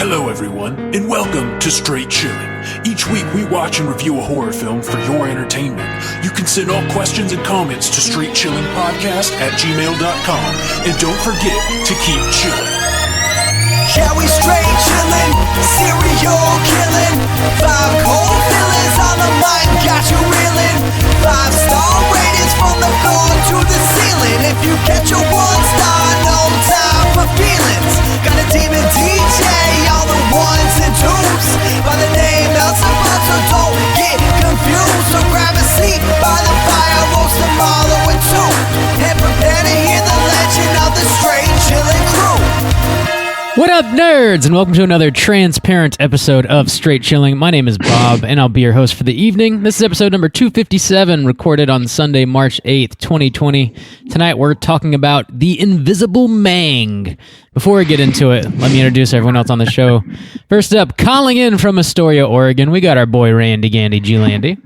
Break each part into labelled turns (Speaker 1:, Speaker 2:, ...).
Speaker 1: Hello everyone, and welcome to Straight Chilling. Each week we watch and review a horror film for your entertainment. You can send all questions and comments to straightchillingpodcast@gmail.com, and don't forget to keep chilling.
Speaker 2: Yeah, we straight chillin', serial killing. 5 cold feelings on the mind, got you reeling. 5-star ratings from the floor to the ceiling. If you get your 1 star, no time for feelings. Got a demon DJ, all the 1s and 2s. By the name Elisabeth, so don't get confused. So grab a seat by the fire, roast them all in 2. And prepare to hear the legend of the Straight Chillin' crew.
Speaker 3: What up, nerds, and welcome to another transparent episode of Straight Chilling. My name is Bob, and I'll be your host for the evening. This is episode number 257, recorded on Sunday, March 8th, 2020. Tonight, we're talking about The Invisible Mang. Before we get into it, let me introduce everyone else on the show. First up, calling in from Astoria, Oregon, we got our boy Randy Gandy G-Landy.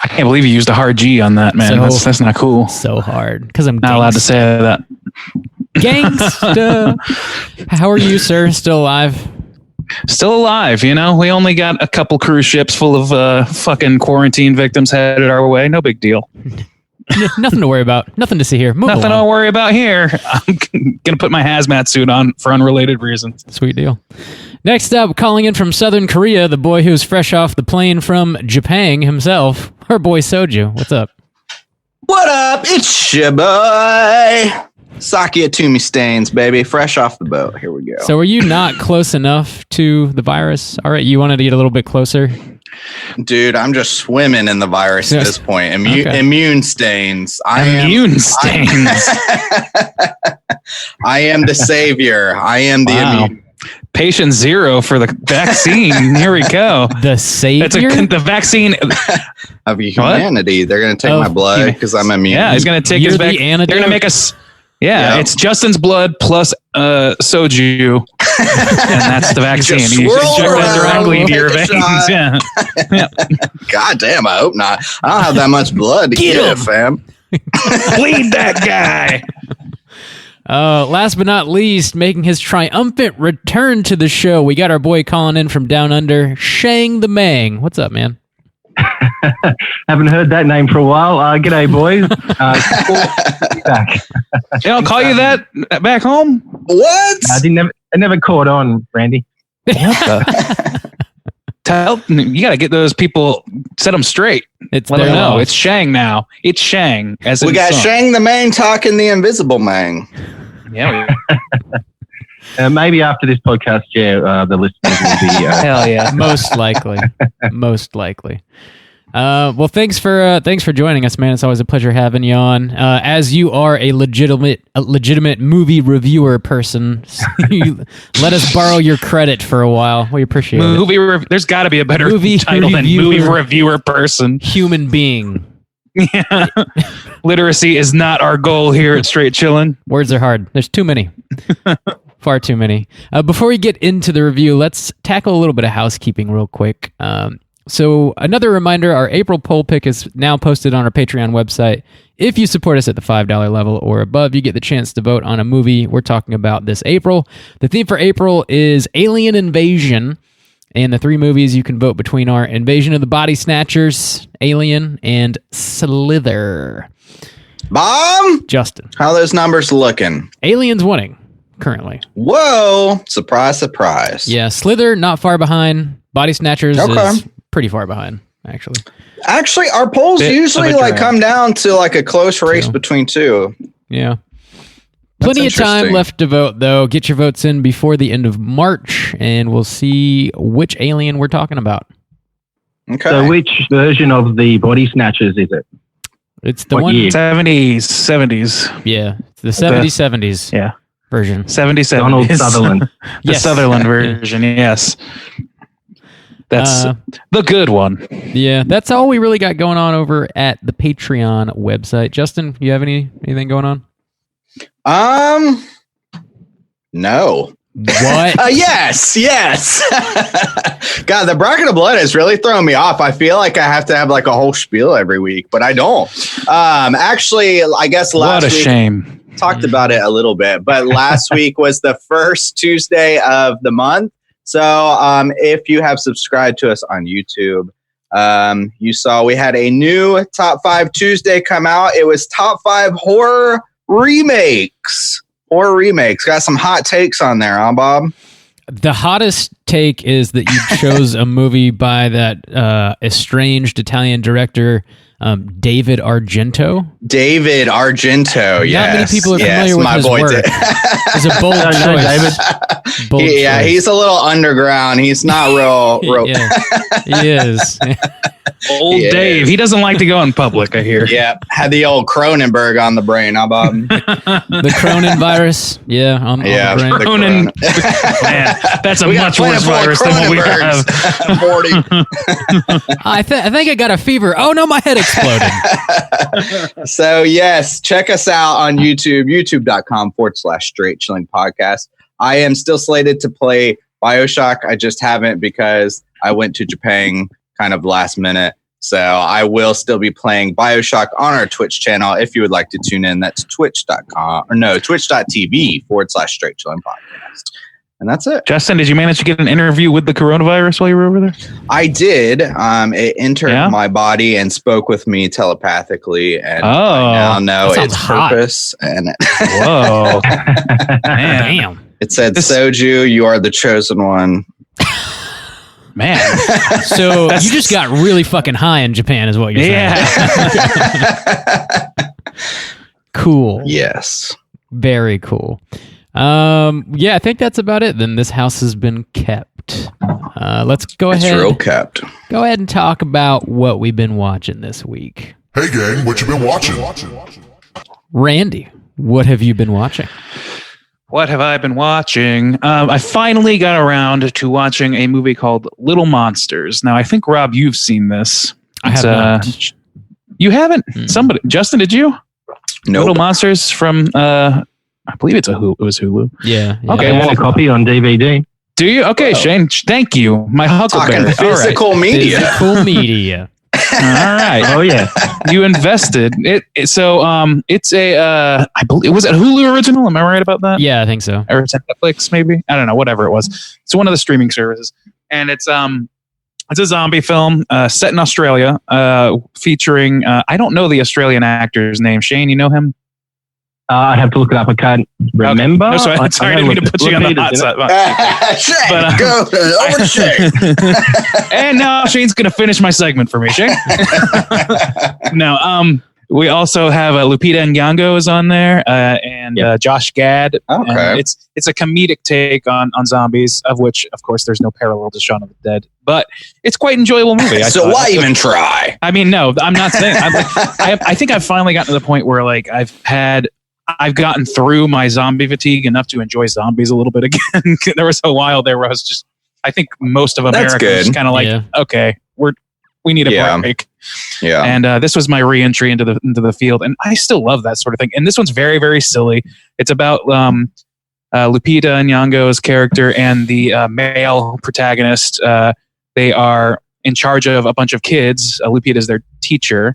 Speaker 4: I can't believe you used a hard G on that, man. That's not cool.
Speaker 3: So hard, because I'm
Speaker 4: not allowed to say that.
Speaker 3: Gangsta. How are you, sir? Still alive?
Speaker 4: Still alive, you know? We only got a couple cruise ships full of fucking quarantine victims headed our way. No big deal.
Speaker 3: Nothing to worry about. Nothing to see here. Move
Speaker 4: Nothing
Speaker 3: along.
Speaker 4: to worry about here. I'm going to put my hazmat suit on for unrelated reasons.
Speaker 3: Sweet deal. Next up, calling in from Southern Korea, the boy who's fresh off the plane from Japan himself, our boy Soju. What's up?
Speaker 5: What up? It's your boy. Sakia Toomey Stains, baby. Fresh off the boat. Here we go.
Speaker 3: So were you not close enough to the virus? All right, you wanted to get a little bit closer?
Speaker 5: Dude, I'm just swimming in the virus at this point. Immune stains.
Speaker 4: Immune stains.
Speaker 5: I am the savior. I am the immune.
Speaker 4: Patient 0 for the vaccine. Here we go.
Speaker 3: The savior?
Speaker 4: The vaccine
Speaker 5: of humanity. What? They're going to take my blood because I'm immune.
Speaker 4: Yeah, he's going to take his back. They're going to make us... Yeah, it's Justin's blood plus soju, and that's the vaccine. You inject that directly into your veins. Yeah.
Speaker 5: God damn, I hope not. I don't have that much blood to give, fam.
Speaker 4: Bleed that guy.
Speaker 3: Last but not least, making his triumphant return to the show, we got our boy calling in from down under, Shang the Mang. What's up, man?
Speaker 6: Haven't heard that name for a while. G'day, boys. Back.
Speaker 4: They don't call you that back home?
Speaker 5: What?
Speaker 6: I never caught on, Randy.
Speaker 4: You got to get those people, set them straight. Let them know. It's Shang now. It's Shang.
Speaker 5: We got Shang the Mang talking the Invisible Mang.
Speaker 4: Yeah.
Speaker 6: Maybe after this podcast, the listeners will be...
Speaker 4: Hell yeah.
Speaker 3: Most likely. Well, thanks for joining us, man. It's always a pleasure having you on. As you are a legitimate movie reviewer person, let us borrow your credit for a while. We appreciate it.
Speaker 4: There's got to be a better title than movie reviewer person.
Speaker 3: Human being.
Speaker 4: Yeah. Literacy is not our goal here at Straight Chillin'.
Speaker 3: Words are hard. There's too many. Far too many. Before we get into the review, let's tackle a little bit of housekeeping real quick. So another reminder, our April poll pick is now posted on our Patreon website. If you support us at the $5 level or above, you get the chance to vote on a movie we're talking about this April. The theme for April is Alien Invasion, and the 3 movies you can vote between are Invasion of the Body Snatchers, Alien, and Slither.
Speaker 5: Bomb?
Speaker 3: Justin.
Speaker 5: How are those numbers looking?
Speaker 3: Alien's winning currently.
Speaker 5: Whoa. Surprise, surprise.
Speaker 3: Yeah, Slither not far behind. Body Snatchers is pretty far behind, actually.
Speaker 5: Actually, our polls usually come down to like a close race between 2.
Speaker 3: Yeah. Plenty of time left to vote, though. Get your votes in before the end of March, and we'll see which alien we're talking about.
Speaker 5: Okay.
Speaker 6: So which version of the Body Snatchers is it?
Speaker 3: It's the one...
Speaker 4: 70s.
Speaker 3: Yeah. It's the 70s
Speaker 4: yeah.
Speaker 3: version.
Speaker 4: 70s.
Speaker 6: Donald Sutherland.
Speaker 4: The Sutherland version, yes. That's the good one.
Speaker 3: Yeah, that's all we really got going on over at the Patreon website. Justin, do you have anything going on?
Speaker 5: No.
Speaker 3: What?
Speaker 5: Yes. God, the bracket of blood has really thrown me off. I feel like I have to have like a whole spiel every week, but I don't. Actually, I guess last week. What a
Speaker 4: shame.
Speaker 5: Talked about it a little bit, but last week was the first Tuesday of the month. So if you have subscribed to us on YouTube, you saw we had a new Top 5 Tuesday come out. It was Top 5 Horror Remakes. Got some hot takes on there, huh, Bob?
Speaker 3: The hottest take is that you chose a movie by that estranged Italian director, David Argento.
Speaker 5: David Argento, yes.
Speaker 3: Not many people are familiar with his work. It's a bold choice.
Speaker 6: David.
Speaker 3: Bold choice.
Speaker 5: He's a little underground. He's not real.
Speaker 3: Yeah, he is.
Speaker 4: Old Dave. He doesn't like to go in public, I hear.
Speaker 5: Yeah. Had the old Cronenberg on the brain, huh, Bob?
Speaker 3: The Cronin virus. Yeah. On the brain.
Speaker 4: Cronin. Man, that's a much worse virus than what we have.
Speaker 5: 40.
Speaker 3: I think I got a fever. Oh, no, my head exploded.
Speaker 5: So, yes, check us out on YouTube, youtube.com/Straight Chilling Podcast. I am still slated to play BioShock. I just haven't because I went to Japan kind of last minute. So I will still be playing BioShock on our Twitch channel. If you would like to tune in, that's twitch.tv/Straight Chilling Podcast. And that's it.
Speaker 4: Justin, did you manage to get an interview with the coronavirus while you were over there?
Speaker 5: I did. It entered my body and spoke with me telepathically, and I now know its purpose. And
Speaker 4: whoa, man.
Speaker 3: Damn.
Speaker 5: It said, Soju, you are the chosen one.
Speaker 3: Man. So you just got really fucking high in Japan is what you're saying. Yeah. Cool.
Speaker 5: Yes.
Speaker 3: Very cool. Yeah, I think that's about it. Then this house has been kept. Let's go ahead.
Speaker 5: It's real kept.
Speaker 3: Go ahead and talk about what we've been watching this week.
Speaker 1: Hey gang, what you been watching?
Speaker 3: Randy, what have you been watching?
Speaker 4: What have I been watching? I finally got around to watching a movie called Little Monsters. Now, I think, Rob, you've seen this.
Speaker 3: I have not.
Speaker 4: You haven't? Somebody, Justin, did you?
Speaker 5: No.
Speaker 4: Little Monsters from, I believe it was Hulu.
Speaker 3: Yeah.
Speaker 4: Okay,
Speaker 6: I have a copy on DVD.
Speaker 4: Do you? Okay, Shane, thank you. My huckleberry.
Speaker 5: Talking physical media.
Speaker 3: Physical media.
Speaker 4: All right.
Speaker 6: Oh yeah.
Speaker 4: You invested it. So it's a I believe, was it Hulu original? Am I right about that?
Speaker 3: Yeah, I think so.
Speaker 4: Or it's Netflix, maybe. I don't know. Whatever it was. It's one of the streaming services, and it's a zombie film set in Australia, featuring I don't know the Australian actor's name. Shane, you know him?
Speaker 6: I have to look it up. I can't remember.
Speaker 4: Okay. No, sorry, I didn't mean to put you on the hot spot.
Speaker 5: Shane, go over to Shane.
Speaker 4: And now Shane's going to finish my segment for me, Shane. No, we also have Lupita Nyong'o is on there, and Josh Gad.
Speaker 5: Okay.
Speaker 4: It's a comedic take on zombies, of which, of course, there's no parallel to Shaun of the Dead, but it's quite an enjoyable movie.
Speaker 5: So why even try?
Speaker 4: I mean, no, I'm not saying. I think I've finally gotten to the point where like I've gotten through my zombie fatigue enough to enjoy zombies a little bit again. There was a while there where I was just, I think most of America was kind of like, okay, we need a break.
Speaker 5: Yeah.
Speaker 4: And this was my re-entry into the field, and I still love that sort of thing. And this one's very, very silly. It's about Lupita Nyong'o's character and the male protagonist. They are in charge of a bunch of kids. Lupita is their teacher.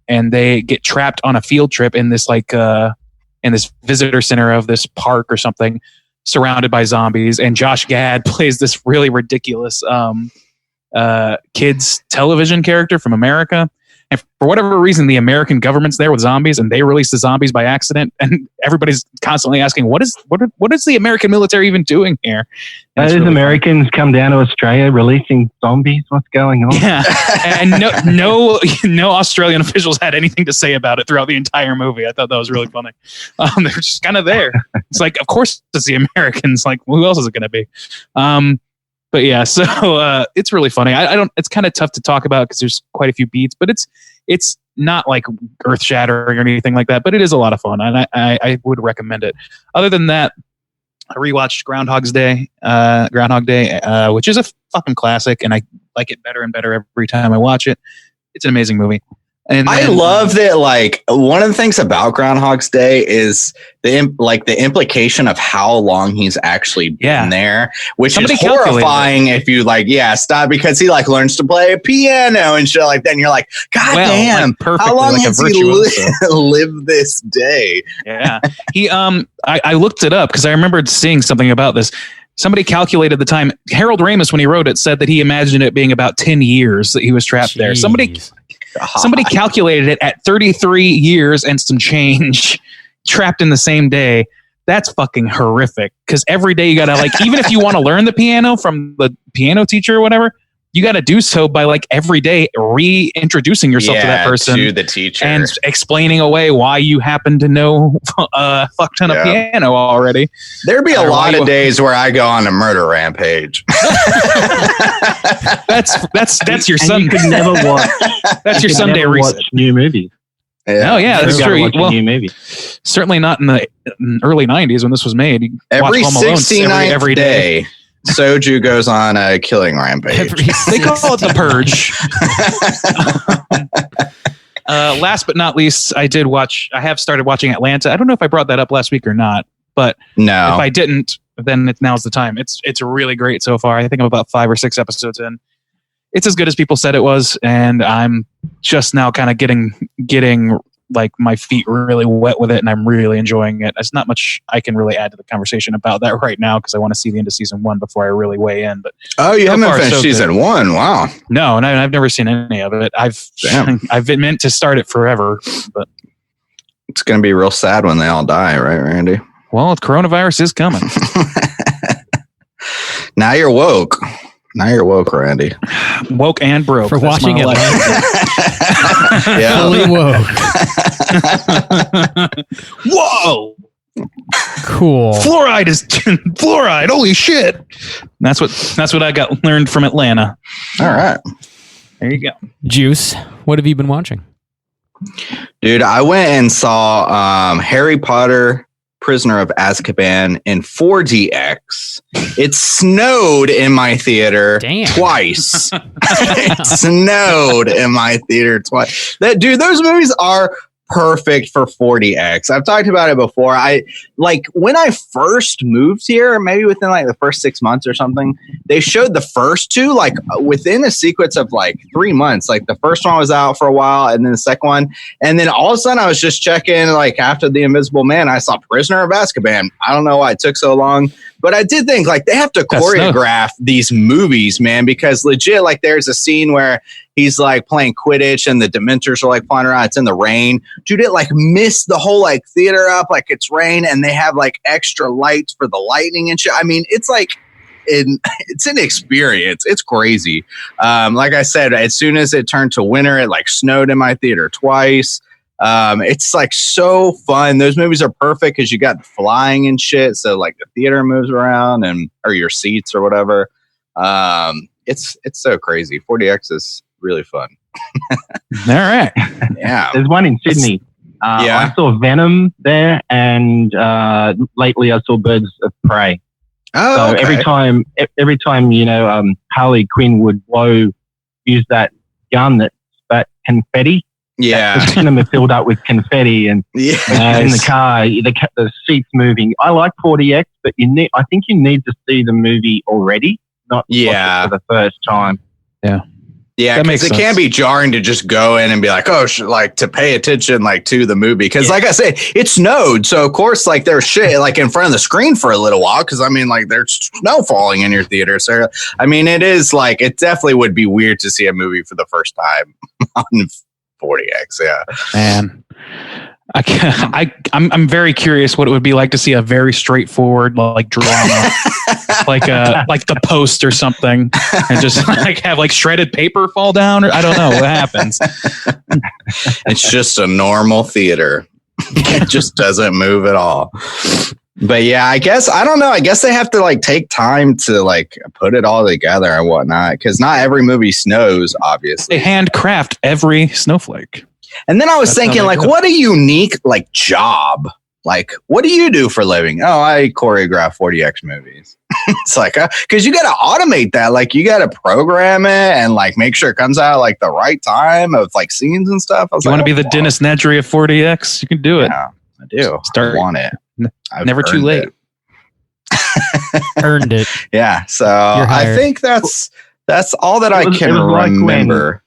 Speaker 4: And they get trapped on a field trip in this in this visitor center of this park or something, surrounded by zombies. And Josh Gad plays this really ridiculous kids television character from America. And for whatever reason, the American government's there with zombies, and they release the zombies by accident. And everybody's constantly asking, what is the American military even doing here? And
Speaker 6: Those really Americans come down to Australia releasing zombies. What's going on?
Speaker 4: Yeah, and no Australian officials had anything to say about it throughout the entire movie. I thought that was really funny. They're just kind of there. It's like, of course, it's the Americans. Like, who else is it going to be? But yeah, so it's really funny. I don't. It's kind of tough to talk about because there's quite a few beats, but it's not like earth shattering or anything like that. But it is a lot of fun, and I would recommend it. Other than that, I rewatched Groundhog Day, which is a fucking classic, and I like it better and better every time I watch it. It's an amazing movie. And then,
Speaker 5: I love that. Like, one of the things about Groundhog's Day is the implication of how long he's actually been there, which is horrifying if you stop, because he learns to play a piano and shit like that. And you're like, God damn, how long has he lived this day?
Speaker 4: Yeah. He, I looked it up because I remembered seeing something about this. Somebody calculated the time. Harold Ramis, when he wrote it, said that he imagined it being about 10 years that he was trapped there. Somebody calculated it at 33 years and some change, trapped in the same day. That's fucking horrific. Because every day you gotta like, even if you want to learn the piano from the piano teacher or whatever, you got to do so by like every day reintroducing yourself to that person,
Speaker 5: to the teacher,
Speaker 4: and explaining away why you happen to know a fuck ton of piano already.
Speaker 5: There'd be a lot of days where I go on a murder rampage.
Speaker 4: that's your Sunday.
Speaker 6: You could never watch.
Speaker 4: That's your Sunday research.
Speaker 6: Watch new movies.
Speaker 4: Yeah. Oh yeah, that's true.
Speaker 6: Well, new movie.
Speaker 4: Certainly not in the early '90s when this was made. You
Speaker 5: every
Speaker 4: watch Home Alone
Speaker 5: 69th
Speaker 4: every day.
Speaker 5: Soju goes on a killing rampage.
Speaker 4: They call it the Purge. Last but not least, I have started watching Atlanta. I don't know if I brought that up last week or not, but
Speaker 5: no.
Speaker 4: If I didn't, then now's the time. It's really great so far. I think I'm about 5 or 6 episodes in. It's as good as people said it was, and I'm just now kind of getting like my feet really wet with it, and I'm really enjoying it. There's not much I can really add to the conversation about that right now because I want to see the end of season 1 before I really weigh in. But
Speaker 5: you haven't finished season 1? Wow.
Speaker 4: No, and I've never seen any of it. I've been meant to start it forever, but
Speaker 5: it's going to be real sad when they all die, right, Randy?
Speaker 4: Well, coronavirus is coming.
Speaker 5: Now you're woke. Randy.
Speaker 4: Woke and broke.
Speaker 3: For watching it.
Speaker 5: Yeah.
Speaker 3: Fully woke.
Speaker 4: Whoa.
Speaker 3: Cool.
Speaker 4: Fluoride is fluoride. Holy shit. That's what I got learned from Atlanta.
Speaker 5: All right.
Speaker 4: There you go.
Speaker 3: Juice, what have you been watching?
Speaker 5: Dude, I went and saw Harry Potter Prisoner of Azkaban in 4DX. It snowed in my theater twice. It snowed in my theater twice. Those movies are perfect for 4DX. I've talked about it before. When I first moved here, maybe within like the first 6 months or something, they showed the first two like within a sequence of like 3 months. Like the first one was out for a while, and then the second one, and then all of a sudden I was just checking like after The Invisible Man, I saw Prisoner of Azkaban. I don't know why it took so long, but I did think like they have to choreograph these movies, man, because legit like there's a scene where he's like playing Quidditch and the Dementors are like flying around. It's in the rain. Dude, it like missed the whole like theater up like it's rain, and they have like extra lights for the lightning and shit. I mean, it's like it's an experience. It's crazy. Like I said, as soon as it turned to winter, it like snowed in my theater twice. It's like so fun. Those movies are perfect because you got flying and shit. So like the theater moves around or your seats or whatever. It's so crazy. 4DX is really fun.
Speaker 4: All right.
Speaker 5: Yeah.
Speaker 6: There's one in Sydney. I saw Venom there, and lately I saw Birds of Prey.
Speaker 5: Oh,
Speaker 6: so
Speaker 5: okay.
Speaker 6: every time Harley Quinn would use that gun that spat confetti.
Speaker 5: Yeah,
Speaker 6: the cinema filled up with confetti, and in the car, the seats moving. I like 4DX, but I think you need to see the movie already, not watch it for the first time.
Speaker 5: Yeah, because it can be jarring to just go in and be like, oh, like to pay attention like to the movie. Because like I said, it snowed. So, of course, like there's shit like in front of the screen for a little while. Because, I mean, like there's snow falling in your theater. So, I mean, it is like it definitely would be weird to see a movie for the first time on 4DX. Yeah.
Speaker 4: Man. I'm very curious what it would be like to see a very straightforward like drama, like The Post or something, and just like have like shredded paper fall down, or I don't know what happens.
Speaker 5: It's just a normal theater. It just doesn't move at all. But yeah, I guess I don't know. I guess they have to like take time to like put it all together and whatnot, because not every movie snows. Obviously,
Speaker 4: they handcraft every snowflake.
Speaker 5: And then I was thinking, like, what a unique, like, job. Like, what do you do for a living? Oh, I choreograph 4DX movies. It's like, because you got to automate that. Like, you got to program it and, like, make sure it comes out, like, the right time of, like, scenes and stuff. I was
Speaker 4: you want to be the Dennis Nedry of 4DX? You can do it.
Speaker 5: Yeah, I do. I want it. I've
Speaker 4: never too late.
Speaker 3: Earned it.
Speaker 5: Yeah. So I think that's all that I can remember.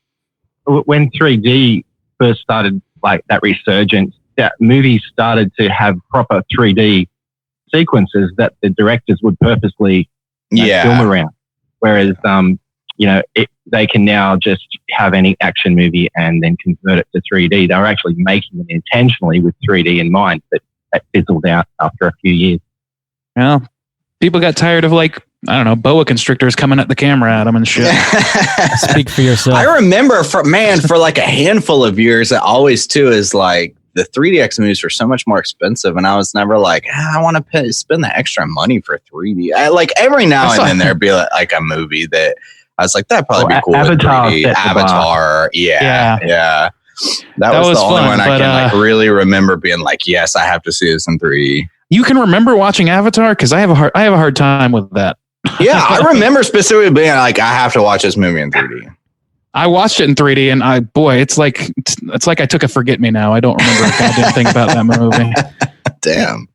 Speaker 6: Like when 3D first started, like that resurgence, that movies started to have proper 3D sequences that the directors would purposely film around. Whereas, they can now just have any action movie and then convert it to 3D. They were actually making them intentionally with 3D in mind, but that fizzled out after a few years.
Speaker 4: Well, people got tired of boa constrictors coming at the camera at them and shit.
Speaker 3: Speak for yourself.
Speaker 5: I remember for like a handful of years, it always too is like the 3DX movies were so much more expensive, and I was never like, I want to spend the extra money for 3D. Like every now and then there'd be like a movie that I was like, that'd probably be cool.
Speaker 6: Avatar.
Speaker 5: With 3D. Avatar. Yeah. That was the only
Speaker 4: fun,
Speaker 5: one I can really remember being like, yes, I have to see this in 3D.
Speaker 4: You can remember watching Avatar? Because I have a hard time with that.
Speaker 5: Yeah, I remember specifically being like, I have to watch this movie in 3D.
Speaker 4: I watched it in 3D, and it's like I took a forget me now. I don't remember a goddamn thing about that movie.
Speaker 5: Damn,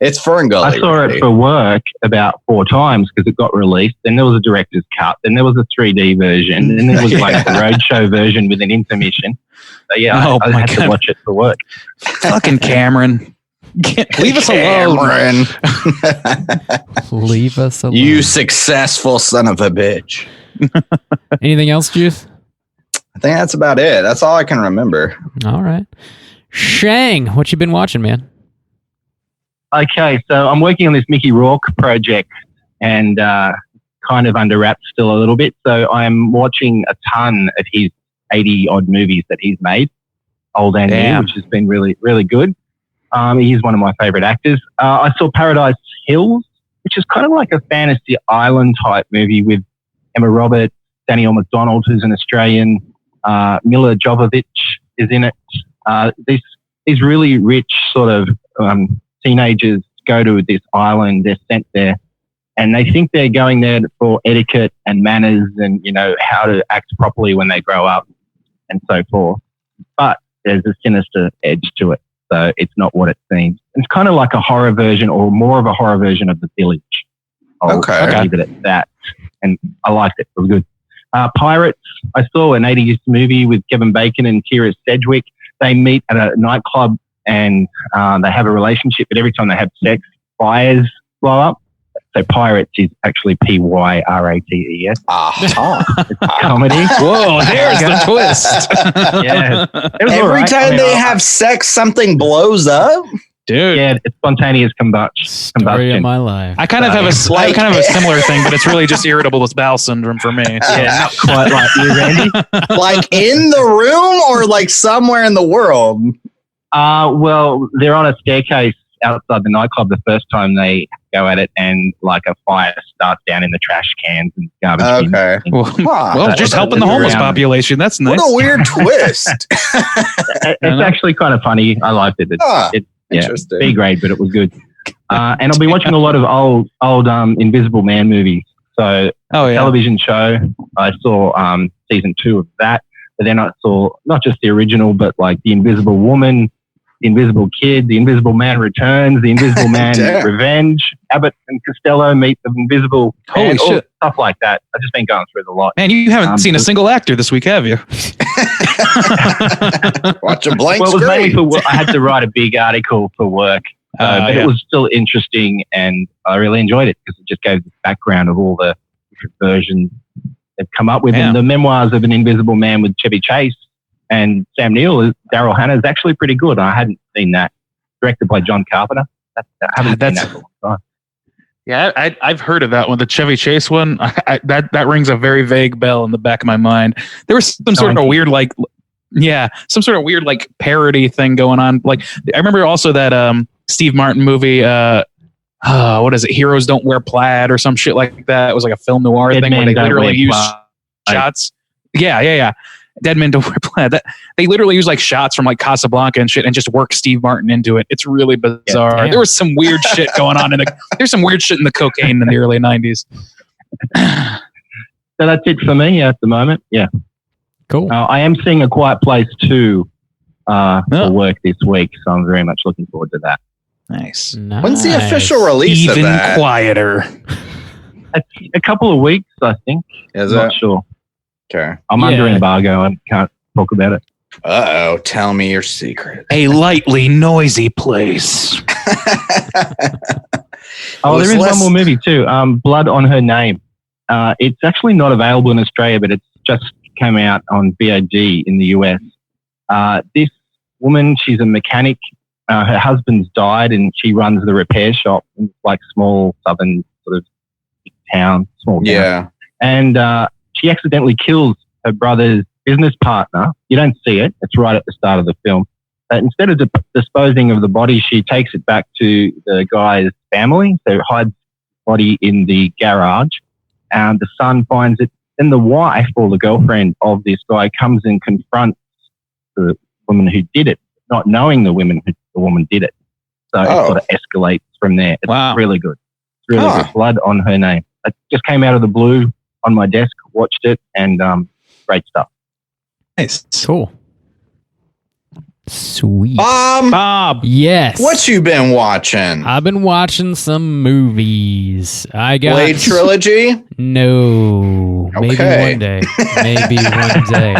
Speaker 5: it's Ferngully.
Speaker 6: I saw it for work about 4 times because it got released. Then there was a director's cut. Then there was a 3D version. Then there was like a roadshow version with an intermission. So yeah, I had to watch it for work.
Speaker 4: Fucking Cameron. Leave us alone.
Speaker 3: Leave us alone.
Speaker 5: You successful son of a bitch.
Speaker 3: Anything else, Juice?
Speaker 5: I think that's about it. That's all I can remember.
Speaker 3: All right. Shang, what you been watching, man?
Speaker 6: Okay, so I'm working on this Mickey Rourke project and kind of under wraps still a little bit. So I'm watching a ton of his 80-odd movies that he's made, old and new, which has been really, really good. He's one of my favorite actors. I saw Paradise Hills, which is kind of like a fantasy island type movie with Emma Roberts, Danielle McDonald, who's an Australian, Mila Jovovich is in it. These really rich sort of teenagers go to this island. They're sent there, and they think they're going there for etiquette and manners and, how to act properly when they grow up and so forth. But there's a sinister edge to it. So it's not what it seems. It's kind of like a horror version, or more of a horror version of The Village. I'll leave it at that. And I liked it. It was good. Pirates. I saw an 80s movie with Kevin Bacon and Keira Sedgwick. They meet at a nightclub and they have a relationship, but every time they have sex, fires blow up. So Pirates is actually Pyrates. It's comedy.
Speaker 4: Whoa, there's the twist.
Speaker 6: Yeah.
Speaker 5: Every time they have sex, something blows up?
Speaker 4: Dude.
Speaker 6: Yeah, it's spontaneous combustion.
Speaker 3: Story of my life.
Speaker 4: I kind of have a similar thing, but it's really just irritable bowel syndrome for me. So.
Speaker 6: Yeah, not quite like you, Randy.
Speaker 5: Like in the room or like somewhere in the world?
Speaker 6: Well, they're on a staircase outside the nightclub the first time they go at it, and like a fire starts down in the trash cans and garbage bins.
Speaker 5: Okay.
Speaker 4: Well, just helping the homeless population. That's nice.
Speaker 5: What a weird twist.
Speaker 6: It's actually kind of funny. I liked it. It's
Speaker 5: interesting.
Speaker 6: B grade, but it was good. And I'll be watching a lot of old Invisible Man movies. So television show, I saw season 2 of that. But then I saw not just the original, but like The Invisible Woman, The Invisible Kid, The Invisible Man Returns, The Invisible Man Revenge, Abbott and Costello Meet the Invisible Man,
Speaker 4: shit.
Speaker 6: Stuff like that. I've just been going through the lot.
Speaker 4: Man, you haven't seen a single actor this week, have you?
Speaker 5: Watch a blank
Speaker 6: Well, it was mainly
Speaker 5: screen.
Speaker 6: I had to write a big article for work, but it was still interesting, and I really enjoyed it because it just gave the background of all the different versions they've come up with. And the Memoirs of an Invisible Man with Chevy Chase and Sam Neill, Daryl Hannah, is actually pretty good. I hadn't seen that. Directed by John Carpenter. I haven't seen that for a long time.
Speaker 4: Yeah, I've heard of that one, the Chevy Chase one. That rings a very vague bell in the back of my mind. There was some sort of weird parody thing going on. Like I remember also that Steve Martin movie. What is it? Heroes Don't Wear Plaid or some shit like that. It was like a film noir thing where they literally use shots. Yeah. Dead Men Don't Wear Plaid. They literally use like shots from like Casablanca and shit and just work Steve Martin into it. It's really bizarre. There was some weird shit going on there's some weird shit in the cocaine in the early 90s.
Speaker 6: So that's it for me at the moment. Yeah.
Speaker 3: Cool.
Speaker 6: I am seeing A Quiet Place 2 for work this week, so I'm very much looking forward to that.
Speaker 4: Nice.
Speaker 5: When's the official release
Speaker 4: Even
Speaker 5: of that?
Speaker 4: quieter.
Speaker 6: It's a couple of weeks, I think.
Speaker 5: Is
Speaker 6: Not
Speaker 5: it?
Speaker 6: sure.
Speaker 5: Okay.
Speaker 6: I'm under embargo and can't talk about it.
Speaker 5: Uh-oh. Tell me your secret.
Speaker 4: A lightly noisy place.
Speaker 6: Oh,
Speaker 5: was
Speaker 6: there is
Speaker 5: less-
Speaker 6: one more movie too. Blood on Her Name. It's actually not available in Australia, but it's just came out on VOD in the US. This woman, she's a mechanic. Her husband's died, and she runs the repair shop in like small southern sort of town, small town.
Speaker 5: Yeah.
Speaker 6: And she accidentally kills her brother's business partner. You don't see it. It's right at the start of the film. But instead of disposing of the body, she takes it back to the guy's family. So hides the body in the garage. And the son finds it. Then the wife or the girlfriend of this guy comes and confronts the woman who did it, not knowing the woman did it. So it sort of escalates from there. It's really good. It's really good. Blood on Her Name. It just came out of the blue on my desk, watched it, and great stuff.
Speaker 4: Nice.
Speaker 3: Cool. Sweet.
Speaker 4: Bob.
Speaker 3: Yes.
Speaker 5: What you been watching?
Speaker 3: I've been watching some movies. I got
Speaker 5: Blade trilogy?
Speaker 3: No.
Speaker 5: Okay.
Speaker 3: Maybe one day. Maybe one day.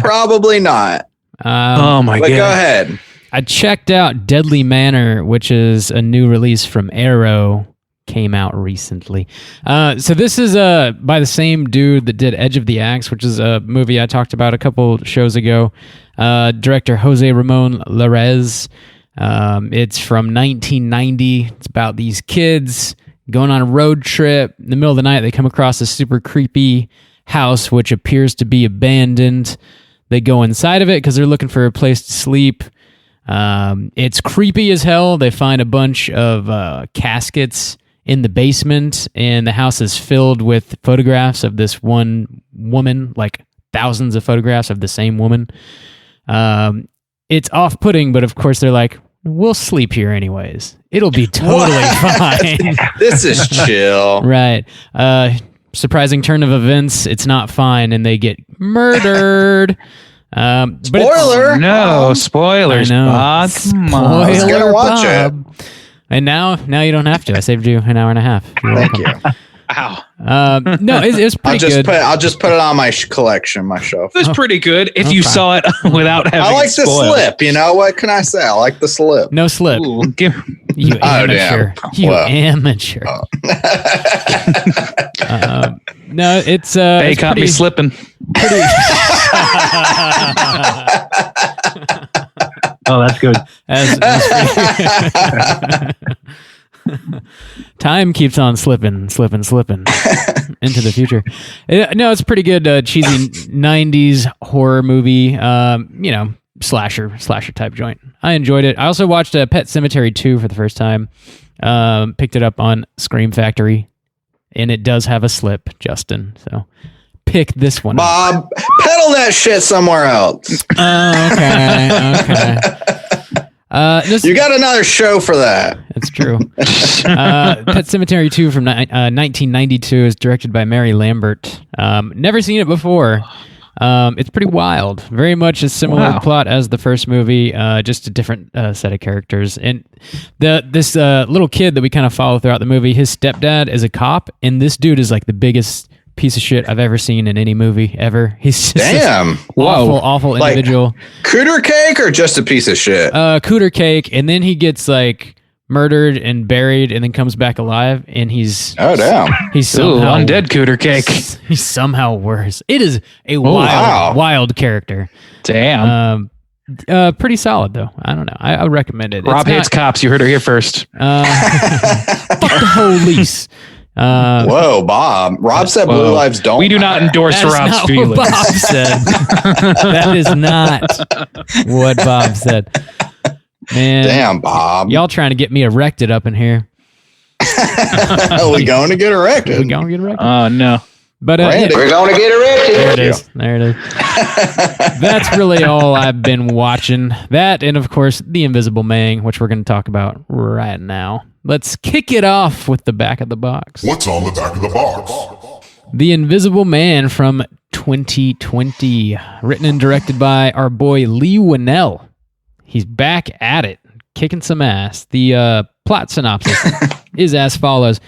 Speaker 5: Probably not.
Speaker 4: Oh my
Speaker 5: But
Speaker 4: god.
Speaker 5: go ahead.
Speaker 3: I checked out Deadly Manor, which is a new release from Arrow. Came out recently. So this is by the same dude that did Edge of the Axe, which is a movie I talked about a couple shows ago. Director Jose Ramon Larez. It's from 1990. It's about these kids going on a road trip. In the middle of the night, they come across a super creepy house, which appears to be abandoned. They go inside of it because they're looking for a place to sleep. It's creepy as hell. They find a bunch of caskets in the basement, and the house is filled with photographs of this one woman, like thousands of photographs of the same woman. It's off-putting, but of course they're like, we'll sleep here anyways. It'll be totally fine.
Speaker 5: This is chill.
Speaker 3: Right. Surprising turn of events. It's not fine, and they get murdered. But
Speaker 5: Spoiler.
Speaker 4: No spoilers,
Speaker 3: I know.
Speaker 4: Bob. Come on.
Speaker 5: I was gonna
Speaker 3: Spoiler
Speaker 5: watch
Speaker 3: Bob. And now you don't have to. I saved you an hour and a half. You're
Speaker 5: Thank
Speaker 3: welcome.
Speaker 5: you.
Speaker 4: Wow.
Speaker 3: No, it's pretty good.
Speaker 5: I'll just put it on my collection, my shelf.
Speaker 4: It was pretty good if you
Speaker 3: Okay.
Speaker 4: saw it without having
Speaker 5: I like
Speaker 4: it
Speaker 5: the
Speaker 4: spoiled.
Speaker 5: slip. You know what can I say? I like the slip.
Speaker 3: No slip.
Speaker 4: Ooh, give,
Speaker 3: You
Speaker 5: Oh,
Speaker 3: amateur.
Speaker 5: damn.
Speaker 3: You
Speaker 5: Well.
Speaker 3: amateur. No, it's
Speaker 4: they
Speaker 3: it's
Speaker 4: caught me
Speaker 3: pretty,
Speaker 4: slipping.
Speaker 3: pretty
Speaker 6: Oh, that's good.
Speaker 3: Time keeps on slipping into the future. No, it's pretty good. Cheesy '90s horror movie. Slasher type joint. I enjoyed it. I also watched Pet Sematary 2 for the first time. Picked it up on Scream Factory, and it does have a slip, Justin. So pick this one up.
Speaker 5: Bob, pedal that shit somewhere else.
Speaker 3: Okay.
Speaker 5: You got another show for that.
Speaker 3: That's true. Pet Sematary 2 from 1992 is directed by Mary Lambert. Never seen it before. It's pretty wild. Very much a similar plot as the first movie, just a different set of characters. And this little kid that we kind of follow throughout the movie, his stepdad is a cop, and this dude is like the biggest piece of shit I've ever seen in any movie ever. He's just
Speaker 5: Damn.
Speaker 3: awful
Speaker 5: Like-
Speaker 3: individual.
Speaker 5: Cooter cake or just a piece of shit?
Speaker 3: Cooter cake, and then he gets like murdered and buried, and then comes back alive, and he's
Speaker 5: Oh, damn.
Speaker 3: he's
Speaker 4: Ooh,
Speaker 3: somehow
Speaker 4: undead cooter cake.
Speaker 3: He's somehow worse. It is a
Speaker 5: wow.
Speaker 3: wild character.
Speaker 4: Damn.
Speaker 3: Pretty solid though. I don't know. I would recommend it.
Speaker 4: Rob hates cops. You heard her here first.
Speaker 3: Fuck the police.
Speaker 5: Whoa, Bob. Rob said blue
Speaker 4: Whoa.
Speaker 5: lives don't
Speaker 4: We do not
Speaker 5: matter.
Speaker 4: endorse
Speaker 3: That's
Speaker 4: Rob's
Speaker 3: not
Speaker 4: feelings.
Speaker 3: what Bob said. That is not what Bob said. Man,
Speaker 5: Damn, Bob.
Speaker 3: y'all trying to get me erected up in here.
Speaker 5: Are we going to get erected?
Speaker 3: We gonna get erected.
Speaker 4: Oh no.
Speaker 3: But
Speaker 5: Randy. We're going to get erected.
Speaker 3: there it is. There it is. That's really all I've been watching. That and of course The Invisible Man, which we're going to talk about right now. Let's kick it off with the back of the box.
Speaker 7: What's on the back of the box?
Speaker 3: The Invisible Man from 2020, written and directed by our boy Leigh Wannell. He's back at it, kicking some ass. The plot synopsis is as follows.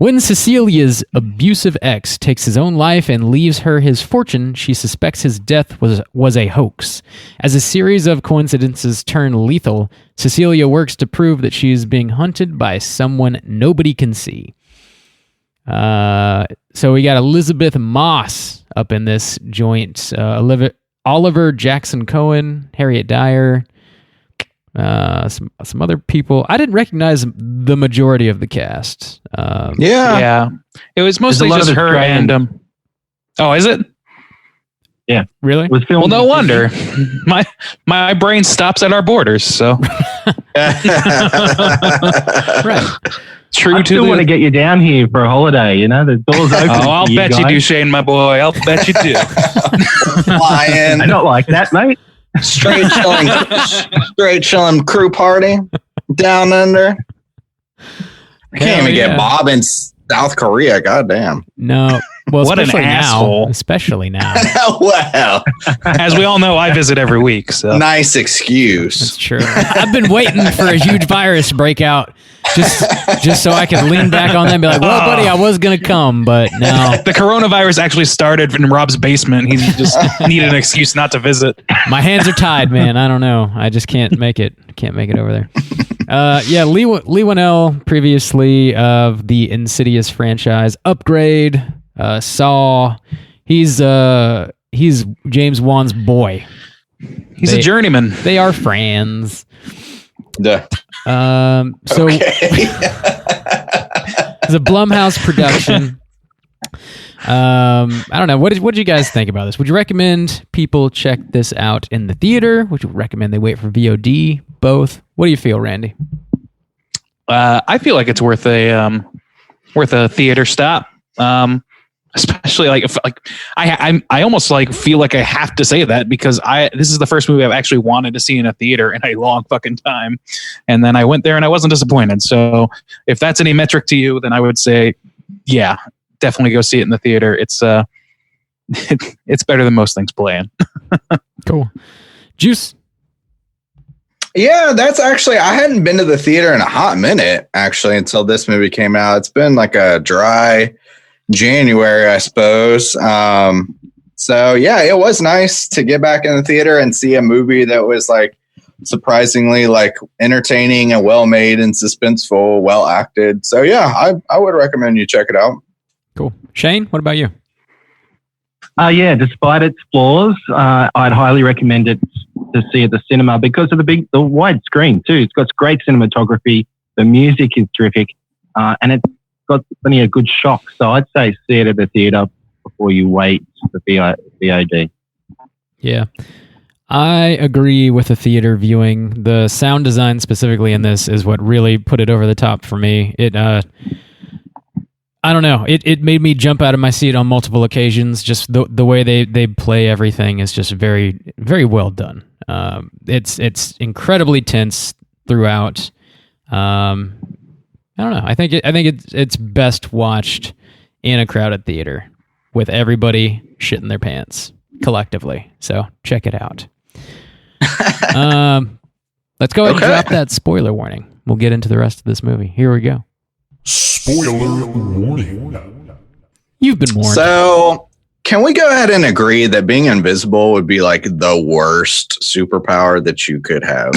Speaker 3: When Cecilia's abusive ex takes his own life and leaves her his fortune, she suspects his death was a hoax. As a series of coincidences turn lethal, Cecilia works to prove that she is being hunted by someone nobody can see. So we got Elisabeth Moss up in this joint. Oliver Jackson Cohen, Harriet Dyer, some other people. I didn't recognize the majority of the cast.
Speaker 4: Yeah. It was mostly
Speaker 6: There's a lot
Speaker 4: just
Speaker 6: of
Speaker 4: her
Speaker 6: Australian-
Speaker 4: and oh, is it?
Speaker 6: Yeah.
Speaker 3: Really?
Speaker 6: It was
Speaker 4: Well,
Speaker 6: filmed
Speaker 4: no wonder. My brain stops at our borders. So
Speaker 3: Right.
Speaker 4: true
Speaker 6: I
Speaker 4: to
Speaker 6: still
Speaker 4: the.
Speaker 6: want to get you down here for a holiday. You know, the door's open.
Speaker 4: Oh, I'll
Speaker 6: for
Speaker 4: bet you
Speaker 6: guys.
Speaker 4: do, Shane, my boy. I'll bet you do.
Speaker 5: Flying,
Speaker 6: Not like that, mate.
Speaker 5: straight chilling crew party down under. I can't
Speaker 3: Hell
Speaker 5: even
Speaker 3: yeah.
Speaker 5: get Bob in South Korea. Goddamn.
Speaker 3: No. Well,
Speaker 4: What an
Speaker 3: especially now.
Speaker 4: asshole.
Speaker 3: Especially now.
Speaker 5: Well,
Speaker 4: As we all know, I visit every week. So
Speaker 5: nice
Speaker 3: That's
Speaker 5: excuse.
Speaker 3: true. I've been waiting for a huge virus to break out just so I can lean back on that and be like, well, buddy, I was going to come, but no.
Speaker 4: the coronavirus actually started in Rob's basement. He just needed an excuse not to visit.
Speaker 3: My hands are tied, man. I don't know. I just can't make it. Can't make it over there. Yeah, Leigh Wannell, previously of the Insidious franchise, Upgrade, Saw. He's James Wan's boy.
Speaker 4: He's a journeyman.
Speaker 3: They are friends.
Speaker 5: Duh.
Speaker 3: So
Speaker 5: Okay.
Speaker 3: it's a Blumhouse production. I don't know. What did you guys think about this? Would you recommend people check this out in the theater? Would you recommend they wait for VOD? Both? What do you feel, Randy?
Speaker 4: I feel like it's worth a theater stop. Especially I almost like feel like I have to say that because this is the first movie I've actually wanted to see in a theater in a long fucking time, and then I went there and I wasn't disappointed. So if that's any metric to you, then I would say, yeah, definitely go see it in the theater. It's it's better than most things playing.
Speaker 3: Cool. Juice.
Speaker 5: Yeah, that's actually, I hadn't been to the theater in a hot minute, actually, until this movie came out. It's been like a dry January, I suppose. So yeah, it was nice to get back in the theater and see a movie that was like surprisingly like entertaining and well made and suspenseful, well acted. So yeah, I would recommend you check it out.
Speaker 3: Cool. Shane, what about you?
Speaker 6: Yeah, despite its flaws, I'd highly recommend it to see at the cinema because of the wide screen too. It's got great cinematography. The music is terrific, and it's got plenty of good shocks. So I'd say see it at the theater before you wait for VOD. Yeah.
Speaker 3: I agree with the theater viewing. The sound design specifically in this is what really put it over the top for me. It I don't know. It made me jump out of my seat on multiple occasions. Just the way they play everything is just very, very well done. It's incredibly tense throughout. I don't know. I think it's best watched in a crowded theater with everybody shitting their pants collectively. So check it out. Let's go ahead and drop that spoiler warning. We'll get into the rest of this movie. Here we go.
Speaker 1: Spoiler warning.
Speaker 3: You've been warned.
Speaker 5: So can we go ahead and agree that being invisible would be like the worst superpower that you could have?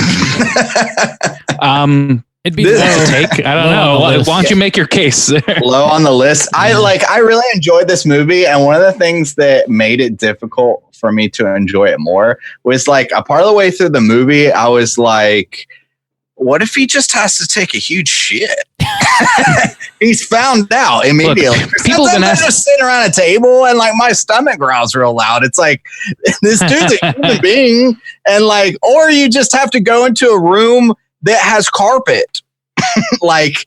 Speaker 3: It'd be
Speaker 5: This-
Speaker 3: low.
Speaker 4: Take. I don't
Speaker 3: Low
Speaker 4: know.
Speaker 3: on the
Speaker 4: Why
Speaker 3: list.
Speaker 4: don't you make your case there?
Speaker 5: Low on the list. I really enjoyed this movie, and one of the things that made it difficult for me to enjoy it more was like a part of the way through the movie, I was like, what if he just has to take a huge shit? He's found out immediately.
Speaker 4: Look, people
Speaker 5: Sometimes
Speaker 4: been
Speaker 5: I
Speaker 4: ask-
Speaker 5: just sit around a table and like my stomach growls real loud. It's like this dude's a human being, and like, or you just have to go into a room that has carpet. Like,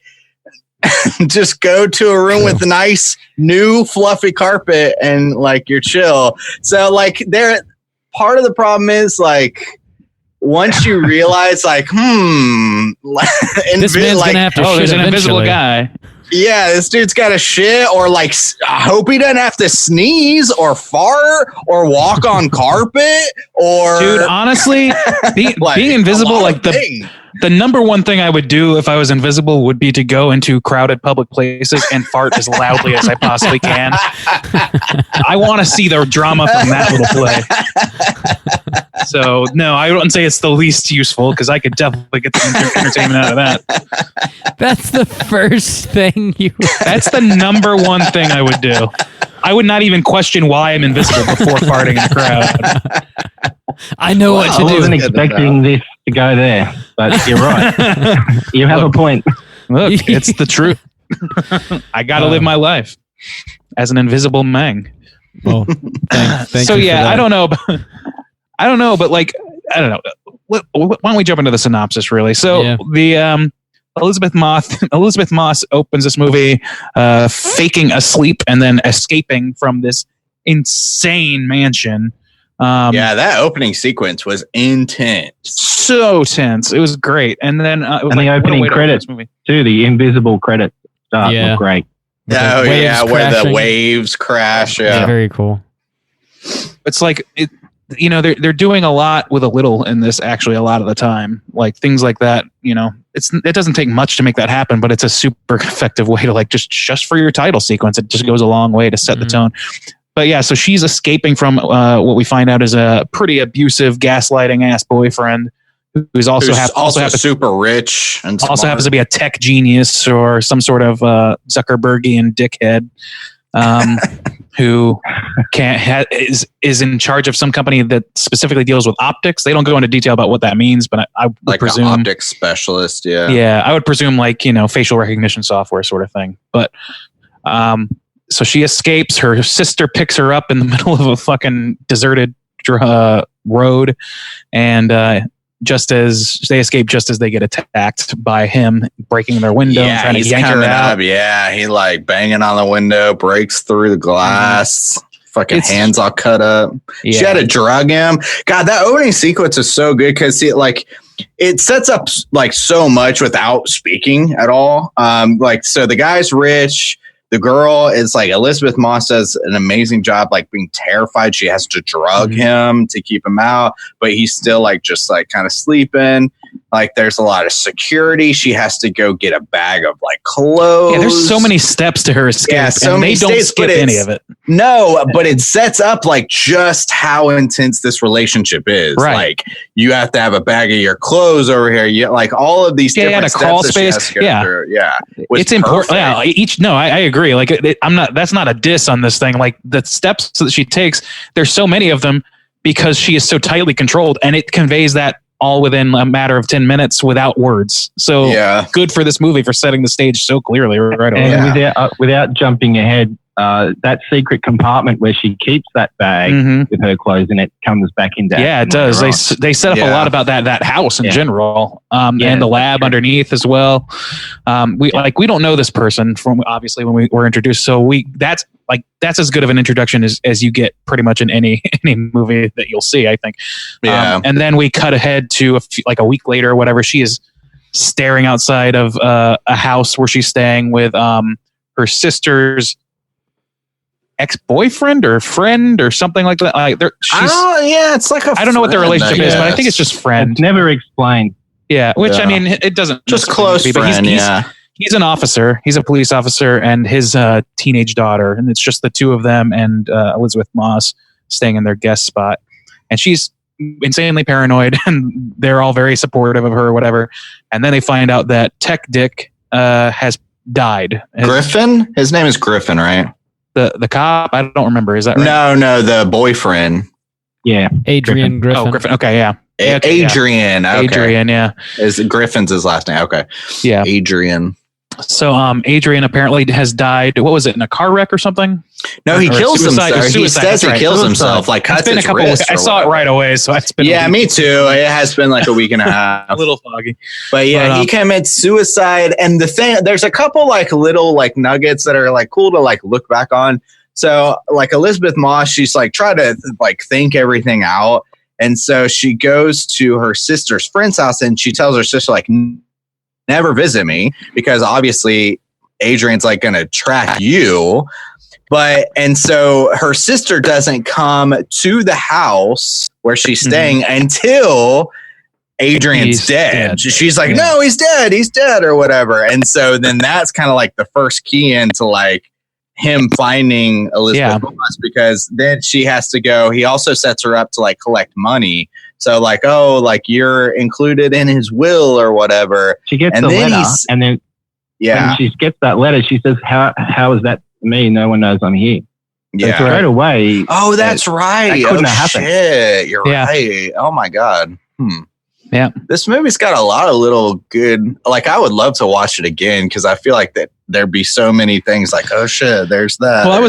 Speaker 5: just go to a room with nice new fluffy carpet and like you're chill. So like, part of the problem is like, once you realize like,
Speaker 3: This man's gonna have to
Speaker 4: Oh,
Speaker 3: shit
Speaker 4: there's an invisible
Speaker 3: eventually.
Speaker 4: guy.
Speaker 5: yeah, this dude's got a shit, or like, I hope he doesn't have to sneeze or fart or walk on carpet or
Speaker 4: Dude, honestly,
Speaker 5: like,
Speaker 4: being invisible,
Speaker 5: a lot
Speaker 4: like
Speaker 5: of
Speaker 4: the
Speaker 5: things.
Speaker 4: The number one thing I would do if I was invisible would be to go into crowded public places and fart as loudly as I possibly can. I want to see the drama from that little play. So no, I wouldn't say it's the least useful because I could definitely get some entertainment out of that.
Speaker 3: That's the first thing you.
Speaker 4: That's the number one thing I would do. I would not even question why I'm invisible before farting in the crowd.
Speaker 3: I know what to
Speaker 6: I
Speaker 3: do.
Speaker 6: wasn't expecting this to go there, but you're right. You have a point.
Speaker 4: Look, it's the truth. I got to live my life as an invisible Meng.
Speaker 3: Well, thank
Speaker 4: So
Speaker 3: you for
Speaker 4: yeah,
Speaker 3: that.
Speaker 4: I don't know, but like, I don't know. Why don't we jump into the synopsis really? So
Speaker 3: Yeah.
Speaker 4: the Elisabeth Moss opens this movie faking asleep and then escaping from this insane mansion.
Speaker 5: Yeah, that opening sequence was intense.
Speaker 4: So tense. It was great. And then it was
Speaker 6: And the
Speaker 4: like, what a
Speaker 6: opening
Speaker 4: way to open
Speaker 6: credits
Speaker 4: this movie.
Speaker 6: too, the invisible credits start
Speaker 3: Yeah.
Speaker 6: look great.
Speaker 3: With the
Speaker 5: Oh
Speaker 3: waves
Speaker 5: yeah, where the
Speaker 3: crashing.
Speaker 5: waves crash.
Speaker 3: Yeah,
Speaker 5: Yeah,
Speaker 3: very cool.
Speaker 4: It's like it, you know, they're doing a lot with a little in this. Actually, a lot of the time, like things like that. You know, it doesn't take much to make that happen, but it's a super effective way to like just for your title sequence. It just goes a long way to set the tone. But yeah, so she's escaping from what we find out is a pretty abusive, gaslighting ass boyfriend who's also happens
Speaker 5: super rich and
Speaker 4: also
Speaker 5: smart.
Speaker 4: happens to be a tech genius or some sort of Zuckerbergian dickhead who is in charge of some company that specifically deals with optics. They don't go into detail about what that means, but I would
Speaker 5: like
Speaker 4: presume
Speaker 5: an optics specialist. Yeah,
Speaker 4: yeah, I would presume like, you know, facial recognition software sort of thing. But so she escapes. Her sister picks her up in the middle of a fucking deserted road, and just as they escape, just as they get attacked by him breaking their window and trying to
Speaker 5: he's
Speaker 4: yank her
Speaker 5: coming
Speaker 4: out.
Speaker 5: up. Yeah, he like banging on the window, breaks through the glass. Fucking
Speaker 4: It's-
Speaker 5: hands all cut up. She
Speaker 4: Yeah.
Speaker 5: had to drug him. God, that opening sequence is so good because it sets up like so much without speaking at all. Like, so the guy's rich. The girl is like, Elisabeth Moss does an amazing job, like being terrified. She has to drug him to keep him out, but he's still like, just like kind of sleeping. Like there's a lot of security. She has to go get a bag of like clothes.
Speaker 4: Yeah, there's so many steps to her escape,
Speaker 5: Yeah, so
Speaker 4: and
Speaker 5: many
Speaker 4: they don't
Speaker 5: steps, but
Speaker 4: skip any
Speaker 5: it's-
Speaker 4: of it.
Speaker 5: No, but it sets up like just how intense this relationship is.
Speaker 4: Right.
Speaker 5: Like you have to have a bag of your clothes over here. You like all of these
Speaker 4: Yeah,
Speaker 5: different
Speaker 4: a
Speaker 5: steps
Speaker 4: crawl
Speaker 5: that she has
Speaker 4: space.
Speaker 5: to go
Speaker 4: Yeah.
Speaker 5: through. Yeah. Was
Speaker 4: It's important.
Speaker 5: perfect.
Speaker 4: Yeah, I agree. Like I'm not. That's not a diss on this thing. Like the steps that she takes, there's so many of them because she is so tightly controlled, and it conveys that all within a matter of 10 minutes without words. So
Speaker 5: Yeah.
Speaker 4: good for this movie for setting the stage so clearly right away.
Speaker 6: And without jumping ahead, that secret compartment where she keeps that bag
Speaker 4: Mhm.
Speaker 6: with her clothes in it comes back into
Speaker 4: Yeah, it
Speaker 6: action
Speaker 4: does.
Speaker 6: later
Speaker 4: They set up a
Speaker 5: Yeah.
Speaker 4: lot about that house in
Speaker 6: Yeah.
Speaker 4: general,
Speaker 6: Yeah,
Speaker 4: and the
Speaker 6: that's
Speaker 4: lab
Speaker 6: true.
Speaker 4: underneath as well. We don't know this person from obviously when we were introduced, so that's as good of an introduction as you get pretty much in any movie that you'll see, I think.
Speaker 5: Yeah.
Speaker 4: And then we cut ahead to a week later or whatever. She is staring outside of a house where she's staying with her sister's ex-boyfriend or friend or something like that. Like
Speaker 5: It's like
Speaker 4: I don't know what their
Speaker 5: friend,
Speaker 4: relationship is, but I
Speaker 5: guess.
Speaker 4: think it's just
Speaker 6: on.
Speaker 4: friend.
Speaker 6: It's never explained.
Speaker 4: Yeah, which
Speaker 5: Yeah.
Speaker 4: I mean, it doesn't
Speaker 5: Just
Speaker 4: necessarily
Speaker 5: close
Speaker 4: need to be, but
Speaker 5: friend, yeah.
Speaker 4: He's an officer. He's a police officer, and his teenage daughter, and it's just the two of them and Elisabeth Moss staying in their guest spot. And she's insanely paranoid, and they're all very supportive of her, or whatever. And then they find out that Tech Dick has died.
Speaker 5: Griffin? His name is Griffin, right?
Speaker 4: The cop. I don't remember. Is that right?
Speaker 5: No, the boyfriend.
Speaker 6: Yeah.
Speaker 3: Adrian Griffin.
Speaker 4: Oh, Griffin. Okay, yeah. Okay, yeah.
Speaker 5: Adrian. Okay.
Speaker 4: Adrian. Yeah.
Speaker 5: Is Griffin's his last name? Okay.
Speaker 4: Yeah.
Speaker 5: Adrian.
Speaker 4: So Adrian apparently has died. What was it, in a car wreck or something?
Speaker 5: No, he
Speaker 4: Or
Speaker 5: kills
Speaker 4: suicide-
Speaker 5: himself. He
Speaker 4: suicide,
Speaker 5: says
Speaker 4: that's
Speaker 5: he
Speaker 4: right.
Speaker 5: kills
Speaker 4: Suicide.
Speaker 5: himself. Like
Speaker 4: It's
Speaker 5: cuts
Speaker 4: been a
Speaker 5: his
Speaker 4: couple.
Speaker 5: wrist
Speaker 4: I
Speaker 5: or
Speaker 4: saw it
Speaker 5: whatever.
Speaker 4: right away, so it's been
Speaker 5: Yeah, me too. It has been like a week and a
Speaker 4: a
Speaker 5: half.
Speaker 4: little foggy.
Speaker 5: But yeah,
Speaker 4: But,
Speaker 5: he commits suicide. And the thing, there's a couple like little like nuggets that are like cool to like look back on. So like Elisabeth Moss, she's like try to like think everything out. And so she goes to her sister's friend's house and she tells her sister like, never visit me, because obviously Adrian's like going to track you. And so her sister doesn't come to the house where she's staying until Adrian's dead. She's like, no, he's dead or whatever. And so then that's kind of like the first key into like him finding Elisabeth Moss, because then she has to go. He also sets her up to like collect money. So like, oh, like you're included in his will or whatever.
Speaker 6: She gets the letter, and then when she gets that letter, she says, how is that to me? No one knows I'm here. So straight away.
Speaker 5: Oh, that's right.
Speaker 6: That couldn't have happened.
Speaker 5: Shit. You're right. Oh my God.
Speaker 3: Yeah.
Speaker 5: This movie's got a lot of little good, like I would love to watch it again, because I feel like that there'd be so many things like, oh shit, there's that.
Speaker 4: Well,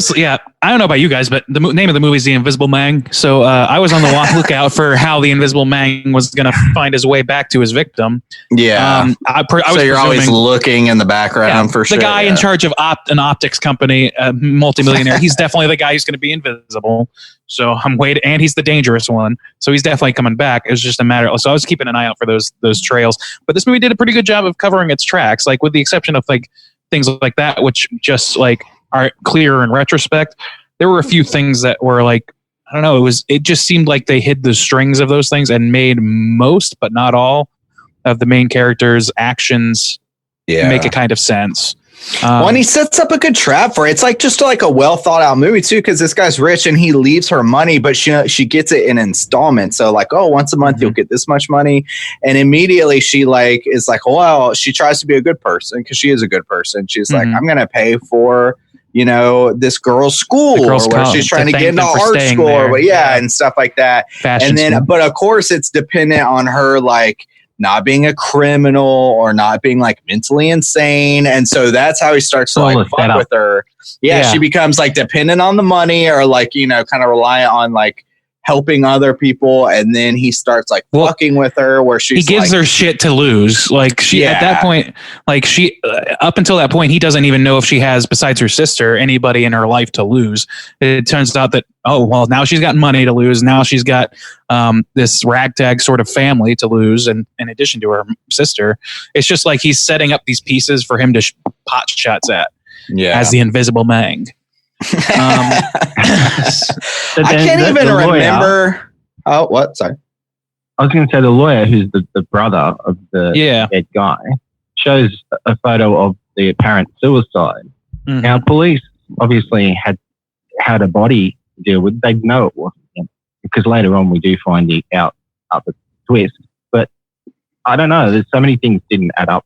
Speaker 4: I don't know about you guys, but the name of the movie is The Invisible Man. So I was on the lookout for how the Invisible Man was going to find his way back to his victim.
Speaker 5: Yeah. So you're always looking in the background for sure.
Speaker 4: The guy in charge of an optics company, multimillionaire, he's definitely the guy who's going to be invisible. So I'm waiting, and he's the dangerous one. So he's definitely coming back. It was just a matter. So I was keeping an eye out for those trails. But this movie did a pretty good job of covering its tracks, like with the exception of like things like that, which just like are clear in retrospect. There were a few things that were like, I don't know. It just seemed like they hid the strings of those things and made most, but not all, of the main characters' actions make a kind of sense.
Speaker 5: When he sets up a good trap for it, it's like just like a well thought out movie too, because this guy's rich and he leaves her money, but she gets it in installments. So like, oh, once a month you'll get this much money, and immediately she like is like, well, she tries to be a good person because she is a good person. She's like, I'm gonna pay for this girl's school, or where she's trying to get into art school, and stuff like that.
Speaker 4: Fashion
Speaker 5: and then,
Speaker 4: school.
Speaker 5: But of course, it's dependent on her like not being a criminal or not being like mentally insane. And so that's how he starts to like fuck with her. Yeah, she becomes like dependent on the money, or like, kind of reliant on like helping other people. And then he starts like fucking with her, where he
Speaker 4: gives her shit to lose. Like at that point, like up until that point, he doesn't even know if she has, besides her sister, anybody in her life to lose. It turns out that, oh, well, now she's got money to lose. Now she's got this ragtag sort of family to lose. And in addition to her sister, it's just like he's setting up these pieces for him to pot shots at as the Invisible Man.
Speaker 5: I can't even remember. Oh, what? Sorry.
Speaker 6: I was going to say the lawyer, who's the brother of the dead guy, shows a photo of the apparent suicide. Mm-hmm. Now, police obviously had a body to deal with. They'd know it wasn't him, because later on we do find out the twist. But I don't know. There's so many things didn't add up.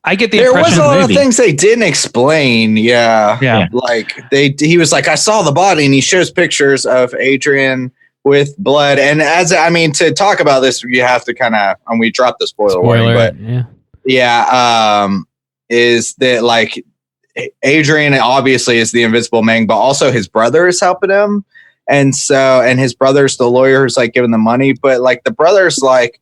Speaker 4: I get the
Speaker 5: there
Speaker 4: impression
Speaker 5: was a lot of things they didn't explain. Yeah. Like he was like, I saw the body, and he shows pictures of Adrian with blood. And to talk about this, you have to kind of, we dropped the spoiler warning, but is that like Adrian obviously is the Invisible Man, but also his brother is helping him. And his brother's the lawyer who's like giving the money, but like the brother's like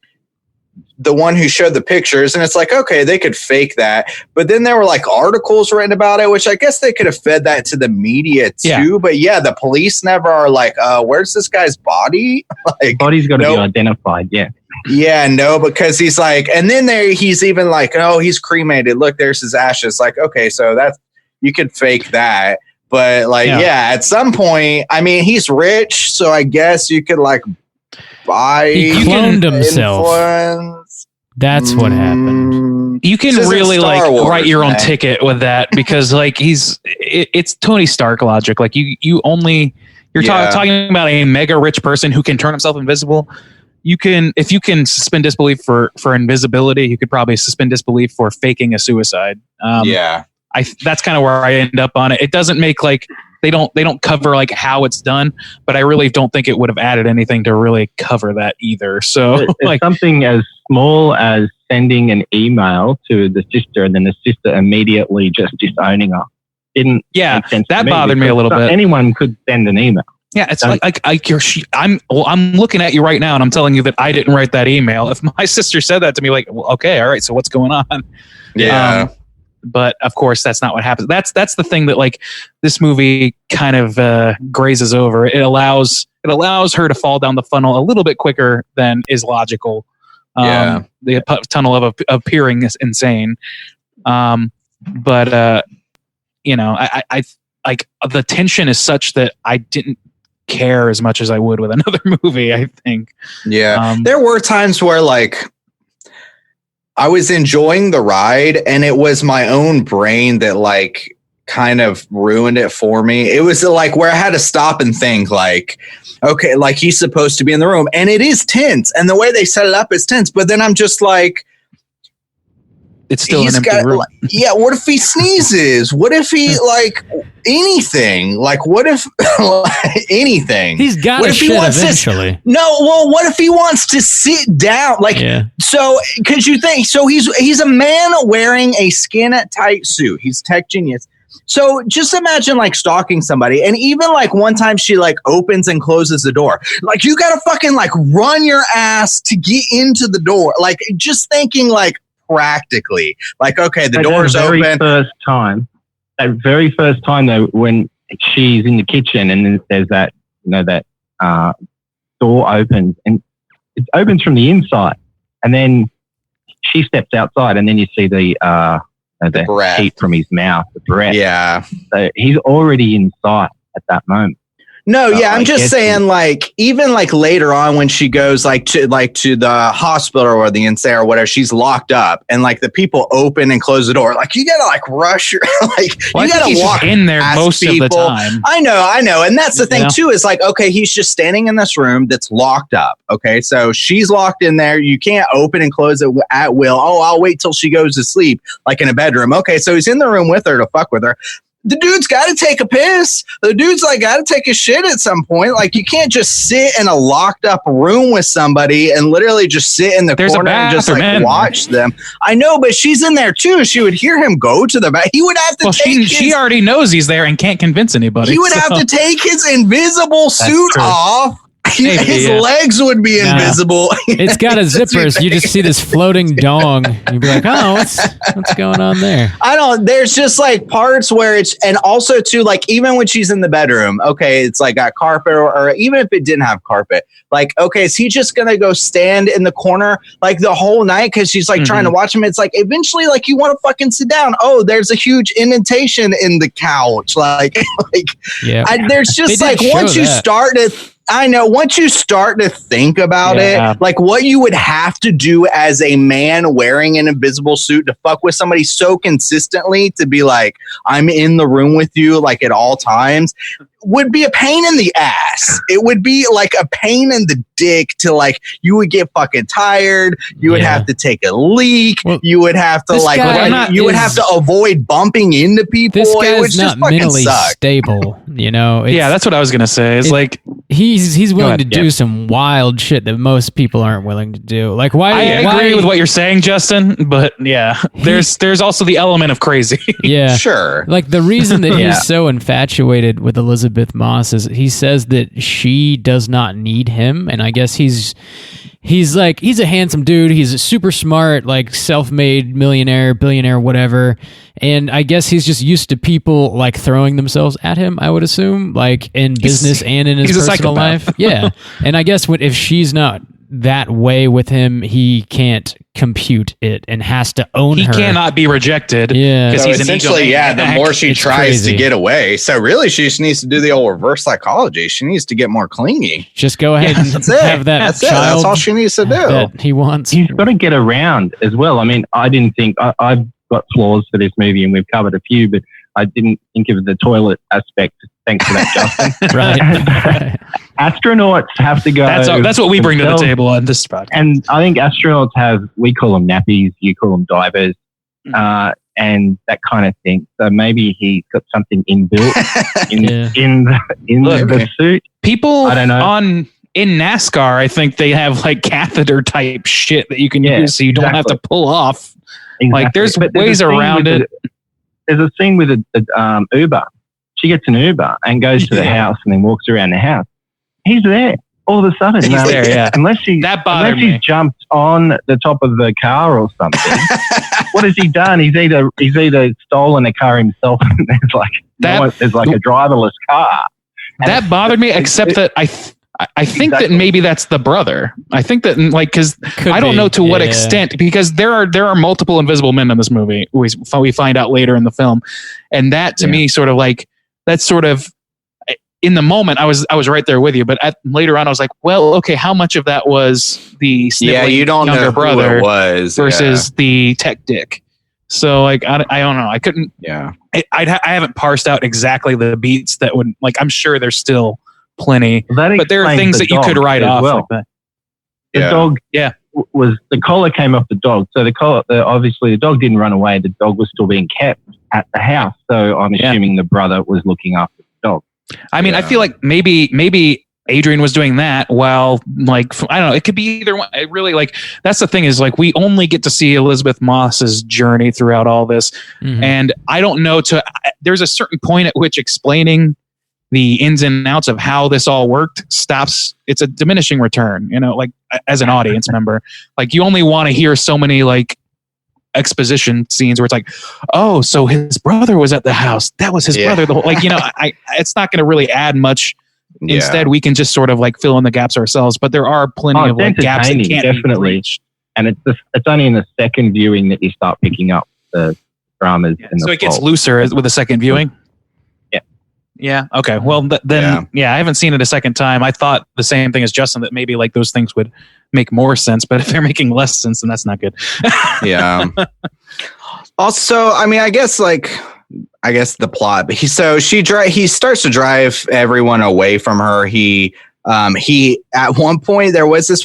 Speaker 5: the one who showed the pictures, and it's like, okay, they could fake that, but then there were like articles written about it, which I guess they could have fed that to the media too. But the police never are like, where's this guy's body? Like,
Speaker 6: body's got to be identified.
Speaker 5: Because he's like, and then he's even like, oh, he's cremated, look, there's his ashes. Like, okay, so that's, you could fake that, but like at some point, he's rich, so I guess you could like buy,
Speaker 3: he cloned himself.
Speaker 5: Influence.
Speaker 3: That's what happened.
Speaker 4: You can really like write your own ticket with that, because like it's Tony Stark logic. Like you're talking about a mega rich person who can turn himself invisible. If you can suspend disbelief for invisibility, you could probably suspend disbelief for faking a suicide. That's kind of where I end up on it. It doesn't make like, they don't cover like how it's done, but I really don't think it would have added anything to really cover that either. So
Speaker 6: it's like something as small as sending an email to the sister, and then the sister immediately just disowning her. Didn't make sense
Speaker 4: that
Speaker 6: to me,
Speaker 4: bothered me a little bit.
Speaker 6: Anyone could send an email.
Speaker 4: Yeah, it's I'm looking at you right now, and I'm telling you that I didn't write that email. If my sister said that to me, like, well, okay, all right, so what's going on?
Speaker 5: Yeah.
Speaker 4: But of course, that's not what happens. That's the thing that like this movie kind of grazes over. It allows her to fall down the funnel a little bit quicker than is logical. The tunnel of appearing is insane. I like the tension is such that I didn't care as much as I would with another movie, I think.
Speaker 5: There were times where like I was enjoying the ride, and it was my own brain that like kind of ruined it for me. It was like where I had to stop and think like, okay, like he's supposed to be in the room, and it is tense, and the way they set it up is tense. But then I'm just like,
Speaker 4: it's still an empty room.
Speaker 5: Like, yeah, what if he sneezes? What if he like anything? Like, what if anything?
Speaker 3: He's got to shit eventually.
Speaker 5: What if he wants to sit down? Like, so because you think so? He's a man wearing a skin tight suit. He's tech genius. So just imagine like stalking somebody, and even like one time she like opens and closes the door. Like you gotta fucking like run your ass to get into the door. Like just thinking like practically, like okay, the door's open.
Speaker 6: That very first time though, when she's in the kitchen and then there's that door opens, and it opens from the inside, and then she steps outside, and then you see the heat from his mouth, the breath.
Speaker 5: Yeah.
Speaker 6: So he's already in sight at that moment.
Speaker 5: No, I'm just saying, like, even like later on when she goes to the hospital or the insane or whatever, she's locked up, and like the people open and close the door. Like you gotta like rush your like you gotta walk
Speaker 4: in there most of the time.
Speaker 5: I know, and that's the thing too. Is like okay, he's just standing in this room that's locked up. Okay, so she's locked in there. You can't open and close it at will. Oh, I'll wait till she goes to sleep, like in a bedroom. Okay, so he's in the room with her to fuck with her. The dude's got to take a piss. The dude's like got to take a shit at some point. Like you can't just sit in a locked up room with somebody and literally just sit in the corner and just like watch them. I know, but she's in there too. She would hear him go to the back. He would have to
Speaker 4: she already knows he's there and can't convince anybody.
Speaker 5: He would have to take his invisible suit off. His legs would be invisible.
Speaker 3: It's got a zipper, so you just see this floating dong. You'd be like, oh, what's going on there?
Speaker 5: There's just like parts where it's, and also too, like even when she's in the bedroom, okay, it's like got carpet or even if it didn't have carpet, like, okay, is he just going to go stand in the corner like the whole night? Cause she's like trying to watch him. It's like, eventually, like you want to fucking sit down. Oh, there's a huge indentation in the couch. There's just like, once you start to, I know once you start to think about it, like what you would have to do as a man wearing an invisible suit to fuck with somebody so consistently to be like, I'm in the room with you like at all times would be a pain in the ass. It would be like a pain in the dick to like, you would get fucking tired. You would have to take a leak. Well, you would have to would have to avoid bumping into people.
Speaker 3: This guy's not mentally stable, you know?
Speaker 4: That's what I was going to say. It's like,
Speaker 3: he's willing to do some wild shit that most people aren't willing to do. Like why?
Speaker 4: I agree with what you're saying, Justin, but there's also the element of crazy.
Speaker 3: Yeah.
Speaker 5: Sure.
Speaker 3: Like the reason that he's so infatuated with Elisabeth Moss is he says that she does not need him, and I guess he's a handsome dude. He's super smart, like self-made millionaire, billionaire, whatever. And I guess he's just used to people like throwing themselves at him, I would assume, like in business and in his personal life. Yeah. And I guess if she's not that way with him, he can't compute it and has to own her.
Speaker 4: He cannot be rejected.
Speaker 3: Yeah.
Speaker 5: So he's essentially, the more she tries to get away. So really, she just needs to do the old reverse psychology. She needs to get more clingy.
Speaker 3: Just go ahead and have that child.
Speaker 5: That's all she needs to do.
Speaker 3: That he wants.
Speaker 6: He's got to get around as well. I mean, I didn't think I've got flaws for this movie, and we've covered a few, but I didn't think of the toilet aspect. Thanks for that, Justin.
Speaker 3: Right.
Speaker 6: Astronauts have to go.
Speaker 4: That's what we bring to the table on this podcast.
Speaker 6: And I think astronauts we call them nappies, you call them divers, and that kind of thing. So maybe he's got something inbuilt in the suit.
Speaker 4: People I don't know. In NASCAR, I think they have like catheter type shit that you can use, so you don't have to pull off. Exactly. Like there's ways around it.
Speaker 6: There's a scene with a Uber. She gets an Uber and goes to the house and then walks around the house. He's there all of a sudden.
Speaker 4: He's there, yeah.
Speaker 6: Unless he's jumped on the top of the car or something. What has he done? He's either stolen a car himself and there's like a driverless car.
Speaker 4: That bothered me, except that I think that maybe that's the brother. I think that because I don't know to what extent, because there are multiple invisible men in this movie. We find out later in the film, and that to me sort of like that's sort of in the moment, I was right there with you. But later on, I was like, well, okay, how much of that was the sniveling
Speaker 5: you don't
Speaker 4: younger
Speaker 5: know
Speaker 4: brother
Speaker 5: who it was
Speaker 4: versus the tech dick? So like, I don't know. I couldn't.
Speaker 5: Yeah.
Speaker 4: I haven't parsed out exactly the beats that would like. I'm sure there's still plenty, but there are things that you could write off.
Speaker 6: Well.
Speaker 4: Like that.
Speaker 6: The dog, was the collar came off the dog. So the collar, obviously the dog didn't run away. The dog was still being kept at the house. So I'm assuming the brother was looking after the dog.
Speaker 4: I mean, I feel like maybe Adrian was doing that while like, I don't know, it could be either one. It really like, that's the thing is like, we only get to see Elisabeth Moss's journey throughout all this. And I don't know there's a certain point at which explaining the ins and outs of how this all worked stops. It's a diminishing return, you know, like as an audience member, like you only want to hear so many like exposition scenes where it's like, oh, so his brother was at the house. That was his brother. The whole, like, you know, it's not going to really add much. Instead, we can just sort of like fill in the gaps ourselves, but there are plenty of like gaps that can't
Speaker 6: definitely
Speaker 4: be reached.
Speaker 6: And it's only in the second viewing that you start picking up the dramas. And
Speaker 4: so it gets looser with a second viewing. Yeah. Okay. Well, then, I haven't seen it a second time. I thought the same thing as Justin, that maybe like those things would make more sense, but if they're making less sense, then that's not good.
Speaker 5: Yeah. Also, I mean, I guess the plot, but he starts to drive everyone away from her. He at one point there was this,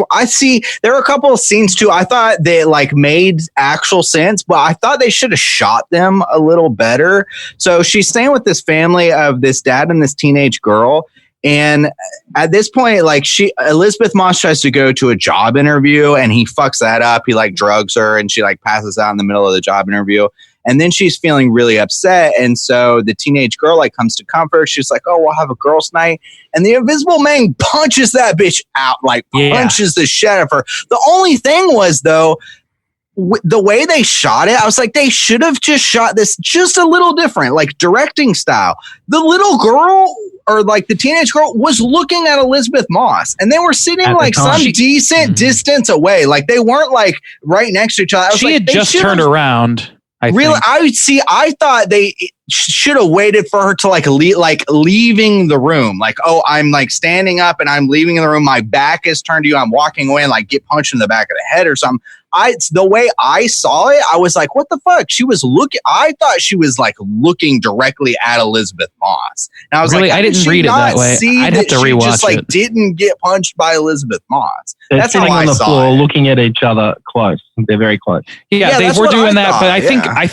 Speaker 5: there were a couple of scenes too. I thought they like made actual sense, but I thought they should have shot them a little better. So she's staying with this family of this dad and this teenage girl. And at this point, like Elisabeth Moss tries to go to a job interview and he fucks that up. He like drugs her and she like passes out in the middle of the job interview. And then she's feeling really upset. And so the teenage girl like comes to comfort. She's like, oh, we'll have a girls' night. And the Invisible Man punches that bitch out, like punches the shit out of her. The only thing was, though, the way they shot it, I was like, they should have just shot this just a little different, like directing style. The little girl or like the teenage girl was looking at Elisabeth Moss and they were sitting at like some decent distance away. Like they weren't like right next to each other.
Speaker 4: She had just turned around. I thought they should have waited for her to like leaving the room. Like, oh, I'm like standing up and I'm leaving the room. My back is turned to you. I'm walking away and like get punched in the back of the head or something. The way I saw it, I was like, what the fuck? I thought she was like looking directly at Elisabeth Moss. And I was like, I didn't read it that way. I'd have to rewatch
Speaker 5: just like didn't get punched by Elisabeth Moss.
Speaker 6: They're sitting on the floor looking at each other close. They're very close.
Speaker 4: Yeah, they were doing that, but I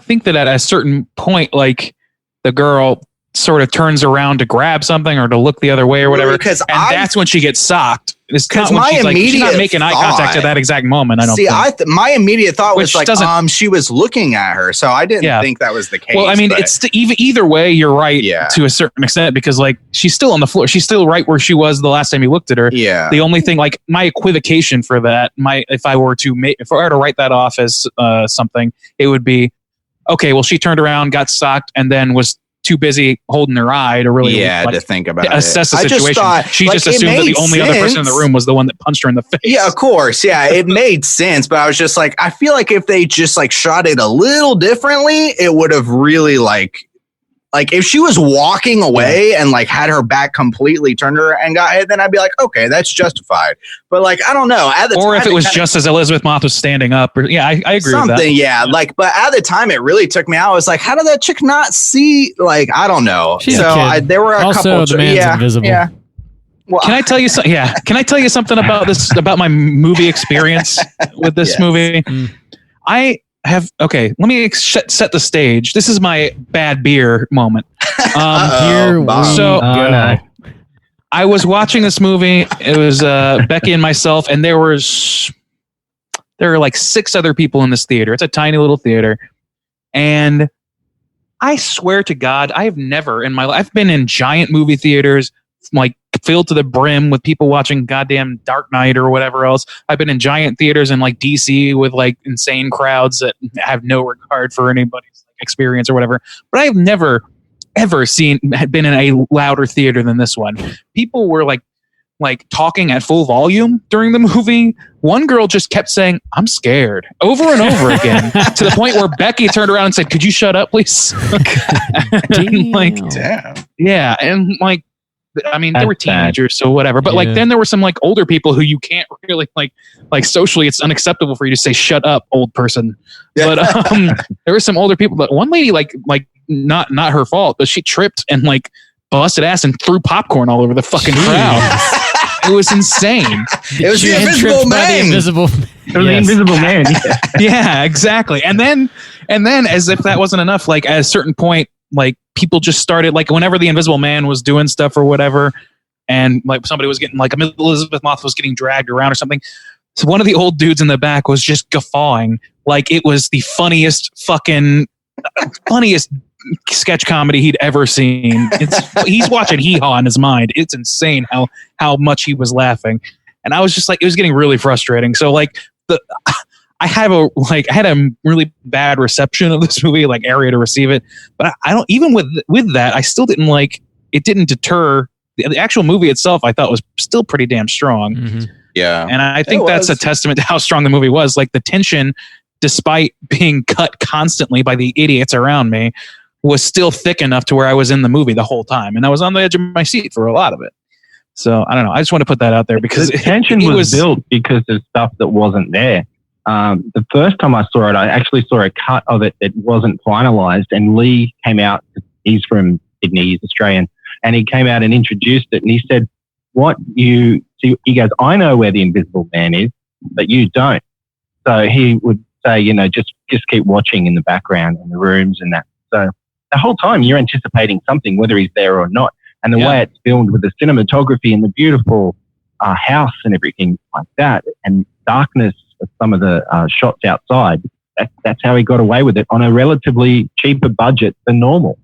Speaker 4: think that at a certain point, like the girl sort of turns around to grab something or to look the other way or whatever, that's when she gets socked. It's not when she's not making eye contact at that exact moment. I don't think.
Speaker 5: My immediate thought was like, she was looking at her, so I didn't think that was the case.
Speaker 4: Well, I mean, it's either way, you're right to a certain extent because like she's still on the floor, she's still right where she was the last time you looked at her.
Speaker 5: Yeah.
Speaker 4: The only thing, like my equivocation for that, if I were to write that off as something, it would be okay. Well, she turned around, got socked, and then was too busy holding her eye to really
Speaker 5: to think about
Speaker 4: assess the situation. She just assumed that the only other person in the room was the one that punched her in the face.
Speaker 5: Yeah, of course. Yeah, it made sense, but I was just like, I feel like if they just like shot it a little differently, it would have really like if she was walking away and like had her back completely turned her and got hit, then I'd be like, okay, that's justified. But like, I don't know. At the time,
Speaker 4: if it was just as Elisabeth Moss was standing up, I agree with that.
Speaker 5: Yeah. Like, but at the time, it really took me out. I was like, how did that chick not see? Like, I don't know.
Speaker 3: She's a kid.
Speaker 5: There were a couple.
Speaker 3: The man's invisible.
Speaker 5: Yeah. Well,
Speaker 4: can I tell you something? Yeah. Can I tell you something about this? About my movie experience with this movie? Let me set the stage. This is my bad beer moment. I was watching this movie. It was Becky and myself, and there were like 6 other people in this theater. It's a tiny little theater, and I swear to God, I have never in my life. I've been in giant movie theaters, like filled to the brim with people watching goddamn Dark Knight or whatever else. In giant theaters in like DC with like insane crowds that have no regard for anybody's experience or whatever. But I have never ever been in a louder theater than this one. People were like like talking at full volume during the movie. One girl just kept saying, "I'm scared," over and over again, to the point where Becky turned around and said, "Could you shut up, please?" And, like,
Speaker 5: Damn.
Speaker 4: yeah, and like, I mean, they
Speaker 6: That's
Speaker 4: were teenagers, so whatever. But like,
Speaker 3: Yeah.
Speaker 4: then there were some like older people who you can't really like socially, it's unacceptable for you to say "shut up, old person."
Speaker 5: Yeah.
Speaker 4: But there were some older people. But one lady, like not her fault, but she tripped and like busted ass and threw popcorn all over the fucking crowd. It was insane.
Speaker 5: It was the
Speaker 3: And
Speaker 5: Invisible
Speaker 3: tripped by the
Speaker 5: Man.
Speaker 3: Invisible.
Speaker 6: It was the Invisible Man. Yeah.
Speaker 4: Yeah, exactly. And then as if that wasn't enough, like at a certain point, like people just started, like whenever the Invisible Man was doing stuff or whatever, and like somebody was getting, like Elisabeth Moss was getting dragged around or something. So one of the old dudes in the back was just guffawing like it was the funniest sketch comedy he'd ever seen. He's watching Hee Haw in his mind. It's insane how much he was laughing. And I was just like, it was getting really frustrating. So like I had a really bad reception of this movie, like area to receive it. But I don't, even with that, I still didn't like, it didn't deter the actual movie itself. I thought was still pretty damn strong.
Speaker 3: Mm-hmm.
Speaker 5: Yeah.
Speaker 4: And I think that's a testament to how strong the movie was. Like the tension, despite being cut constantly by the idiots around me, was still thick enough to where I was in the movie the whole time. And I was on the edge of my seat for a lot of it. So I don't know. I just want to put that out there because
Speaker 6: the tension was built because of stuff that wasn't there. The first time I saw it, I actually saw a cut of it that wasn't finalized. And Leigh came out. He's from Sydney. He's Australian. And he came out and introduced it. And he said, what you see, he goes, I know where the Invisible Man is, but you don't. So he would say, just keep watching in the background in the rooms and that. So the whole time you're anticipating something, whether he's there or not. And the way it's filmed with the cinematography and the beautiful house and everything like that, and darkness of some of the shots outside, that's how he got away with it on a relatively cheaper budget than normal.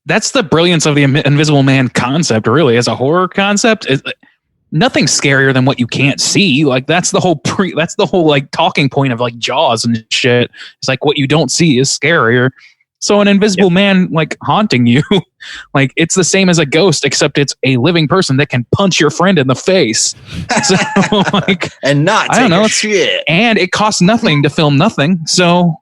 Speaker 4: That's the brilliance of the Invisible Man concept, really, as a horror concept. Nothing's scarier than what you can't see. Like that's the whole like talking point of like Jaws and shit. It's like what you don't see is scarier. So an invisible man like haunting you, like it's the same as a ghost, except it's a living person that can punch your friend in the face. So like,
Speaker 5: and not take a shit.
Speaker 4: And it costs nothing to film nothing. So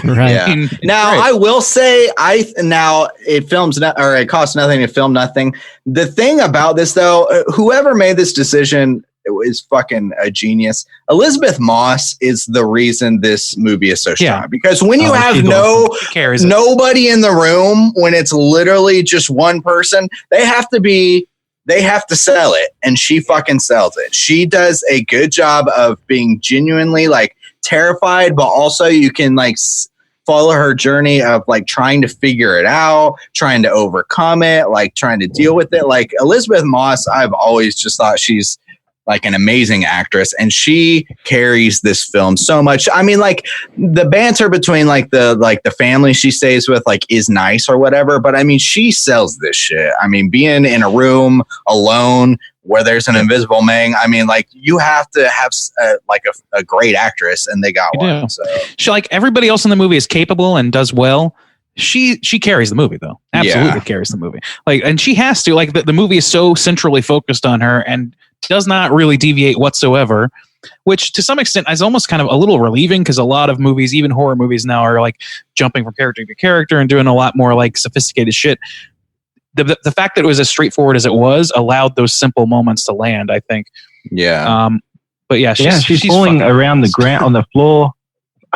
Speaker 3: Right.
Speaker 5: Yeah. Now I will say, it costs nothing to film nothing. The thing about this though, whoever made this decision is fucking a genius. Elisabeth Moss is the reason this movie is so strong, because when you have nobody in the room, when it's literally just one person, they have to sell it, and she fucking sells it. She does a good job of being genuinely like terrified, but also you can like follow her journey of like trying to figure it out, trying to overcome it, like trying to deal with it. Like Elisabeth Moss, I've always just thought she's like an amazing actress, and she carries this film so much. I mean, like the banter between like the family she stays with like is nice or whatever, but I mean, she sells this shit. I mean, being in a room alone where there's an invisible man, I mean, like you have to have a great actress, and they got one. So
Speaker 4: she, like everybody else in the movie, is capable and does well. She carries the movie though. Absolutely carries the movie. Like, and she has to, like the movie is so centrally focused on her and does not really deviate whatsoever, which to some extent is almost kind of a little relieving, because a lot of movies, even horror movies now, are like jumping from character to character and doing a lot more like sophisticated shit. The fact that it was as straightforward as it was allowed those simple moments to land, I think.
Speaker 5: Yeah.
Speaker 4: But yeah,
Speaker 6: she's falling around the ground on the floor,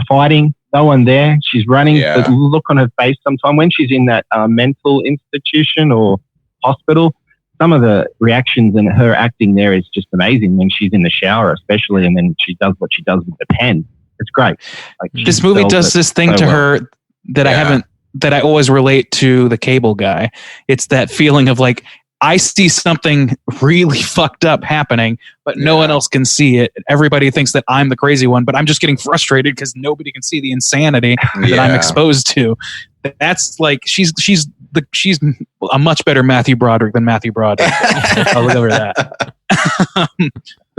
Speaker 6: fighting. No one there. She's running. The look on her face sometimes when she's in that mental institution or hospital, some of the reactions and her acting there is just amazing. When she's in the shower, especially, and then she does what she does with the pen. It's great. Like,
Speaker 4: this movie does this thing to her that I always relate to the Cable Guy. It's that feeling of like, I see something really fucked up happening, but no one else can see it. Everybody thinks that I'm the crazy one, but I'm just getting frustrated because nobody can see the insanity that I'm exposed to. That's like, she's a much better Matthew Broderick than Matthew Broderick. I'll look over that.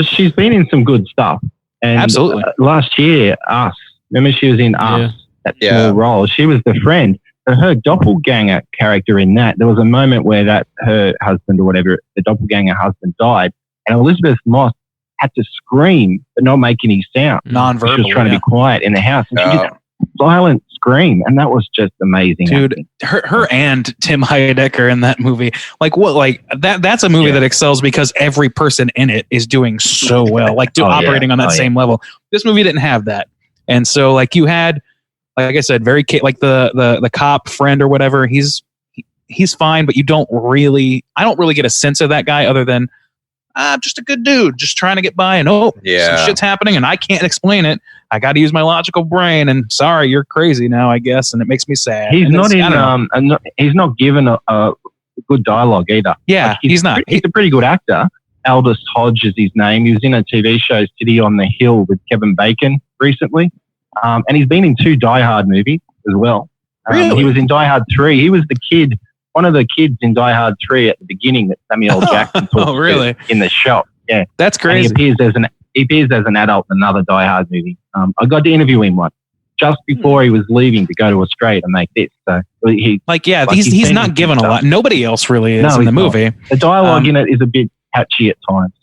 Speaker 6: She's been in some good stuff. And
Speaker 4: absolutely.
Speaker 6: Last year, Us. Remember she was in Us, that small role. She was the friend. her doppelganger character in that, there was a moment where that her husband or whatever, the doppelganger husband died, and Elisabeth Moss had to scream but not make any sound.
Speaker 4: Non-verbal.
Speaker 6: She was trying to be quiet in the house, and she just silent scream, and that was just amazing.
Speaker 4: Dude, her and Tim Heidecker in that movie, that's a movie that excels because every person in it is doing so well, operating on that same level. This movie didn't have that, and so you had, like I said, the cop friend or whatever. He's fine, but I don't really get a sense of that guy other than just a good dude, just trying to get by, and some shit's happening, and I can't explain it. I got to use my logical brain, and sorry, you're crazy now, I guess, and it makes me sad.
Speaker 6: He's not he's not given a good dialogue either.
Speaker 4: Yeah, he's not.
Speaker 6: He's a pretty good actor. Aldous Hodge is his name. He was in a TV show, City on the Hill, with Kevin Bacon recently, and he's been in 2 Die Hard movies as well.
Speaker 4: Really?
Speaker 6: He was in Die Hard 3. He was the kid. One of the kids in Die Hard 3 at the beginning that Samuel Jackson talks to in the shop. Yeah.
Speaker 4: That's crazy.
Speaker 6: And he appears as an adult in another Die Hard movie. I got to interview him once just before he was leaving to go to Australia to make this. So
Speaker 4: he's not given a lot. Nobody else really is in the movie.
Speaker 6: The dialogue in it is a bit patchy at times.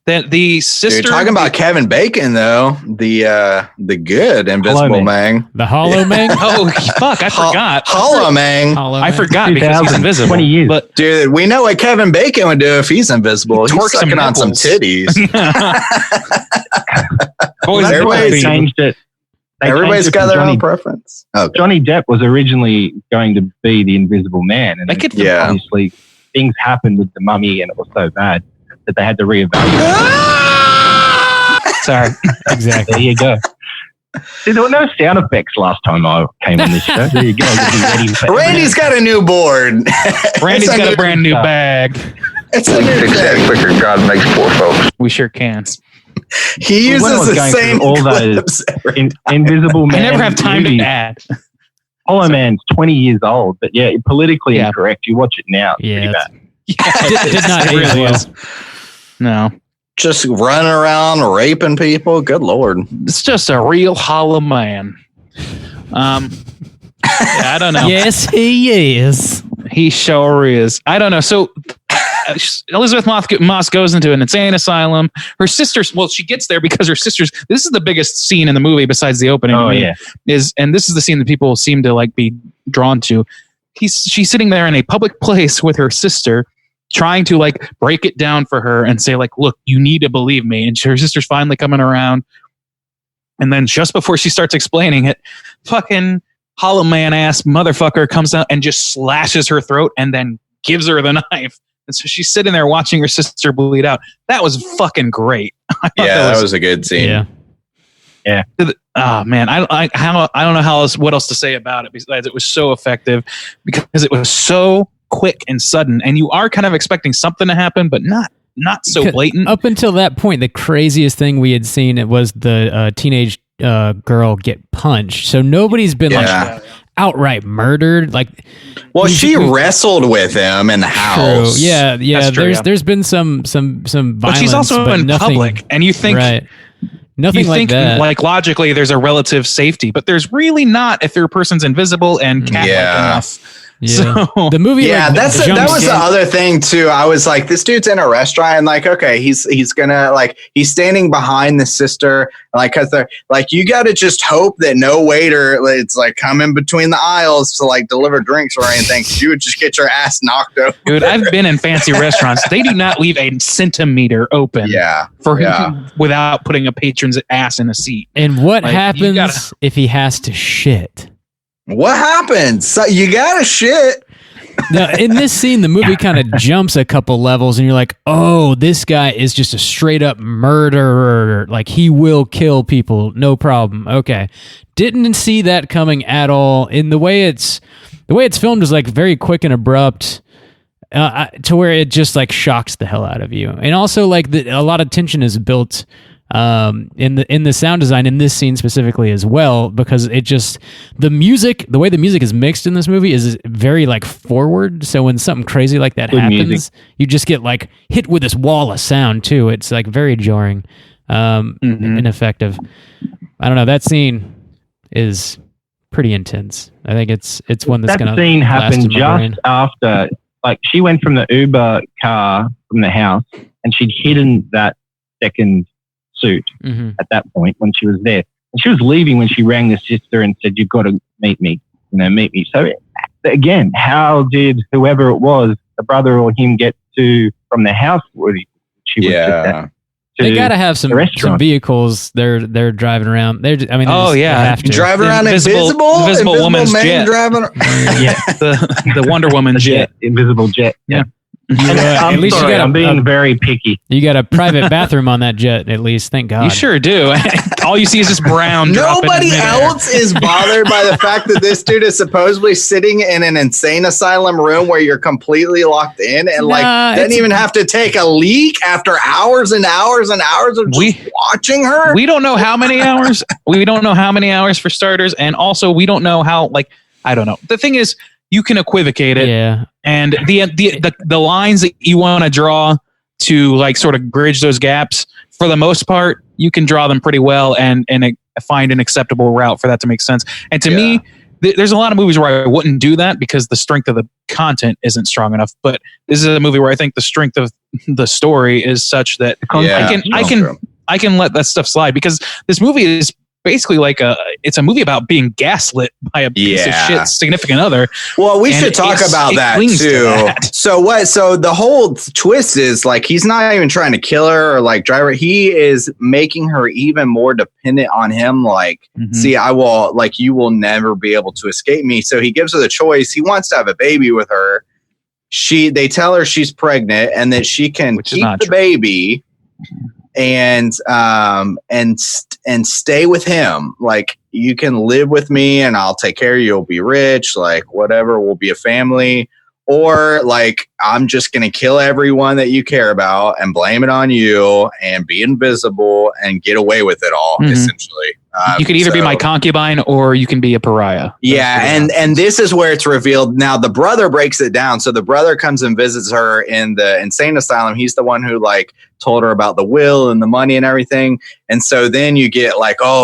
Speaker 4: The sister.
Speaker 5: You're talking about Kevin Bacon, though, the good Invisible Man.
Speaker 3: The Hollow Man?
Speaker 4: Oh, fuck, I forgot.
Speaker 5: Hollow Man.
Speaker 4: I forgot because he's invisible.
Speaker 6: 20 years.
Speaker 5: But, dude, we know what Kevin Bacon would do if he's invisible. He's sucking on some titties.
Speaker 6: Everybody's changed it.
Speaker 5: Everybody's got their own preference. Okay.
Speaker 6: Johnny Depp was originally going to be the Invisible Man. And obviously things happened with the Mummy, and it was so bad that they had to reevaluate.
Speaker 4: Sorry.
Speaker 3: Exactly.
Speaker 6: There you go. See, there were no sound effects last time I came on this show. There you go.
Speaker 5: Randy's got a new board.
Speaker 4: Randy's got a brand new bag.
Speaker 5: It's a new thing.
Speaker 7: Quicker God makes poor folks.
Speaker 4: We sure can.
Speaker 5: He uses the same
Speaker 6: all those Invisible Man.
Speaker 4: I never have time to add.
Speaker 6: Hollow Man's 20 years old, but politically incorrect. You watch it now, it's pretty bad.
Speaker 3: Did not age well.
Speaker 4: No.
Speaker 5: Just running around raping people. Good Lord.
Speaker 4: It's just a real hollow man. I don't know.
Speaker 3: Yes, he is.
Speaker 4: He sure is. I don't know. So Elisabeth Moss goes into an insane asylum. Her sisters, she gets there because her sisters, this is the biggest scene in the movie besides the opening. And this is the scene that people seem to be drawn to. She's sitting there in a public place with her sister, trying to break it down for her and say look, you need to believe me. And her sister's finally coming around. And then just before she starts explaining it, fucking Hollow Man ass motherfucker comes out and just slashes her throat and then gives her the knife. And so she's sitting there watching her sister bleed out. That was fucking great.
Speaker 5: That was a good scene.
Speaker 6: Yeah.
Speaker 4: Oh man, I don't know what else to say about it besides it was so effective because it was so quick and sudden, and you are kind of expecting something to happen, but not so blatant.
Speaker 3: Up until that point, the craziest thing we had seen was the teenage girl get punched. So nobody's been outright murdered.
Speaker 5: She wrestled with him in the house.
Speaker 3: True. Yeah. There's been some violence,
Speaker 4: but she's also in public, and you think nothing like that. Logically, there's a relative safety, but there's really not if your person's invisible and cat-like enough.
Speaker 3: Yeah. So, the movie.
Speaker 5: Yeah, that was the other thing too. I was like, this dude's in a restaurant, and okay, he's gonna he's standing behind the sister, because they're you got to just hope that no waiter it's coming between the aisles to deliver drinks or anything, because you would just get your ass knocked over.
Speaker 4: Dude, I've been in fancy restaurants. They do not leave a centimeter open. Without putting a patron's ass in a seat.
Speaker 3: And what happens if he has to shit?
Speaker 5: What happens? So you gotta shit.
Speaker 3: Now, in this scene, the movie kind of jumps a couple levels, and you're like, "Oh, this guy is just a straight up murderer. He will kill people, no problem." Okay, didn't see that coming at all. In the way it's filmed is very quick and abrupt, to where it just shocks the hell out of you. And also a lot of tension is built in the sound design in this scene specifically as well, because it just the way the music is mixed in this movie is very forward. So when something crazy like that happens, you just get hit with this wall of sound too. It's very jarring, and effective. I don't know. That scene is pretty intense. I think it's one that's going
Speaker 6: That
Speaker 3: to
Speaker 6: scene happened
Speaker 3: in my brain.
Speaker 6: just after, like, she went from the Uber car from the house, and she'd hidden that second suit at that point when she was there. And she was leaving when she rang the sister and said, "You've got to meet me, meet me." So again, how did whoever it was, the brother or him, get from the house where she was just at?
Speaker 3: They gotta have some vehicles. They're driving around. They have to.
Speaker 5: Driving around invisible
Speaker 4: woman's
Speaker 5: man
Speaker 4: jet.
Speaker 5: Driving.
Speaker 4: the Wonder Woman jet.
Speaker 6: Invisible jet. Yeah.
Speaker 3: At least
Speaker 6: I'm being very picky.
Speaker 3: You got a private bathroom on that jet, at least. Thank God.
Speaker 4: You sure do. All you see is just brown.
Speaker 5: Nobody else is bothered by the fact that this dude is supposedly sitting in an insane asylum room where you're completely locked in and doesn't even have to take a leak after hours and hours and hours of just watching her.
Speaker 4: We don't know how many hours. We don't know how many hours for starters, and also we don't know how. I don't know. The thing is, you can equivocate it.
Speaker 3: Yeah.
Speaker 4: And the lines that you want to draw to sort of bridge those gaps, for the most part, you can draw them pretty well and find an acceptable route for that to make sense. And to me, there's a lot of movies where I wouldn't do that because the strength of the content isn't strong enough. But this is a movie where I think the strength of the story is such that I can let that stuff slide, because this movie is basically it's a movie about being gaslit by a piece of shit significant other.
Speaker 5: Well, we should talk about that too. So the whole twist is he's not even trying to kill her or drive her. He is making her even more dependent on him. See, I will you will never be able to escape me. So he gives her the choice. He wants to have a baby with her. They tell her she's pregnant and that she can keep the baby and stay with him. You can live with me and I'll take care of you. You'll be rich, whatever, we'll be a family. Or I'm just going to kill everyone that you care about and blame it on you and be invisible and get away with it all, essentially.
Speaker 4: You could either be my concubine or you can be a pariah.
Speaker 5: Yeah, and this is where it's revealed. Now, the brother breaks it down. So the brother comes and visits her in the insane asylum. He's the one who told her about the will and the money and everything. And so then you get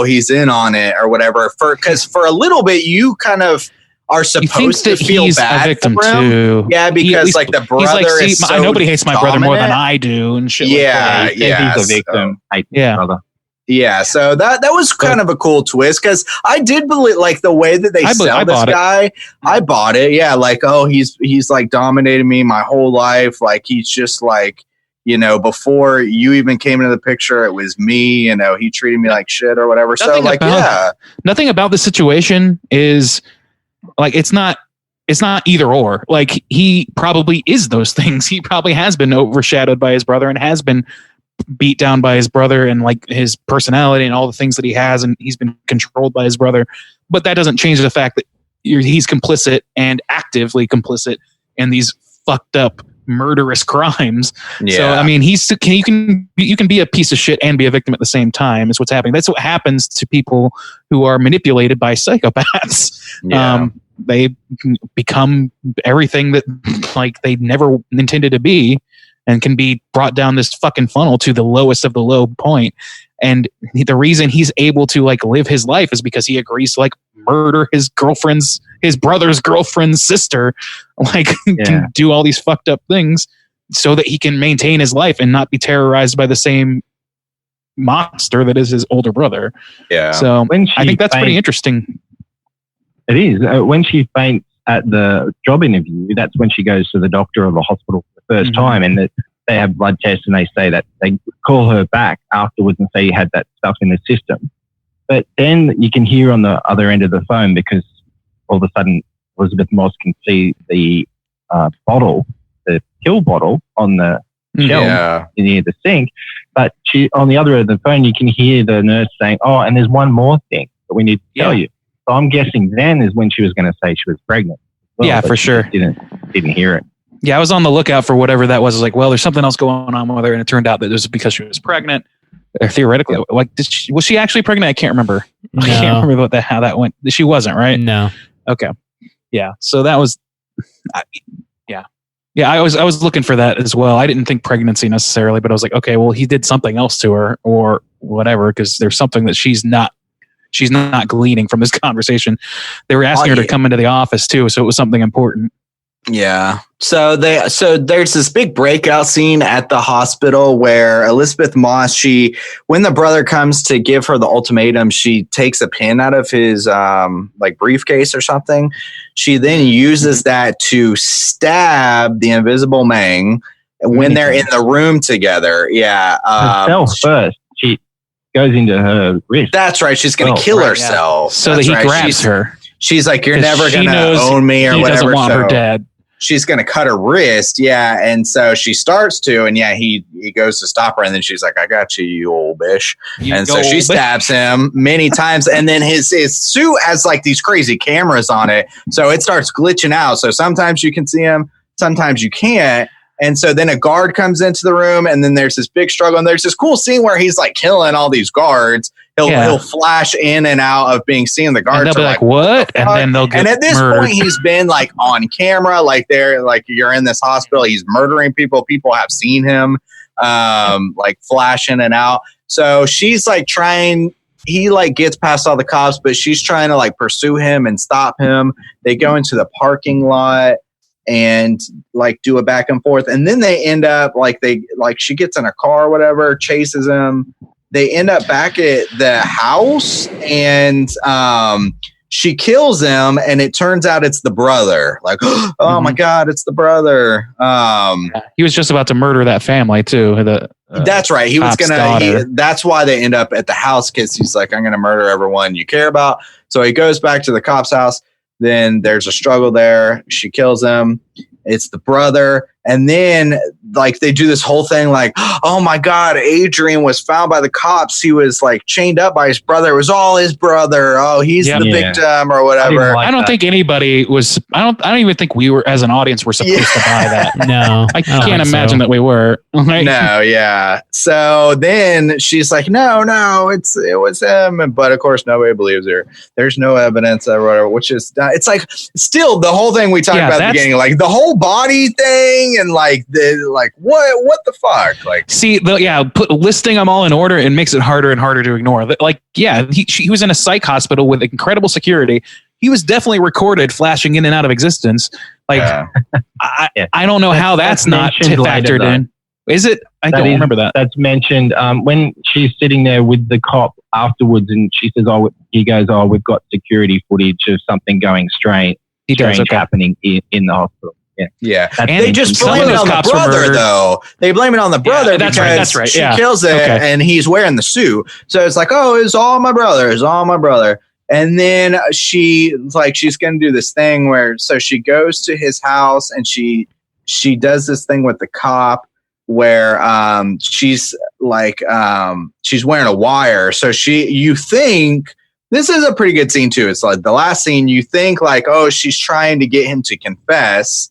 Speaker 5: he's in on it or whatever. Because for a little bit, you kind of are supposed to feel bad
Speaker 4: a victim
Speaker 5: for him.
Speaker 4: Too.
Speaker 5: Yeah, because the brother is so
Speaker 4: nobody hates my brother more than I do and shit.
Speaker 5: He's
Speaker 6: a victim. Brother.
Speaker 5: Yeah, so that was kind of a cool twist, because I did believe the way that they sell this guy. I bought it. Yeah, he's dominated me my whole life. He's just before you even came into the picture, it was me. He treated me like shit or whatever.
Speaker 4: Nothing about the situation is it's not either or. He probably is those things. He probably has been overshadowed by his brother and has been beat down by his brother and his personality and all the things that he has, and he's been controlled by his brother. But that doesn't change the fact that he's complicit and actively complicit in these fucked up murderous crimes. Yeah. So I mean, you can be a piece of shit and be a victim at the same time is what's happening. That's what happens to people who are manipulated by psychopaths.
Speaker 5: Yeah.
Speaker 4: They become everything that they never intended to be, and can be brought down this fucking funnel to the lowest of the low point. And the reason he's able to live his life is because he agrees to murder his brother's girlfriend's sister, can do all these fucked up things so that he can maintain his life and not be terrorized by the same monster that is his older brother. Yeah. So I think that's pretty interesting.
Speaker 6: It is. When she faints at the job interview, that's when she goes to the doctor or the hospital for the first time, and they have blood tests, and they say that they call her back afterwards and say you had that stuff in the system. But then you can hear on the other end of the phone, because all of a sudden Elisabeth Moss can see the bottle, the pill bottle on the shelf near the sink. But she, on the other end of the phone, you can hear the nurse saying, "Oh, and there's one more thing that we need to tell you." So I'm guessing then is when she was going to say she was pregnant.
Speaker 4: Well, for sure.
Speaker 6: Didn't hear it.
Speaker 4: Yeah, I was on the lookout for whatever that was. I was there's something else going on with her, and it turned out that it was because she was pregnant. Or theoretically, was she actually pregnant? I can't remember. No. I can't remember how that went. She wasn't, right?
Speaker 3: No.
Speaker 4: Okay. Yeah. So that was. I was looking for that as well. I didn't think pregnancy necessarily, but I was okay, well, he did something else to her or whatever, because there's something that she's not she's not gleaning from this conversation. They were asking her to come into the office too, so it was something important.
Speaker 5: Yeah. So there's this big breakout scene at the hospital where Elisabeth Moss, when the brother comes to give her the ultimatum, she takes a pin out of his like briefcase or something. She then uses that to stab the Invisible Meng when they're in the room together. Yeah.
Speaker 6: Herself first. She goes into her wrist.
Speaker 5: That's right. She's going to kill herself.
Speaker 4: So that he grabs her.
Speaker 5: She's like, you're never going to own me or
Speaker 4: he
Speaker 5: whatever.
Speaker 4: He doesn't want her dead.
Speaker 5: She's going to cut her wrist. Yeah. And so she starts to, and he goes to stop her. And then she's like, I got you, you old bitch. And so she stabs him many times. And then his suit has like these crazy cameras on it. So it starts glitching out. So sometimes you can see him, sometimes you can't. And so then a guard comes into the room, and then there's this big struggle. And there's this cool scene where he's like killing all these guards. He'll flash in and out of being seen. The guards
Speaker 4: and they'll be like, what? And then they'll get
Speaker 5: And at this
Speaker 4: murdered.
Speaker 5: point, he's been like on camera, like you're in this hospital. He's murdering people. People have seen him like flash in and out. So she's like he like gets past all the cops, but she's trying to like pursue him and stop him. They go into the parking lot and like do a back and forth. And then they end up she gets in a car or whatever, chases him. They end up back at the house, and she kills him, and it turns out it's the brother. Like, oh my God, it's the brother.
Speaker 4: He was just about to murder that family too.
Speaker 5: That's right. He was gonna. That's why they end up at the house, because he's like, I'm gonna murder everyone you care about. So he goes back to the cop's house. Then there's a struggle there. She kills him. It's the brother. And then like they do this whole thing like, oh my God, Adrian was found by the cops. He was like chained up by his brother. It was all his brother. Oh, he's the victim or whatever.
Speaker 4: I don't think anybody was. I don't even think we were, as an audience, were supposed to buy that.
Speaker 3: No,
Speaker 4: I can't imagine that we were. Like,
Speaker 5: no, yeah. So then she's like, no, it was him. But of course, nobody believes her. There's no evidence or whatever, which is, it's like still the whole thing we talked about at the beginning, like the whole body thing. And like what the fuck? Like,
Speaker 4: see, listing them all in order, it makes it harder and harder to ignore. Like, he was in a psych hospital with incredible security. He was definitely recorded flashing in and out of existence. Like, I don't know how that's not factored in. Is it? I don't remember that.
Speaker 6: That's mentioned when she's sitting there with the cop afterwards, and she says, "Oh, he goes, oh, we've got security footage of something going strange happening in the hospital."
Speaker 5: Yeah.
Speaker 4: And
Speaker 5: they just blame it on the brother, though. They blame it on the brother because she kills it and he's wearing the suit. So it's like, oh, it's all my brother. It's all my brother. And then she's going to do this thing where, so she goes to his house and she does this thing with the cop where she's like, she's wearing a wire. So you think, this is a pretty good scene too. It's like the last scene, you think like, oh, she's trying to get him to confess.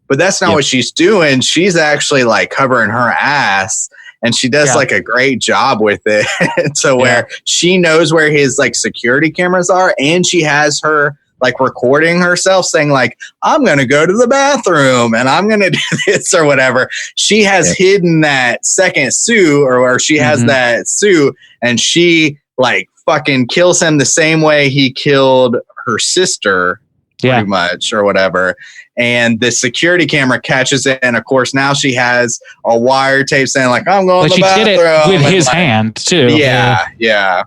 Speaker 5: But that's not what she's doing. She's actually like covering her ass, and she does like a great job with it. So where she knows where his like security cameras are, and she has her like recording herself saying like, I'm going to go to the bathroom and I'm going to do this or whatever. She has hidden that second suit or she has that suit, and she like fucking kills him the same way he killed her sister pretty much or whatever. And the security camera catches it, and of course now she has a wire tape saying like, I'm going to the bathroom.
Speaker 4: She did it with his hand too.
Speaker 5: Yeah.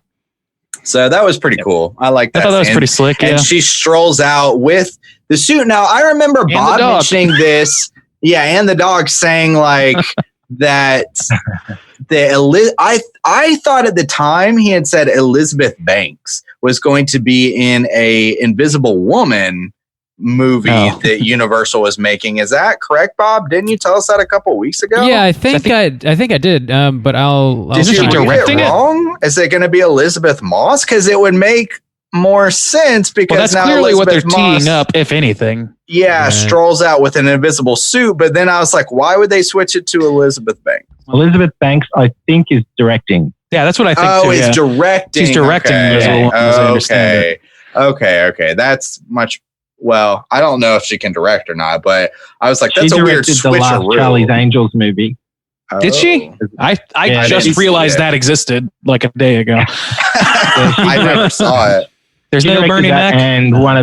Speaker 5: So that was pretty cool. I like that.
Speaker 4: I thought that was pretty slick.
Speaker 5: And she strolls out with the suit. Now I remember Bob mentioning this. Yeah, and the dog saying like that. I thought at the time he had said Elizabeth Banks was going to be in a Invisible Woman movie that Universal was making. Is that correct, Bob? Didn't you tell us that a couple of weeks ago?
Speaker 3: Yeah, I think I did. But I'll
Speaker 5: did you read it wrong? Is it going to be Elisabeth Moss? Because it would make more sense because
Speaker 4: that's
Speaker 5: now
Speaker 4: clearly
Speaker 5: Elisabeth
Speaker 4: what they're
Speaker 5: Moss,
Speaker 4: teeing up, if anything.
Speaker 5: Yeah, strolls out with an invisible suit. But then I was like, why would they switch it to Elizabeth Banks?
Speaker 6: Elizabeth Banks, I think, is directing.
Speaker 4: Yeah, that's what I think.
Speaker 5: Oh, it's directing.
Speaker 4: She's directing.
Speaker 5: Okay. That's much. Well, I don't know if she can direct or not, but I was like, that's a weird switcheroo.
Speaker 6: The last Charlie's Angels movie.
Speaker 4: Did she? I
Speaker 6: Yeah,
Speaker 4: just
Speaker 5: didn't see
Speaker 4: realized
Speaker 5: it.
Speaker 4: that existed like a day ago.
Speaker 5: I never saw it.
Speaker 4: There's
Speaker 6: She
Speaker 4: no
Speaker 6: directed
Speaker 4: Bernie
Speaker 6: that
Speaker 4: Mac.
Speaker 6: and one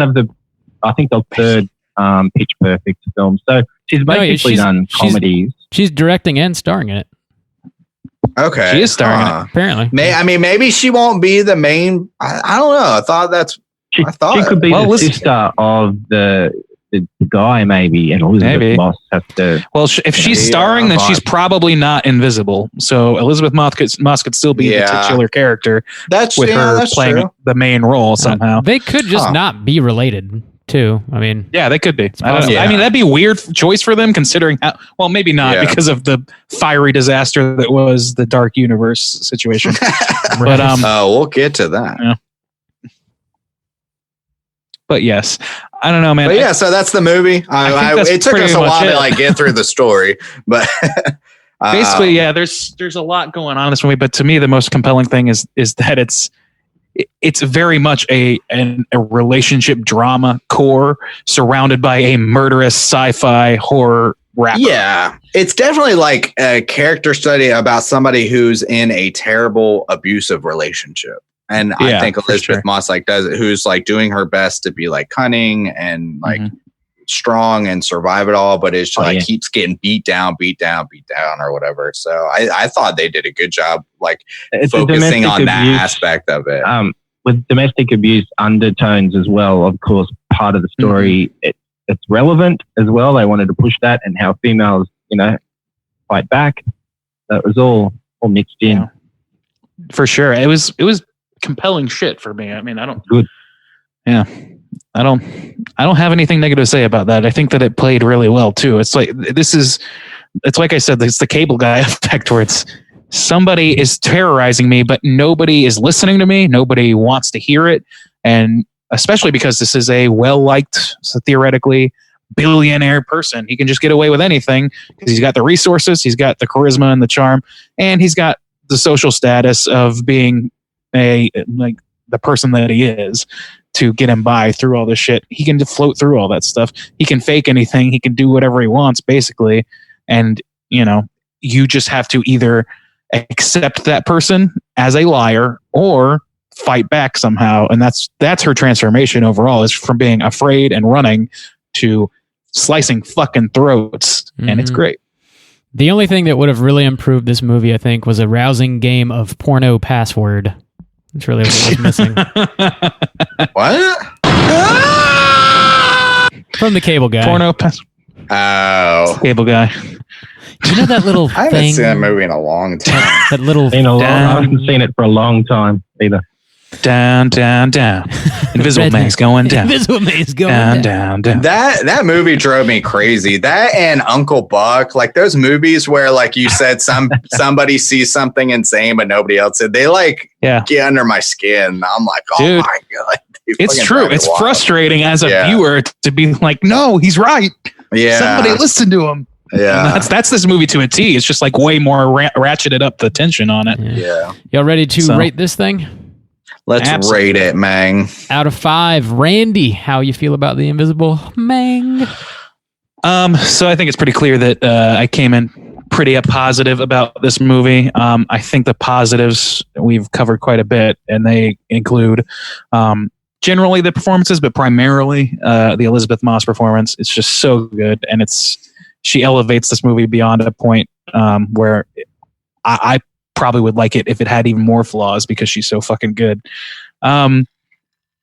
Speaker 6: of the, I think the third Pitch Perfect film. So she's basically done comedies.
Speaker 3: She's directing and starring in it,
Speaker 5: Okay.
Speaker 4: She is starring in it.
Speaker 3: apparently.
Speaker 5: Maybe she won't be the main. I don't know. I thought
Speaker 6: She
Speaker 5: it.
Speaker 6: could be
Speaker 4: Well,
Speaker 6: the
Speaker 4: listen-
Speaker 6: sister of the guy, maybe, and Elizabeth
Speaker 4: Maybe.
Speaker 6: Moss has to.
Speaker 4: Well, if she's
Speaker 5: Yeah,
Speaker 4: starring, then
Speaker 6: fine.
Speaker 4: she's probably not invisible. So Elizabeth Moss could still be the
Speaker 5: Yeah.
Speaker 4: titular character
Speaker 5: That's
Speaker 4: with her
Speaker 5: that's
Speaker 4: playing
Speaker 5: true.
Speaker 4: the main role somehow.
Speaker 3: They could just
Speaker 5: Huh.
Speaker 3: not be related, too. I mean,
Speaker 4: Yeah, they could be. I don't know.
Speaker 5: Yeah.
Speaker 4: I mean, that'd be a weird choice for them considering how, well, maybe not
Speaker 5: Yeah.
Speaker 4: because of the fiery disaster that was the Dark Universe situation. But
Speaker 5: We'll get to that.
Speaker 4: but yes, I don't know, man.
Speaker 5: But yeah, so that's the movie.
Speaker 4: I think that's
Speaker 5: It took
Speaker 4: pretty
Speaker 5: us a
Speaker 4: much
Speaker 5: while
Speaker 4: it.
Speaker 5: to like get through the story, but
Speaker 4: Basically, yeah, there's a lot going on in this movie, but to me, the most compelling thing is that it's very much a relationship drama core surrounded by a murderous sci-fi horror rapper.
Speaker 5: Yeah, it's definitely like a character study about somebody who's in a terrible abusive relationship. And I
Speaker 4: Yeah,
Speaker 5: think
Speaker 4: for
Speaker 5: Elizabeth
Speaker 4: sure.
Speaker 5: Moss like does it, who's like doing her best to be like cunning and like strong and survive it all, but it's like keeps getting beat down or whatever. So I thought they did a good job like
Speaker 6: It's a
Speaker 5: focusing
Speaker 6: domestic
Speaker 5: on that
Speaker 6: abuse,
Speaker 5: aspect of it.
Speaker 6: with domestic abuse undertones as well. Of course, part of the story it's relevant as well. They wanted to push that and how females, fight back. That was all mixed in.
Speaker 4: Yeah. For sure. It was compelling shit for me. I mean, I don't
Speaker 6: Good.
Speaker 4: Yeah. I don't have anything negative to say about that. I think that it played really well too. It's like it's like I said, it's the Cable Guy effect where it's somebody is terrorizing me, but nobody is listening to me. Nobody wants to hear it. And especially because this is a well-liked, so theoretically billionaire person. He can just get away with anything because he's got the resources, he's got the charisma and the charm, and he's got the social status of being the person that he is to get him by through all this shit. He can float through all that stuff. He can fake anything. He can do whatever he wants, basically. And, you just have to either accept that person as a liar or fight back somehow. And that's her transformation overall, is from being afraid and running to slicing fucking throats. And it's great.
Speaker 3: the only thing that would have really improved this movie, I think, was a rousing game of porno password. That's really what was missing.
Speaker 5: What?
Speaker 3: From the Cable Guy.
Speaker 4: Porno pass.
Speaker 5: Oh,
Speaker 4: Cable Guy.
Speaker 3: You know that little
Speaker 5: I haven't
Speaker 3: thing?
Speaker 5: seen that movie in a long time.
Speaker 3: That little
Speaker 6: I haven't seen it for a long time either.
Speaker 4: Down, down, down. Invisible
Speaker 3: Red-
Speaker 4: Man's going down.
Speaker 3: Invisible Man's going
Speaker 4: Down, down, down.
Speaker 5: That movie drove me crazy. That and Uncle Buck, like those movies where, like you said, somebody sees something insane but nobody else did. They like get under my skin. I'm like, oh
Speaker 4: Dude,
Speaker 5: my god, they
Speaker 4: It's
Speaker 5: fucking
Speaker 4: true.
Speaker 5: drive me
Speaker 4: It's
Speaker 5: wild.
Speaker 4: frustrating as a
Speaker 5: Yeah.
Speaker 4: viewer to be like, no, he's right.
Speaker 5: Yeah,
Speaker 4: Somebody listen to him.
Speaker 5: Yeah,
Speaker 4: And that's this movie to a T. It's just like way more ratcheted up the tension on it.
Speaker 5: yeah.
Speaker 3: Y'all ready to
Speaker 4: So-
Speaker 3: rate this thing?
Speaker 5: Let's
Speaker 4: Absolutely.
Speaker 5: rate it, man.
Speaker 3: Out of 5, Randy, how you feel about the Invisible Man?
Speaker 4: So I think it's pretty clear that I came in pretty positive about this movie. I think the positives we've covered quite a bit, and they include generally the performances, but primarily the Elisabeth Moss performance. It's just so good, and she elevates this movie beyond a point where I probably would like it if it had even more flaws because she's so fucking good.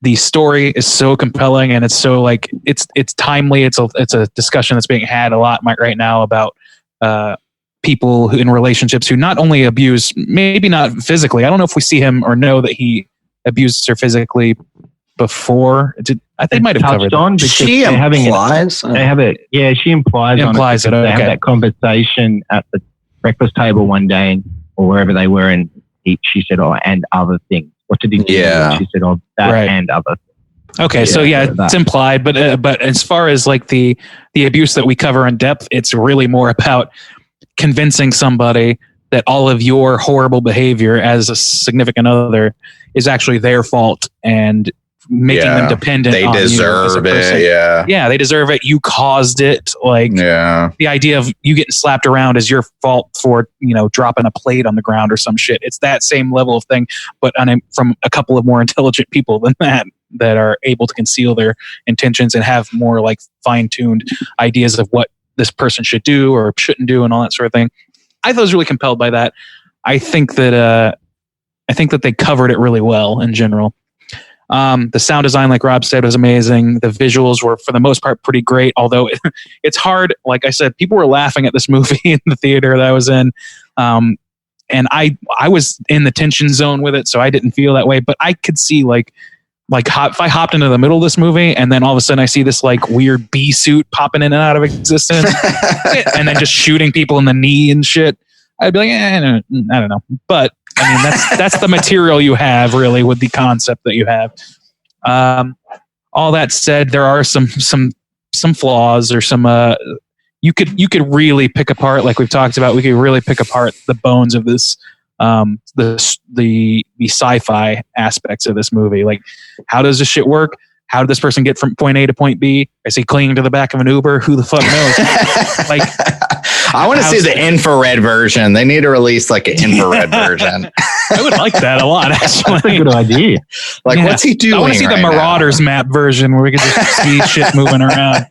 Speaker 4: The story is so compelling, and it's so like it's timely. It's a discussion that's being had a lot right now about people who in relationships who not only abuse, maybe not physically. I don't know if we see him or know that he abuses her physically before. I think might have covered
Speaker 6: touched on because
Speaker 5: She
Speaker 6: they're having
Speaker 5: implies.
Speaker 6: they have it. Yeah, she implies
Speaker 4: She
Speaker 6: on
Speaker 4: implies
Speaker 6: it.
Speaker 4: it,
Speaker 6: They
Speaker 4: okay.
Speaker 6: have that conversation at the breakfast table one day, or wherever they were, and she said, "Oh, and other things." What did he do?
Speaker 5: Yeah.
Speaker 6: She said, "Oh, that
Speaker 4: Right.
Speaker 6: and other."
Speaker 4: Okay, so yeah,
Speaker 6: that.
Speaker 4: it's implied, but as far as like the abuse that we cover in depth, it's really more about convincing somebody that all of your horrible behavior as a significant other is actually their fault, and making them dependent.
Speaker 5: They
Speaker 4: on
Speaker 5: deserve
Speaker 4: you as a person.
Speaker 5: it. Yeah.
Speaker 4: Yeah, they deserve it. You caused it. Like the idea of you getting slapped around is your fault for, dropping a plate on the ground or some shit. It's that same level of thing, but from a couple of more intelligent people than that are able to conceal their intentions and have more like fine-tuned ideas of what this person should do or shouldn't do and all that sort of thing. I thought I was really compelled by that. I think that they covered it really well in general. The sound design, like Rob said, was amazing. The visuals were, for the most part, pretty great. Although it's hard, like I said, people were laughing at this movie in the theater that I was in, and I was in the tension zone with it, so I didn't feel that way. But I could see if I hopped into the middle of this movie and then all of a sudden I see this like weird bee suit popping in and out of existence, and then just shooting people in the knee and shit, I'd be like, I don't know, but. I mean, that's the material you have, really, with the concept that you have. All that said, there are some flaws or some. You could really pick apart, like we've talked about. We could really pick apart the bones of this, the sci-fi aspects of this movie. Like, how does this shit work? How did this person get from point A to point B? Is he clinging to the back of an Uber? Who the fuck knows? Like,
Speaker 5: I want to see the infrared version. They need to release like an infrared version.
Speaker 4: I would like that a lot, actually.
Speaker 6: That's a good idea.
Speaker 5: Like, what's he doing?
Speaker 4: I want to see the Marauders map version where we could just see shit moving around.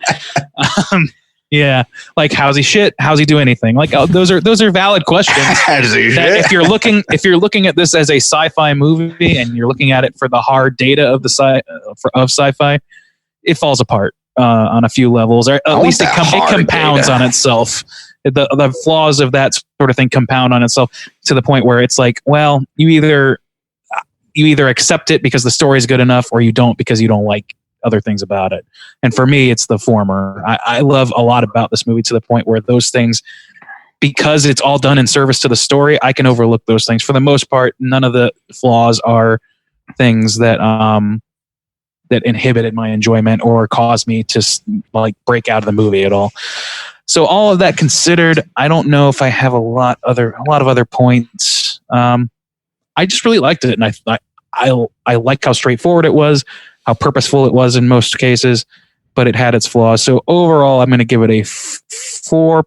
Speaker 4: Yeah, like how's he shit? How's he do anything? Like, those are valid questions. If you're looking at this as a sci-fi movie and you're looking at it for the hard data of sci-fi, it falls apart on a few levels, or at least it compounds on itself. The flaws of that sort of thing compound on itself to the point where it's like, well, you either accept it because the story is good enough, or you don't because you don't like other things about it. And for me, it's the former. I love a lot about this movie to the point where those things, because it's all done in service to the story, I can overlook those things. For the most part, none of the flaws are things that that inhibited my enjoyment or caused me to like break out of the movie at all. So all of that considered, I don't know if I have a lot of other points. I just really liked it, and I like how straightforward it was, how purposeful it was in most cases, but it had its flaws. So overall, I'm going to give it a 4. I'm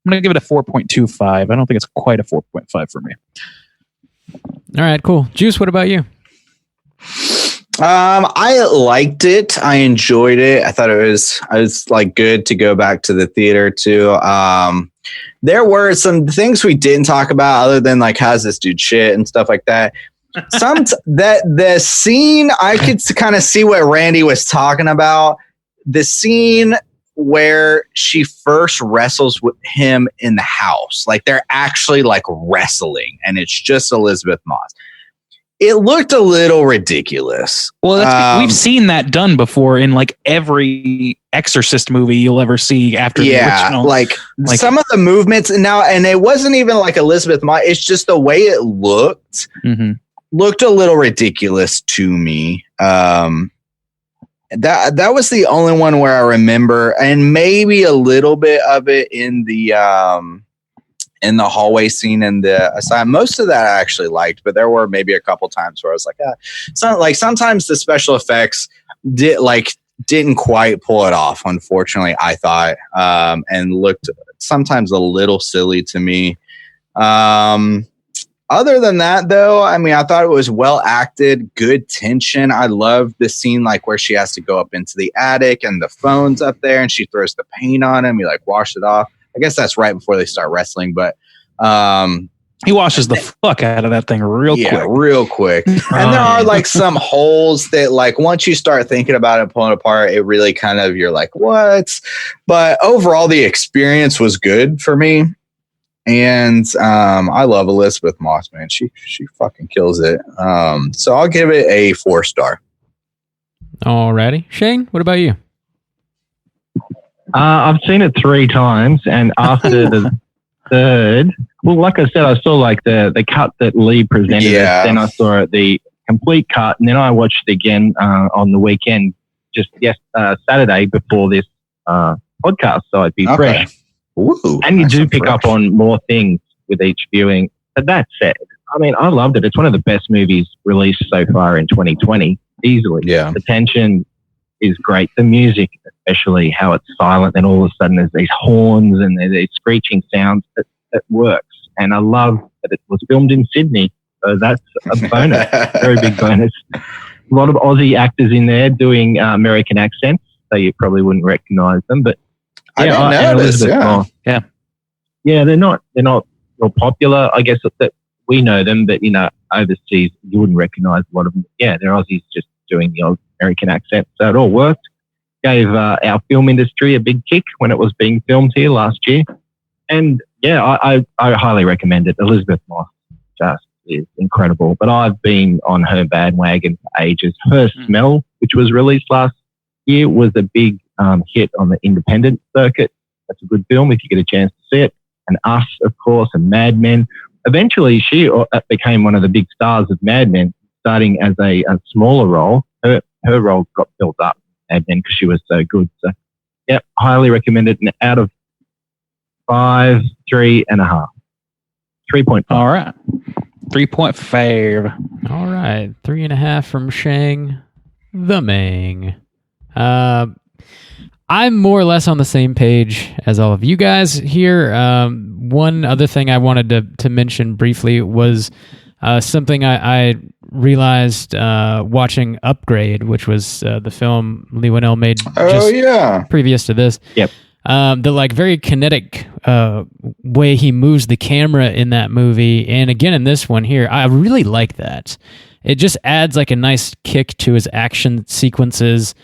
Speaker 4: going to give it a 4.25. I don't think it's quite a 4.5 for me.
Speaker 3: All right, cool. Juice, what about you?
Speaker 5: I liked it. I enjoyed it. I thought I was like good to go back to the theater too. There were some things we didn't talk about other than like, how's this dude shit and stuff like that. The scene, I could kind of see what Randy was talking about. The scene where she first wrestles with him in the house, like they're actually like wrestling, and it's just Elisabeth Moss. It looked a little ridiculous.
Speaker 4: Well, we've seen that done before in like every Exorcist movie you'll ever see after the original.
Speaker 5: Like some of the movements now, and it wasn't even like Elisabeth Moss. It's just the way it looked. Mm-hmm. Looked a little ridiculous to me. That was the only one where I remember, and maybe a little bit of it in the hallway scene and the asylum. Most of that I actually liked, but there were maybe a couple times where I was like, sometimes the special effects didn't quite pull it off. Unfortunately, I thought, and looked sometimes a little silly to me. Other than that, though, I mean, I thought it was well acted, good tension. I love the scene like where she has to go up into the attic and the phone's up there and she throws the paint on him. He like washed it off. I guess that's right before they start wrestling, but
Speaker 4: he washes the fuck out of that thing real quick. And there are like some holes that like once you start thinking about it, pulling apart, it really kind of, you're like, what? But overall, the experience was good for me. And I love Elisabeth Moss, man. She fucking kills it. So I'll give it a 4-star.
Speaker 3: Alrighty. Shane, what about you?
Speaker 6: I've seen it 3 times, and after the third, well, like I said, I saw like the cut that Leigh presented us, then I saw the complete cut, and then I watched it again on the weekend, just Saturday before this podcast, so I'd be fresh.
Speaker 5: Ooh,
Speaker 6: and you do pick up on more things with each viewing. But that said, I mean, I loved it. It's one of the best movies released so far in 2020. easily.
Speaker 5: Yeah.
Speaker 6: The tension is great. The music, especially how it's silent and all of a sudden there's these horns and there's these screeching sounds. It works. And I love that it was filmed in Sydney. So that's a bonus, very big bonus. A lot of Aussie actors in there doing American accents, so you probably wouldn't recognise them. But
Speaker 5: I didn't know this.
Speaker 6: Yeah, they're not real popular. I guess that we know them, but overseas you wouldn't recognise a lot of them. Yeah, they're Aussies just doing the old American accent. So it all worked. Gave our film industry a big kick when it was being filmed here last year. And yeah, I highly recommend it. Elisabeth Moss just is incredible. But I've been on her bandwagon for ages. Her Smell, which was released last year, was a big hit on the independent circuit. That's a good film if you get a chance to see it. And Us, of course, and Mad Men. Eventually, she became one of the big stars of Mad Men, starting as a smaller role. Her role got built up in Mad Men because she was so good. So, yeah, highly recommend it. And out of 5, 3.5. 3.5.
Speaker 4: All right. 3.5.
Speaker 3: All right. 3.5 from Shang the Mang. I'm more or less on the same page as all of you guys here. One other thing I wanted to mention briefly was something I realized watching Upgrade, which was the film Leigh Wannell made previous to this.
Speaker 6: Yep.
Speaker 3: The very kinetic way he moves the camera in that movie, and again in this one here, I really like that. It just adds a nice kick to his action sequences,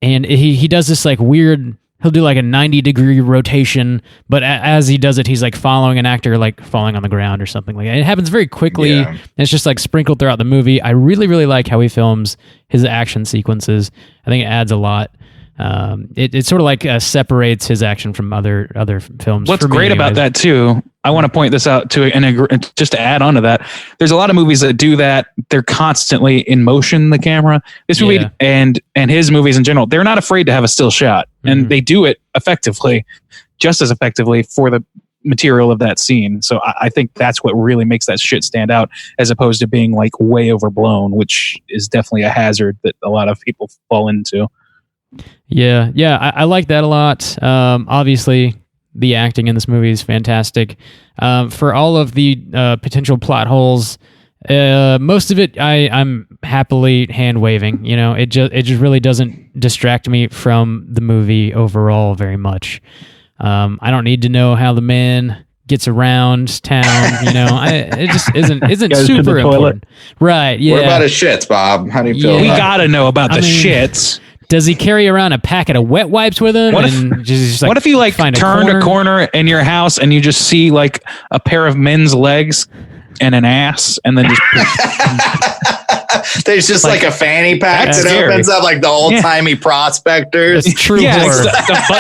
Speaker 3: and he does this weird. He'll do a 90-degree rotation, but as he does it, he's following an actor falling on the ground or something like that. It happens very quickly, and it's just sprinkled throughout the movie. I really, really like how he films his action sequences. I think it adds a lot. It sort of separates his action from other films.
Speaker 4: What's great about that too, I want to point this out too, and just to add on to that, there's a lot of movies that do that. They're constantly in motion, the camera. This movie and his movies in general, they're not afraid to have a still shot, and they do it effectively, just as effectively for the material of that scene. So I think that's what really makes that shit stand out, as opposed to being way overblown, which is definitely a hazard that a lot of people fall into.
Speaker 3: Yeah, I like that a lot. Obviously, the acting in this movie is fantastic. For all of the potential plot holes, most of it I'm happily hand waving. It just really doesn't distract me from the movie overall very much. I don't need to know how the man gets around town. It just isn't super important. Right? Yeah.
Speaker 5: What about his shits, Bob? How do you feel?
Speaker 4: We gotta know about the shits.
Speaker 3: Does he carry around a packet of wet wipes with him?
Speaker 4: What if you turn a corner in your house and you just see a pair of men's legs and an ass, and then just
Speaker 5: there's just a fanny pack that opens up the old timey prospectors.
Speaker 3: It's true horror.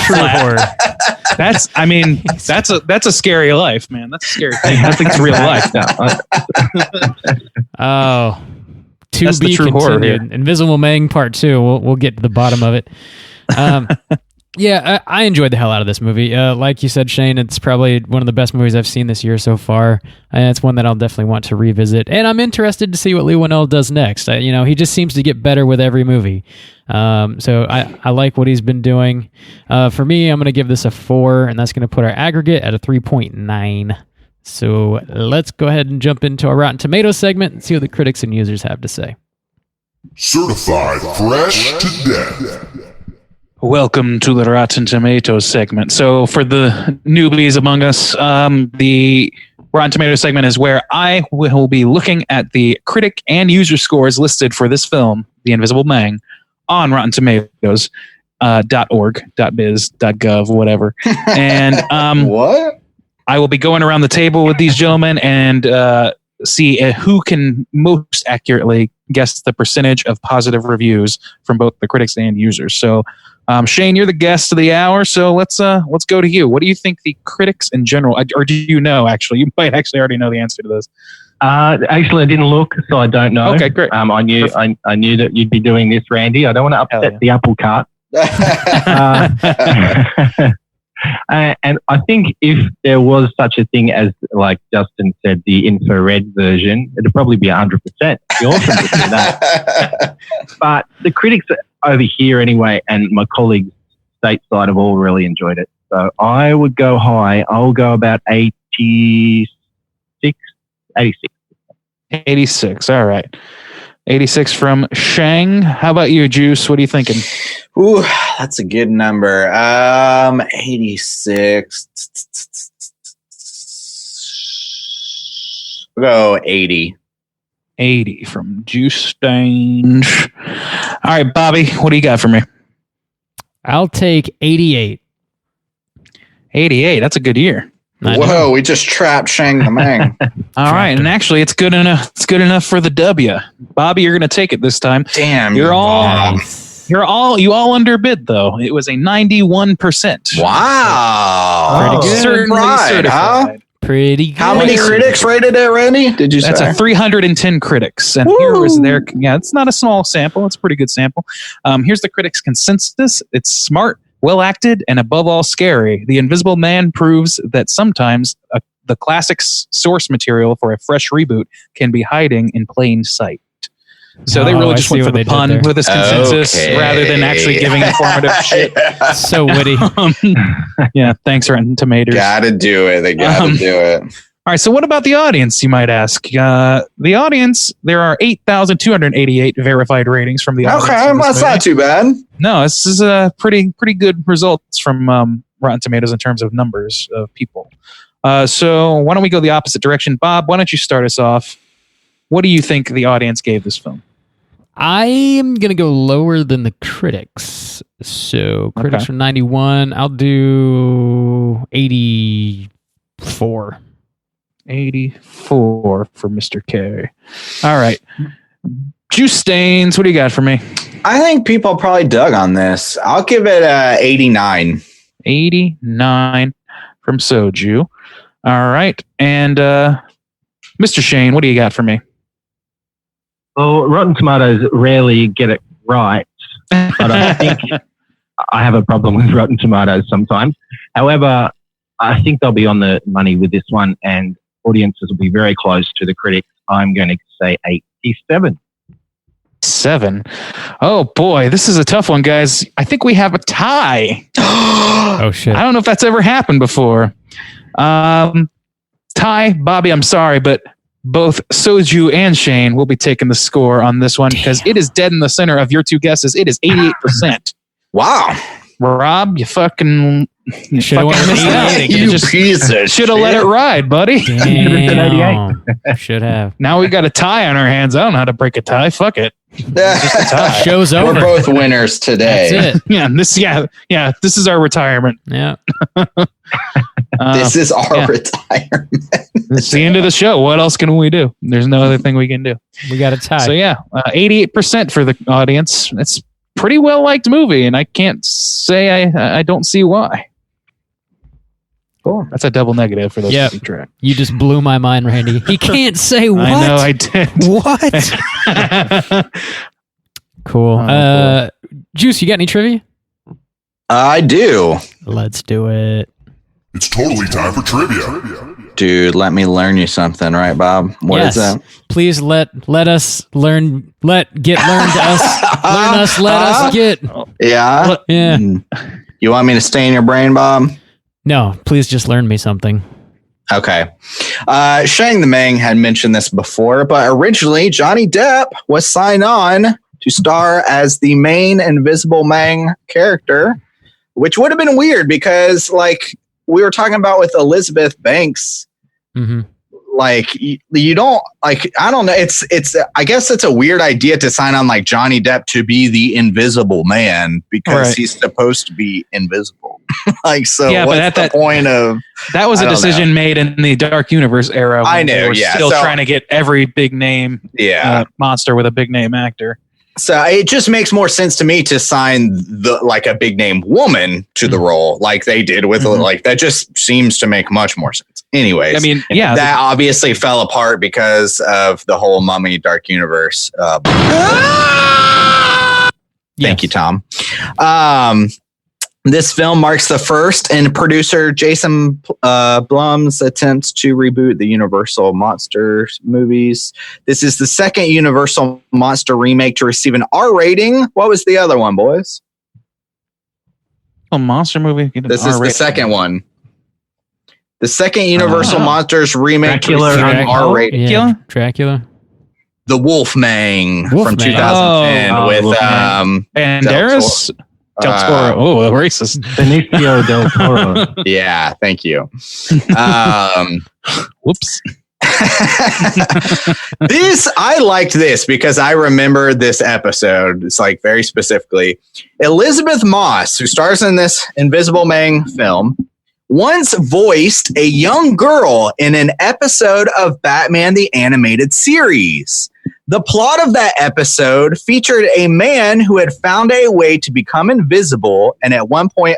Speaker 4: True horror. That's a scary life, man. That's a scary thing. I think it's real life now.
Speaker 3: Oh. To
Speaker 4: That's
Speaker 3: be
Speaker 4: the true
Speaker 3: continued.
Speaker 4: Horror here.
Speaker 3: Invisible Mang Part 2. We'll get to the bottom of it. Yeah, I enjoyed the hell out of this movie. Like you said, Shane, it's probably one of the best movies I've seen this year so far. And it's one that I'll definitely want to revisit. And I'm interested to see what Leigh Wannell does next. He just seems to get better with every movie. So I like what he's been doing. For me, I'm going to give this a 4, and that's going to put our aggregate at a 3.9. So let's go ahead and jump into our Rotten Tomatoes segment and see what the critics and users have to say.
Speaker 7: Certified fresh to death.
Speaker 4: Welcome to the Rotten Tomatoes segment. So for the newbies among us, the Rotten Tomatoes segment is where I will be looking at the critic and user scores listed for this film, The Invisible Mang, on Rotten Tomatoes. .org, .biz, .gov, whatever. And
Speaker 5: what?
Speaker 4: I will be going around the table with these gentlemen and see who can most accurately guess the percentage of positive reviews from both the critics and users. So, Shane, you're the guest of the hour, so let's go to you. What do you think the critics in general, or do you know? Actually, you might actually already know the answer to this.
Speaker 6: Actually, I didn't look, so I don't know.
Speaker 4: Okay, great.
Speaker 6: I knew that you'd be doing this, Randy. I don't want to upset the apple cart. And I think if there was such a thing as, like Justin said, the infrared version, it'd probably be 100%. It'd be awesome to see that. But the critics over here anyway, and my colleagues stateside have all really enjoyed it. So I would go high. I'll go about 86.
Speaker 4: 86. All right. 86 from Shang. How about you, Juice? What are you thinking?
Speaker 5: Ooh, that's a good number. 86. We'll go 80.
Speaker 4: 80 from Juice Stange. All right, Bobby, what do you got for me?
Speaker 3: I'll take 88.
Speaker 4: 88. That's a good year.
Speaker 5: Whoa, we just trapped Shang the Mang.
Speaker 4: All right, and actually, it's good enough. It's good enough for the W. Bobby, you're going to take it this time.
Speaker 5: Damn,
Speaker 4: you all underbid though. It was a 91%.
Speaker 5: Wow,
Speaker 3: Pretty good.
Speaker 4: Certainly certified.
Speaker 5: Huh?
Speaker 3: Pretty good.
Speaker 5: How many critics rated it, Randy? Did you say?
Speaker 4: That's a 310 critics, and here was their. Yeah, it's not a small sample. It's a pretty good sample. Here's the critics' consensus. It's smart, well acted, and above all, scary. The Invisible Man proves that sometimes the classic source material for a fresh reboot can be hiding in plain sight. So they really just went for the pun with this consensus rather than actually giving informative shit.
Speaker 3: So witty.
Speaker 4: Yeah, thanks, Rotten Tomatoes.
Speaker 5: Gotta do it. They gotta do it.
Speaker 4: All right, so what about the audience, you might ask? The audience, there are 8,288 verified ratings from the audience.
Speaker 5: Okay, that's not too bad.
Speaker 4: No, this is a pretty good results from Rotten Tomatoes in terms of numbers of people. So why don't we go the opposite direction? Bob, why don't you start us off? What do you think the audience gave this film?
Speaker 3: I am going to go lower than the critics. So critics are 91. I'll do 84.
Speaker 4: 84 for Mr. K. All right. Juice Stains, what do you got for me?
Speaker 5: I think people probably dug on this. I'll give it 89.
Speaker 4: 89 from Soju. All right. And Mr. Shane, what do you got for me?
Speaker 6: Well, Rotten Tomatoes rarely get it right, but I think I have a problem with Rotten Tomatoes sometimes. However, I think they'll be on the money with this one, and audiences will be very close to the critics. I'm going to say 87.
Speaker 4: 7. Oh boy, this is a tough one, guys. I think we have a tie.
Speaker 3: Oh shit!
Speaker 4: I don't know if that's ever happened before. Tie, Bobby, I'm sorry, but both Soju and Shane will be taking the score on this one because it is dead in the center of your two guesses. It is 88%.
Speaker 5: Wow.
Speaker 4: Rob, you fucking
Speaker 3: should have missed out.
Speaker 5: You piece of
Speaker 4: should have let it ride, buddy.
Speaker 3: Damn. Should have.
Speaker 4: Now we got a tie on our hands. I don't know how to break a tie. Fuck it. Just a tie.
Speaker 3: Show's over.
Speaker 5: We're both winners today.
Speaker 3: That's it.
Speaker 4: Yeah. This is our retirement.
Speaker 3: Yeah.
Speaker 5: This is our retirement.
Speaker 4: It's the end of the show. What else can we do? There's no other thing we can do.
Speaker 3: We got a tie.
Speaker 4: So 88% for the audience. It's pretty well liked movie, and I can't say I don't see why.
Speaker 5: Cool.
Speaker 4: That's a double negative for those keeping track.
Speaker 3: You just blew my mind, Randy. He can't say what.
Speaker 4: I know I did.
Speaker 3: What? Cool. Juice, you got any trivia?
Speaker 5: I do.
Speaker 3: Let's do it.
Speaker 7: It's totally time for trivia.
Speaker 5: Dude, let me learn you something, right, Bob? What is that?
Speaker 3: Please let us learn. Learn us. Let us get.
Speaker 5: Yeah.
Speaker 3: Yeah.
Speaker 5: You want me to stay in your brain, Bob?
Speaker 3: No, please just learn me something.
Speaker 5: Okay. Shang the Mang had mentioned this before, but originally Johnny Depp was signed on to star as the main Invisible Mang character, which would have been weird because, like, we were talking about with Elizabeth Banks.
Speaker 3: Mm-hmm.
Speaker 5: Like you don't like, I don't know. It's, I guess it's a weird idea to sign on like Johnny Depp to be the Invisible Man because he's supposed to be invisible. Like, so what's the point of
Speaker 4: that was a decision made in the Dark Universe era.
Speaker 5: I know.
Speaker 4: They were still trying to get every big name monster with a big name actor.
Speaker 5: So it just makes more sense to me to sign a big name woman to the role like they did with like that just seems to make much more sense. Anyways,
Speaker 4: I mean,
Speaker 5: that obviously fell apart because of the whole Mummy Dark Universe. Thank you, Tom. This film marks the first in producer Jason Blum's attempts to reboot the Universal Monsters movies. This is the second Universal Monster remake to receive an R rating. What was the other one, boys?
Speaker 4: A monster movie.
Speaker 5: This is the second one. The second Universal Monsters remake
Speaker 6: Dracula
Speaker 5: to receive an R rating.
Speaker 3: Yeah, Dracula.
Speaker 5: The Wolfman from
Speaker 3: Wolfman.
Speaker 5: 2010 with
Speaker 4: Banderas. Del Toro. Oh, racist.
Speaker 6: Benicio del Toro.
Speaker 5: Yeah, thank you.
Speaker 4: Whoops.
Speaker 5: I liked this because I remember this episode. It's like very specifically. Elisabeth Moss, who stars in this Invisible Man film, once voiced a young girl in an episode of Batman the Animated Series. The plot of that episode featured a man who had found a way to become invisible and at one point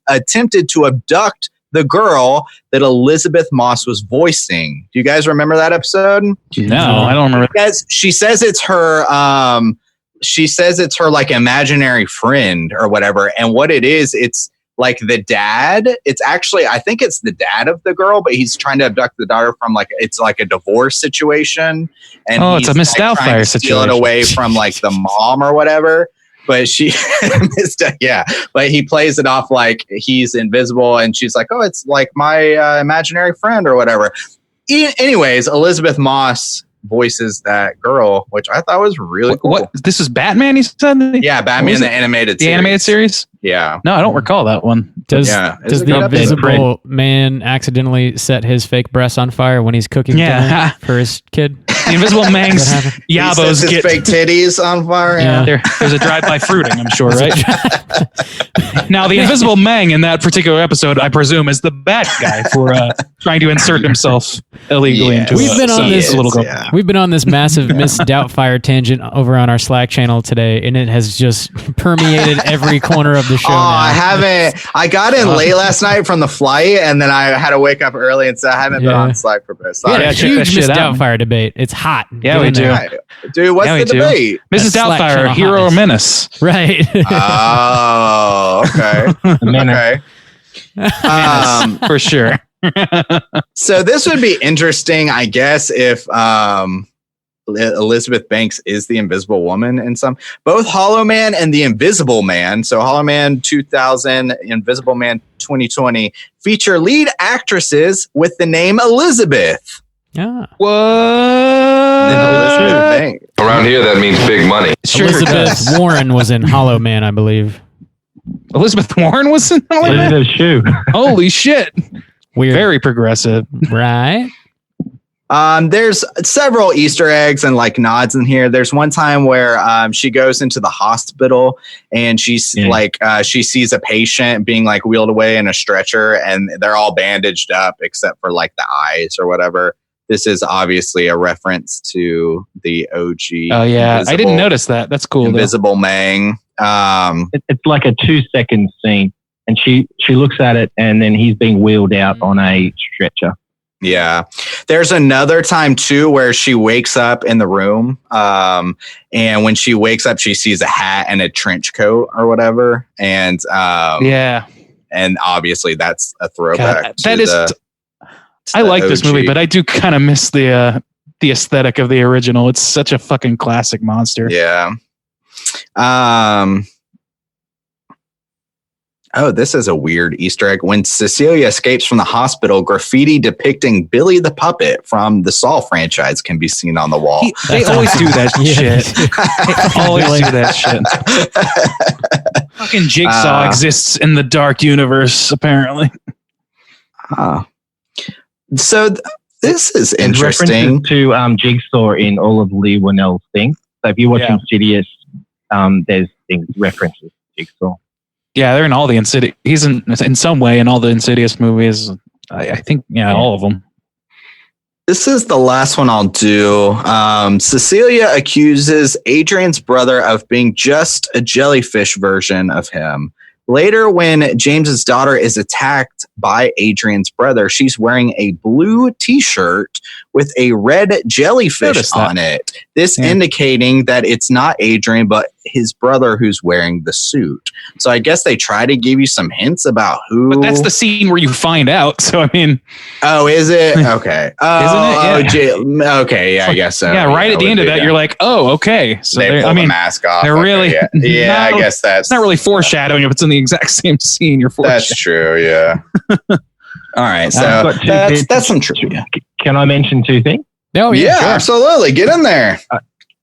Speaker 5: attempted to abduct the girl that Elisabeth Moss was voicing. Do you guys remember that episode?
Speaker 4: No, I don't remember.
Speaker 5: She says it's her like imaginary friend or whatever. And what it is, it's like the dad. It's actually, I think it's the dad of the girl, but he's trying to abduct the daughter from it's like a divorce situation. And
Speaker 4: it's a Miss Doubtfire situation.
Speaker 5: Steal it away from like the mom or whatever. But but he plays it off like he's invisible, and she's like, "Oh, it's like my imaginary friend or whatever." Anyways, Elisabeth Moss voices that girl, which I thought was really cool.
Speaker 4: What? This is Batman, you said?
Speaker 5: Yeah, Batman the animated series.
Speaker 4: Animated series?
Speaker 5: Yeah.
Speaker 4: No, I don't recall that one.
Speaker 3: Does the Invisible Man accidentally set his fake breasts on fire when he's cooking dinner for his kid?
Speaker 4: The Invisible Man's yabos
Speaker 5: get fake titties on fire.
Speaker 4: Yeah. There's a drive-by fruiting, I'm sure, right? Now, the Invisible Man in that particular episode, I presume, is the bad guy for trying to insert himself illegally into
Speaker 3: We've been on this massive Miss Doubtfire tangent over on our Slack channel today, and it has just permeated every corner of the show.
Speaker 5: I haven't. I got in late last night from the flight, and then I had to wake up early, and so I haven't been on Slack for this.
Speaker 3: Yeah, huge Miss Doubtfire debate. It's hot.
Speaker 4: Yeah, we do.
Speaker 5: Dude, what's the debate?
Speaker 4: Mrs. Doubtfire, hero or menace?
Speaker 3: Right.
Speaker 5: Oh, okay. Okay.
Speaker 4: For sure.
Speaker 5: So this would be interesting, I guess, if Elizabeth Banks is the Invisible Woman in some. Both Hollow Man and the Invisible Man, so Hollow Man 2000, Invisible Man 2020, feature lead actresses with the name Elizabeth.
Speaker 3: Yeah.
Speaker 4: What?
Speaker 8: Around here, that means big money.
Speaker 3: Sure, Elizabeth Warren was in Hollow Man, I believe.
Speaker 4: Elizabeth Warren was in Hollow Man? Holy shit.
Speaker 3: Weird.
Speaker 4: Very progressive.
Speaker 3: Right?
Speaker 5: There's several Easter eggs and like nods in here. There's one time where she goes into the hospital and she's she sees a patient being like wheeled away in a stretcher, and they're all bandaged up except for like the eyes or whatever. This is obviously a reference to the OG.
Speaker 4: Oh yeah, I didn't notice that. That's cool.
Speaker 5: Invisible Man.
Speaker 6: It's like a 2-second scene, and she looks at it, and then he's being wheeled out on a stretcher.
Speaker 5: Yeah. There's another time too where she wakes up in the room. And when she wakes up, she sees a hat and a trench coat or whatever. And and obviously that's a throwback.
Speaker 4: I like this movie, but I do kind of miss the aesthetic of the original. It's such a fucking classic monster.
Speaker 5: Yeah. Oh, this is a weird Easter egg. When Cecilia escapes from the hospital, graffiti depicting Billy the Puppet from the Saw franchise can be seen on the wall.
Speaker 4: They always do that shit. They always do that shit. Fucking Jigsaw exists in the dark universe, apparently.
Speaker 5: So this is interesting.
Speaker 6: To Jigsaw in all of Leigh Wannell's things. So if you watch Insidious, there's references to Jigsaw.
Speaker 4: Yeah, they're in all the Insidious. He's in some way in all the Insidious movies. I think, all of them.
Speaker 5: This is the last one I'll do. Cecilia accuses Adrian's brother of being just a jellyfish version of him. Later, when James's daughter is attacked by Adrian's brother. She's wearing a blue t-shirt with a red jellyfish on it. This indicating that it's not Adrian, but his brother who's wearing the suit. So I guess they try to give you some hints about who.
Speaker 4: But that's the scene where you find out. So I mean,
Speaker 5: oh, is it? Okay.
Speaker 4: Isn't it? Yeah.
Speaker 5: Okay. Yeah, I guess so.
Speaker 4: Yeah, right at the end of that, you're like, oh, okay. So
Speaker 5: they pull the mask off.
Speaker 4: They're really,
Speaker 5: I guess that's
Speaker 4: not really foreshadowing if it's in the exact same scene. You're foreshadowing.
Speaker 5: That's true. Yeah. All right. So that's some trivia.
Speaker 6: Can I mention two things?
Speaker 3: Oh yeah,
Speaker 5: sure. Absolutely. Get in there.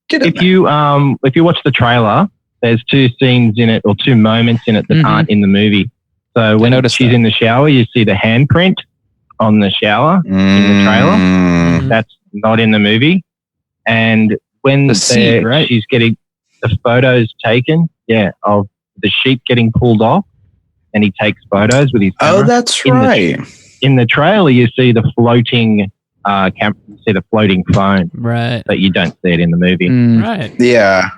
Speaker 6: If you watch the trailer, there's two scenes in it or two moments in it that aren't in the movie. So when she's in the shower, you see the handprint on the shower in the trailer. That's not in the movie. And when she's getting the photos taken, of the sheet getting pulled off, and he takes photos with his camera.
Speaker 5: Oh, that's right.
Speaker 6: In the trailer, you see the floating floating phone,
Speaker 3: right?
Speaker 6: But you don't see it in the movie,
Speaker 3: right?
Speaker 5: Yeah.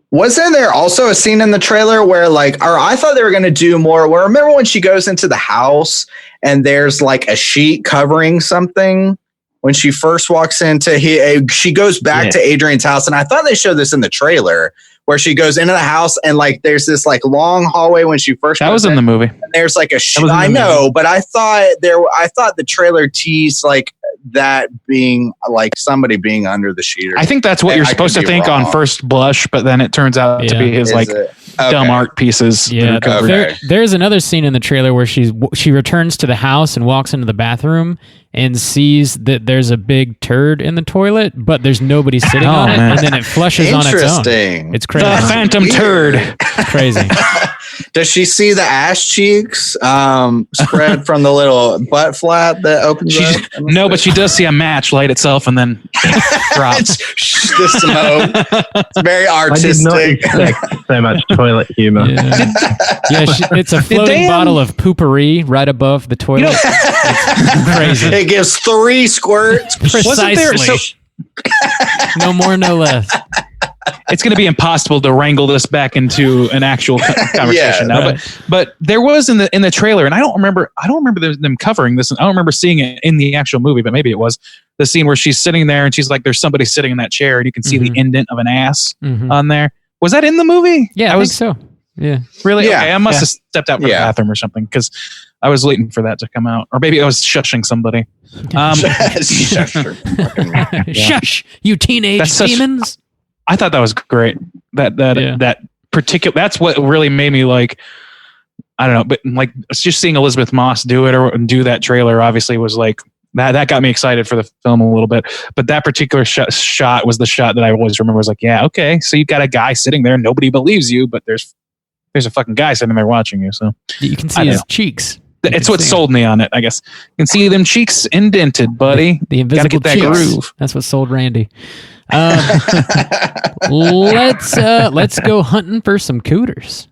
Speaker 5: Wasn't there also a scene in the trailer where I thought they were going to do more? Where remember when she goes into the house and there's like a sheet covering something when she first walks into she goes back to Adrian's house, and I thought they showed this in the trailer where she goes into the house and there's this long hallway when she first.
Speaker 4: That was in the movie.
Speaker 5: And there's a I know, but I thought the trailer teased that being somebody being under the sheet.
Speaker 4: I think that's what you're supposed to think on first blush, but then it turns out to be his dumb art pieces.
Speaker 3: Yeah, there's another scene in the trailer where she returns to the house and walks into the bathroom and sees that there's a big turd in the toilet, but there's nobody sitting on it, and then it flushes on its own.
Speaker 5: Interesting.
Speaker 3: It's crazy.
Speaker 4: The phantom turd.
Speaker 3: It's crazy.
Speaker 5: Does she see the ass cheeks spread from the little butt flap that opens up?
Speaker 4: No, but she does see a match light itself and then drops.
Speaker 5: The smoke. It's very artistic.
Speaker 6: I did not expect so much toilet humor.
Speaker 3: It's a floating bottle of poopery right above the toilet. It's crazy.
Speaker 5: It gives 3 squirts.
Speaker 3: Precisely. No more, no less.
Speaker 4: It's going to be impossible to wrangle this back into an actual conversation now. But there was in the trailer, and I don't remember them covering this. And I don't remember seeing it in the actual movie, but maybe it was the scene where she's sitting there and she's like, "There's somebody sitting in that chair," and you can see the indent of an ass on there. Was that in the movie?
Speaker 3: Yeah, I think so. Yeah,
Speaker 4: really? Yeah. Okay, I must have stepped out for the bathroom or something because I was waiting for that to come out, or maybe I was shushing somebody.
Speaker 3: Shush, you teenage demons.
Speaker 4: I thought that was great. That particular, that's what really made me I don't know, but just seeing Elisabeth Moss do it or do that trailer obviously was that got me excited for the film a little bit. But that particular shot was the shot that I always remember. Was okay, so you got a guy sitting there, nobody believes you, but there's a fucking guy sitting there watching you. So
Speaker 3: you can see his cheeks.
Speaker 4: It's what sold me on it, I guess. You can see them cheeks indented, buddy.
Speaker 3: The invisible
Speaker 4: Gotta get that
Speaker 3: cheeks.
Speaker 4: groove.
Speaker 3: That's what sold Randy. Let's go hunting for some cooters.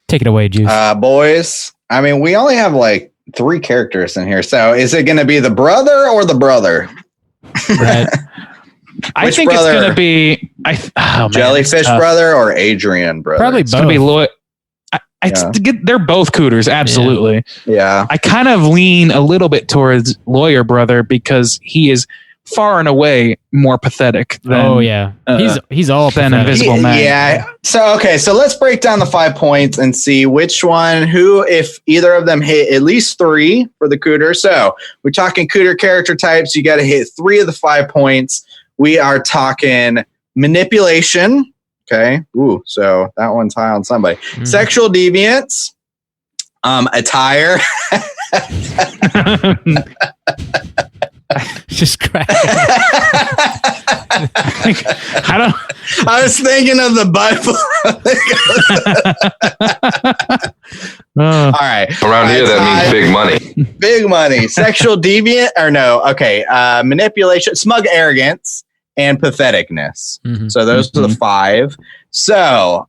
Speaker 3: Take it away, Juice.
Speaker 5: Boys. I mean, we only have 3 characters in here. So is it going to be the brother or the brother?
Speaker 3: Right.
Speaker 4: I think brother? It's going to be
Speaker 5: Jellyfish brother or Adrian brother.
Speaker 3: Probably
Speaker 4: it's
Speaker 3: both.
Speaker 4: Going to be they're both cooters, absolutely.
Speaker 5: Yeah.
Speaker 4: I kind of lean a little bit towards lawyer brother because he is far and away more pathetic than
Speaker 3: he's all
Speaker 4: than
Speaker 3: pathetic.
Speaker 4: Invisible Man.
Speaker 5: Yeah. So let's break down the 5 points and see which one, if either of them hit at least 3 for the cooter. So we're talking cooter character types. You got to hit 3 of the 5 points. We are talking manipulation. Okay. Ooh, so that one's high on somebody. Sexual deviance. Attire.
Speaker 3: Just crack.
Speaker 5: I was thinking of the Bible. All right.
Speaker 8: Around here, that means big money.
Speaker 5: Big money. Sexual deviant or no? Okay. Manipulation, smug arrogance, and patheticness. So those are the 5. So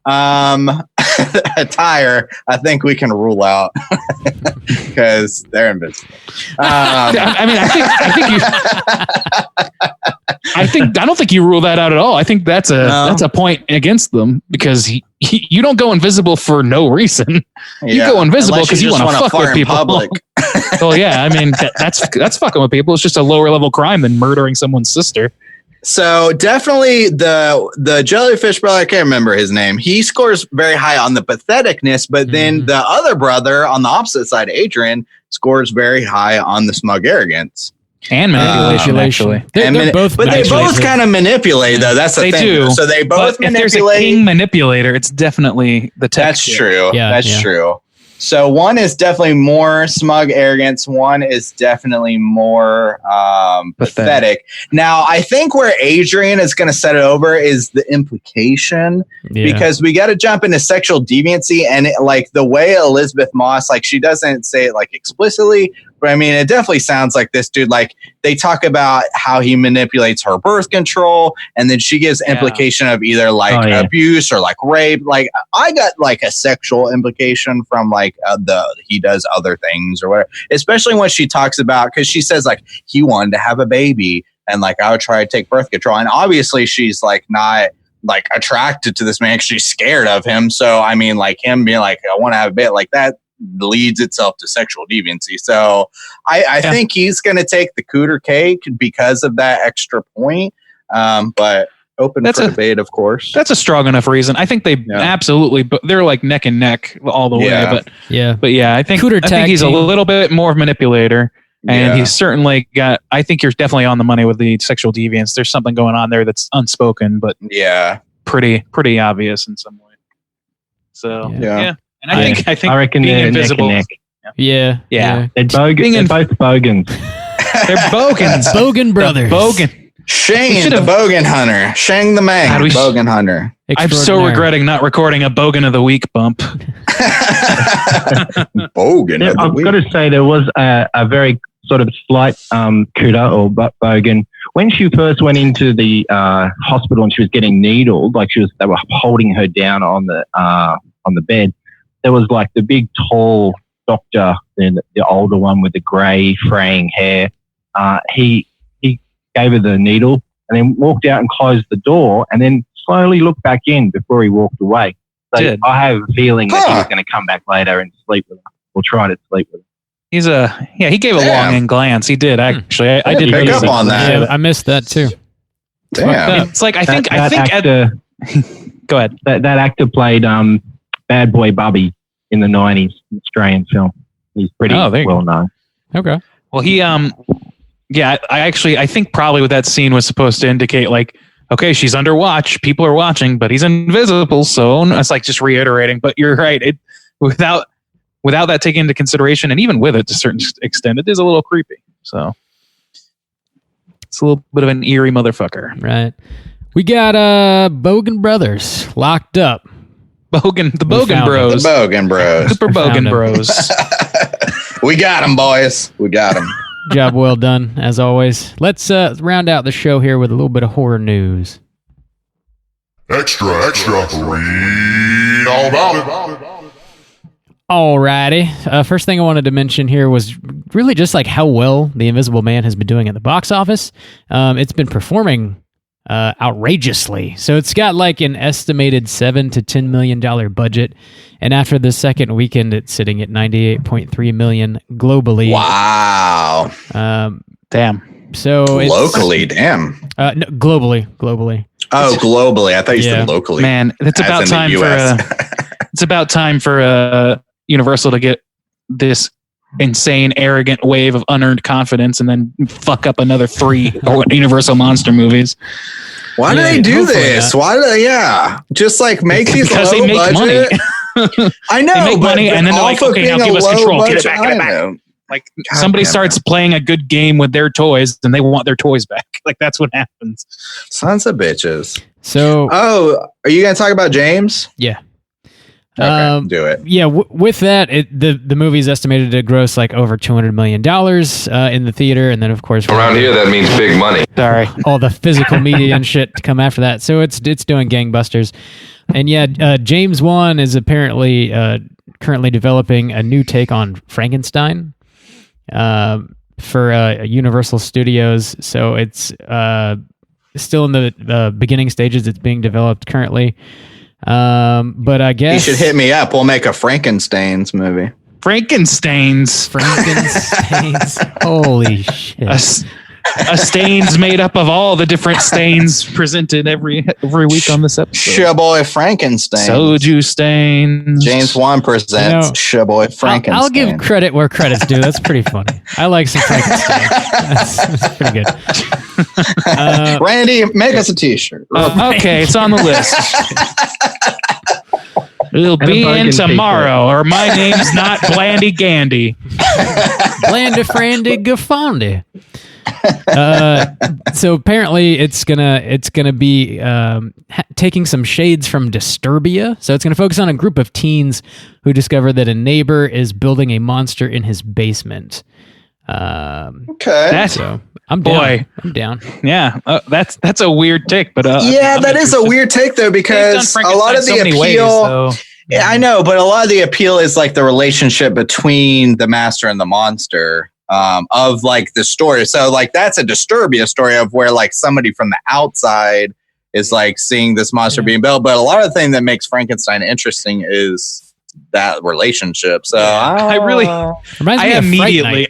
Speaker 5: attire, I think we can rule out because they're invisible.
Speaker 4: I don't think you rule that out at all. I think that's a point against them because you don't go invisible for no reason. You go invisible because you want to fuck with people. Public. Well, yeah, I mean that's fucking with people. It's just a lower level crime than murdering someone's sister.
Speaker 5: So definitely the jellyfish brother, I can't remember his name. He scores very high on the patheticness, but then the other brother on the opposite side, Adrian, scores very high on the smug arrogance.
Speaker 4: And manipulation, actually.
Speaker 3: They're both
Speaker 5: but they both kind of manipulate, though. That's the thing. They do. So they both manipulate. If there's a king manipulator,
Speaker 4: it's definitely the text.
Speaker 5: That's true. Yeah, that's true. So one is definitely more smug arrogance. One is definitely more pathetic. Now, I think where Adrian is going to set it over is the implication, because we got to jump into sexual deviancy, and like the way Elisabeth Moss, like she doesn't say it like explicitly, but I mean, it definitely sounds like this dude, like they talk about how he manipulates her birth control, and then she gives implication of either like abuse or like rape. Like I got like a sexual implication from like he does other things or whatever, especially when she talks about, because she says like he wanted to have a baby and like I would try to take birth control, and obviously she's like not like attracted to this man, she's scared of him. So I mean, like him being like I want to have a baby, like that leads itself to sexual deviancy. So I think he's going to take the Cooter cake because of that extra point. But open for debate, of course.
Speaker 4: That's a strong enough reason. I think they absolutely, but they're like neck and neck all the way. But I think he's a little bit more of a manipulator, and he's certainly got. I think you're definitely on the money with the sexual deviance. There's something going on there that's unspoken, but pretty obvious in some way. So and I think
Speaker 6: I reckon
Speaker 4: being
Speaker 6: they're
Speaker 4: invisible.
Speaker 6: Neck and neck.
Speaker 3: Yeah.
Speaker 6: They're both bogans.
Speaker 4: They're bogans.
Speaker 3: Bogan brothers.
Speaker 4: Bogan.
Speaker 5: Shane, the Bogan Hunter. Shang the man, Bogan Hunter.
Speaker 4: I'm so regretting not recording a Bogan of the Week bump.
Speaker 5: Bogan of the Week.
Speaker 6: I've got to say, there was a very sort of slight Cooter or Bogan. When she first went into the hospital and she was getting needled, like they were holding her down on the bed. There was like the big tall doctor, the older one with the grey fraying hair. He gave her the needle and then walked out and closed the door and then slowly looked back in before he walked away. So I have a feeling that he was going to come back later and sleep with her or try to sleep with her.
Speaker 4: He gave a long glance. He did actually. I did
Speaker 5: pick up on that.
Speaker 3: Yeah, I missed that too.
Speaker 5: Damn.
Speaker 4: It's like I think
Speaker 6: actor,
Speaker 4: go ahead.
Speaker 6: That actor played Bad Boy Bubby in the 90s Australian film. He's pretty well known.
Speaker 3: Okay.
Speaker 4: Well, he I think probably what that scene was supposed to indicate, like, okay, she's under watch, people are watching, but he's invisible, so it's like just reiterating. But you're right, without that taken into consideration, and even with it to a certain extent, it is a little creepy. So it's a little bit of an eerie motherfucker.
Speaker 3: Right. We got Bogan brothers locked up.
Speaker 4: The Bogan Bros.
Speaker 5: The Bogan Bros.
Speaker 4: Super Bogan Bros.
Speaker 5: We got them, boys. We got them.
Speaker 3: Job well done, as always. Let's round out the show here with a little bit of horror news.
Speaker 7: Extra, read all about it.
Speaker 3: Alrighty. First thing I wanted to mention here was really just like how well The Invisible Man has been doing at the box office. It's been performing outrageously. So it's got like an estimated $7 to $10 million budget. And after the second weekend, it's sitting at $98.3 million globally.
Speaker 5: Wow.
Speaker 4: Damn.
Speaker 3: So
Speaker 5: locally, damn.
Speaker 3: No, globally.
Speaker 5: Oh, globally. I thought you said locally.
Speaker 4: Man, it's about time for Universal to get this insane, arrogant wave of unearned confidence and then fuck up another 3 Universal monster movies.
Speaker 5: Why do they do this? Why do they, just like make these
Speaker 4: because
Speaker 5: low
Speaker 4: they make
Speaker 5: budget.
Speaker 4: Money.
Speaker 5: I know,
Speaker 4: they make money and then they're like, okay, now give us control. Get it back. Like somebody starts playing a good game with their toys and they want their toys back. Like that's what happens.
Speaker 5: Sons of bitches.
Speaker 3: So,
Speaker 5: are you going to talk about James?
Speaker 3: Yeah.
Speaker 5: Okay, do it.
Speaker 3: Yeah, with that, the movie's estimated to gross like over $200 million in the theater, and then of course
Speaker 8: around here that means big money.
Speaker 3: Sorry, all the physical media and shit to come after that. So it's doing gangbusters, and James Wan is apparently currently developing a new take on Frankenstein for Universal Studios. So it's still in the beginning stages. It's being developed currently. But I guess
Speaker 5: you should hit me up. We'll make a Frankenstein's movie.
Speaker 4: Frankensteins.
Speaker 3: Holy shit.
Speaker 4: A stains made up of all the different stains presented every week on this episode.
Speaker 5: Shaboy Frankenstein.
Speaker 4: Soju stains.
Speaker 5: James Wan presents Shaboy Frankenstein.
Speaker 3: I'll give credit where credit's due. That's pretty funny. I like some Frankenstein. That's pretty good.
Speaker 5: Randy, make us a t-shirt.
Speaker 4: Okay, it's on the list. It'll be in tomorrow, or my name's not Blandy Gandy.
Speaker 3: Blandy Frandy Gafondi. So apparently it's gonna be taking some shades from Disturbia. So it's gonna focus on a group of teens who discover that a neighbor is building a monster in his basement.
Speaker 5: Okay.
Speaker 3: So I'm down. I'm down.
Speaker 4: Yeah, that's a weird take, but
Speaker 5: that is a weird take though, because a lot of the appeal. Yeah, I know, but a lot of the appeal is like the relationship between the master and the monster. Of like the story. So like that's a Disturbia story of where like somebody from the outside is like seeing this monster being built. But a lot of the thing that makes Frankenstein interesting is that relationship. So
Speaker 3: I immediately,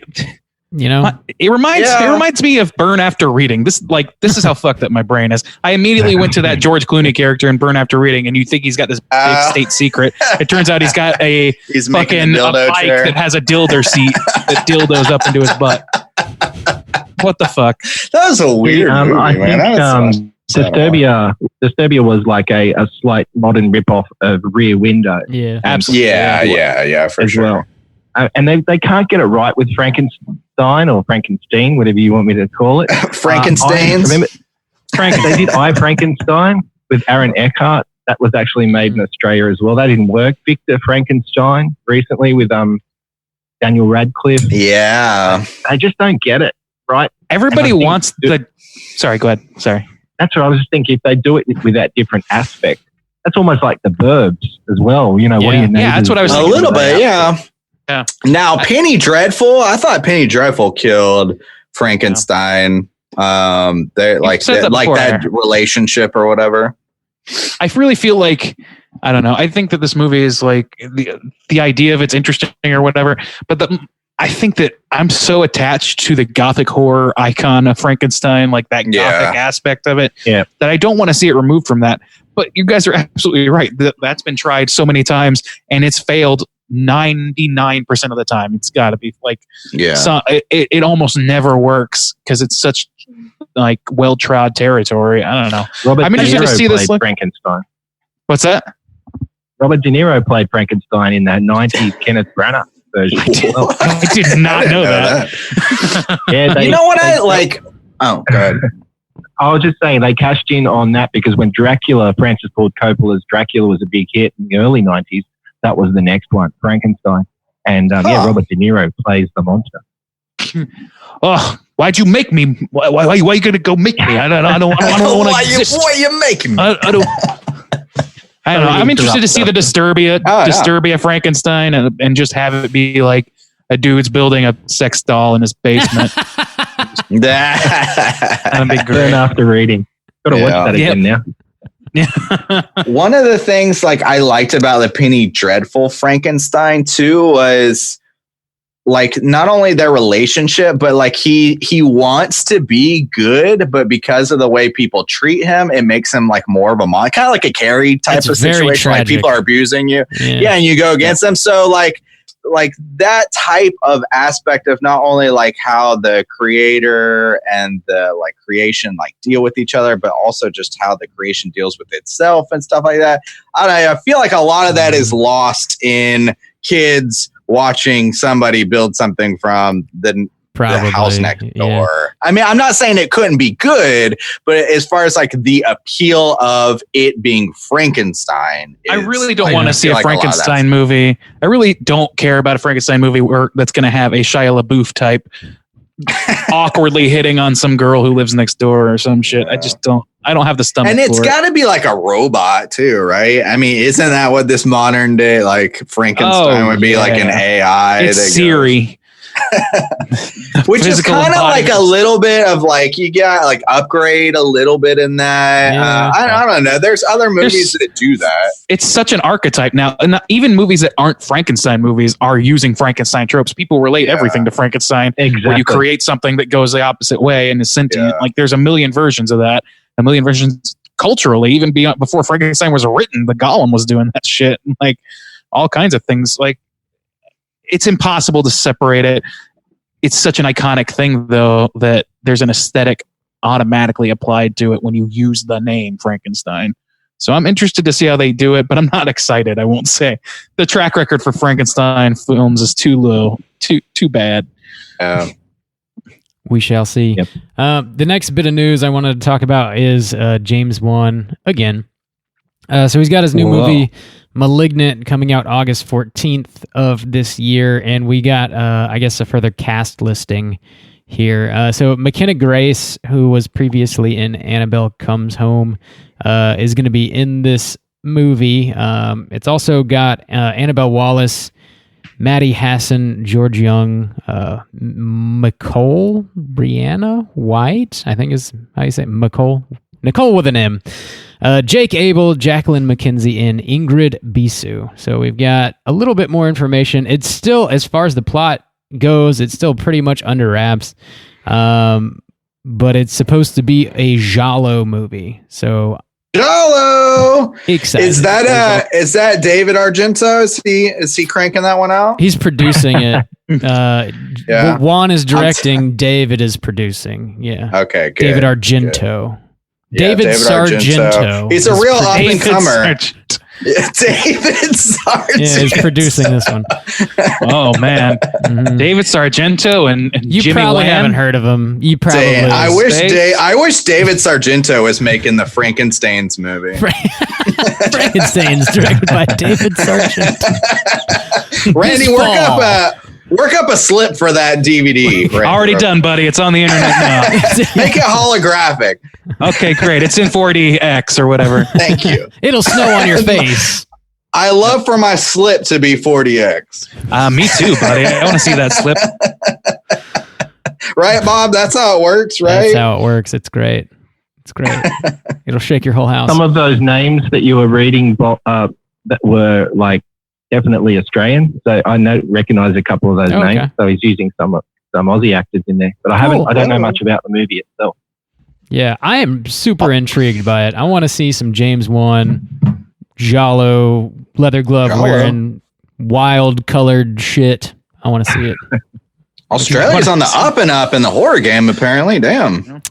Speaker 4: it reminds me of Burn After Reading. This is how fucked up my brain is. I immediately went to that George Clooney character in Burn After Reading, and you think he's got this big state secret. It turns out he's got a fucking a bike that has a dildo seat that dildos up into his butt. What the fuck?
Speaker 5: That was a weird movie,
Speaker 6: I think Disturbia was like a slight modern ripoff of Rear Window.
Speaker 3: Yeah,
Speaker 4: absolutely.
Speaker 5: Yeah, for sure. Well.
Speaker 6: And they can't get it right with Frankenstein or Frankenstein, whatever you want me to call it.
Speaker 5: Frankensteins.
Speaker 6: They did I, Frankenstein with Aaron Eckhart. That was actually made in Australia as well. That didn't work. Victor Frankenstein recently with Daniel Radcliffe.
Speaker 5: Yeah.
Speaker 6: I just don't get it, right?
Speaker 4: Everybody wants the... Sorry, go ahead. Sorry.
Speaker 6: That's what I was just thinking. If they do it with that different aspect, that's almost like the Burbs as well. What do you know?
Speaker 4: Yeah, that's what I was thinking.
Speaker 5: A little bit, yeah.
Speaker 4: Yeah.
Speaker 5: Now, Penny Dreadful. I thought Penny Dreadful killed Frankenstein. That relationship or whatever.
Speaker 4: I really feel like, I don't know. I think that this movie is like the idea of it's interesting or whatever, but I think that I'm so attached to the gothic horror icon of Frankenstein, like that gothic aspect of it, that I don't want to see it removed from that. But you guys are absolutely right. That's been tried so many times and it's failed 99% of the time. It's got to be like, it almost never works because it's such like well-trod territory. I don't know. I'm interested to see this.
Speaker 6: Frankenstein.
Speaker 4: What's that?
Speaker 6: Robert De Niro played Frankenstein in that 90s Kenneth Branagh version.
Speaker 4: I did not know that.
Speaker 6: You
Speaker 5: know what I like? Oh, God.
Speaker 6: I was just saying they cashed in on that because when Francis Ford Coppola's Dracula was a big hit in the early 90s, that was the next one, Frankenstein. And Robert De Niro plays the monster.
Speaker 4: Oh, why'd you make me? Why you going to go make me? I don't want to exist.
Speaker 5: Why are you making me?
Speaker 4: I don't know. I'm interested to see the Disturbia Frankenstein and just have it be like a dude's building a sex doll in his basement.
Speaker 6: That'd be great. After reading. Gotta watch that again now.
Speaker 5: One of the things like I liked about the Penny Dreadful Frankenstein too was like not only their relationship, but like he wants to be good, but because of the way people treat him, it makes him like more of a kind of like a Carrie type of situation. Like people are abusing you, and you go against them. So like that type of aspect of not only like how the creator and the like creation like deal with each other, but also just how the creation deals with itself and stuff like that. I feel like a lot of that is lost in kids watching somebody build something from the house next door. Yeah. I mean, I'm not saying it couldn't be good, but as far as like the appeal of it being Frankenstein,
Speaker 4: I really don't want to see a Frankenstein movie. I really don't care about a Frankenstein movie that's going to have a Shia LaBeouf type awkwardly hitting on some girl who lives next door or some shit. I just don't. I don't have the stomach.
Speaker 5: And it's got to be like a robot too, right? I mean, isn't that what this modern day like Frankenstein would be like an AI?
Speaker 4: It's Siri.
Speaker 5: Which is
Speaker 4: Physical
Speaker 5: kind of like a
Speaker 4: embodiment.
Speaker 5: little bit of like you got like Upgrade a little bit in that.
Speaker 3: Yeah.
Speaker 5: I don't know. There's other movies that do that.
Speaker 4: It's such an archetype now. And even movies that aren't Frankenstein movies are using Frankenstein tropes. People relate everything to Frankenstein.
Speaker 6: Exactly.
Speaker 4: Where you create something that goes the opposite way and is sentient.
Speaker 5: Yeah.
Speaker 4: Like there's a million versions of that. A million versions culturally, even beyond before Frankenstein was written, the Golem was doing that shit. Like all kinds of things. Like it's impossible to separate it. It's such an iconic thing though that there's an aesthetic automatically applied to it when you use the name Frankenstein. So I'm interested to see how they do it, but I'm not excited. I won't say the track record for Frankenstein films is too low, too bad.
Speaker 3: We shall see.
Speaker 6: Yep.
Speaker 3: The next bit of news I wanted to talk about is James Wan again. So he's got his new movie, Malignant, coming out August 14th of this year, and we got, I guess, a further cast listing here. So McKenna Grace, who was previously in Annabelle Comes Home, is going to be in this movie. It's also got Annabelle Wallace, Maddie Hassan, George Young, Nicole Brianna White, I think is how you say it. Nicole with an M. Jake Abel, Jacqueline McKenzie, and Ingrid Bisu. So we've got a little bit more information. It's still, as far as the plot goes, it's still pretty much under wraps. But it's supposed to be a giallo movie. So
Speaker 5: Giallo!
Speaker 3: excited.
Speaker 5: Is that David Argento? Is he cranking that one out?
Speaker 3: He's producing it.
Speaker 5: Yeah.
Speaker 3: Juan is directing. David is producing. Yeah.
Speaker 5: Okay, good.
Speaker 3: David Argento.
Speaker 5: Yeah,
Speaker 3: David Sargento.
Speaker 5: He's a
Speaker 3: is
Speaker 5: real up
Speaker 3: producing-
Speaker 5: and comer. David Sargento.
Speaker 3: Yeah, he's producing this one.
Speaker 4: Oh man,
Speaker 3: Mhm.
Speaker 4: David Sargento and
Speaker 3: You
Speaker 4: Jimmy
Speaker 3: probably
Speaker 4: Wan.
Speaker 3: haven't heard of him. You probably.
Speaker 5: Dang, I
Speaker 4: Space.
Speaker 5: wish David Sargento was making the Frankenstein's movie.
Speaker 3: Frankenstein's directed by David Sargento.
Speaker 5: Randy,
Speaker 3: This fall.
Speaker 5: work up a slip for that DVD. Randy.
Speaker 4: Already done, buddy. It's on the internet now.
Speaker 5: Make it holographic.
Speaker 4: Okay, great. It's in 4DX or whatever.
Speaker 5: Thank you.
Speaker 3: It'll snow on your face.
Speaker 5: I love for my slip to be 40X.
Speaker 4: Me too, buddy. I want to see that slip.
Speaker 5: Right, Bob? That's how it works, right?
Speaker 3: That's how it works. It's great. It's great. It'll shake your whole house.
Speaker 6: Some of those names that you were reading that were like definitely Australian. So I recognize a couple of those
Speaker 3: Oh, okay.
Speaker 6: names. So he's using some Aussie actors in there. But I don't know much about the movie itself.
Speaker 3: Yeah, I am super intrigued by it. I want to see some James Wan, giallo, leather glove wearing, wild colored shit. I want to see it.
Speaker 5: Australia's on the up and up in the horror game, apparently. Damn.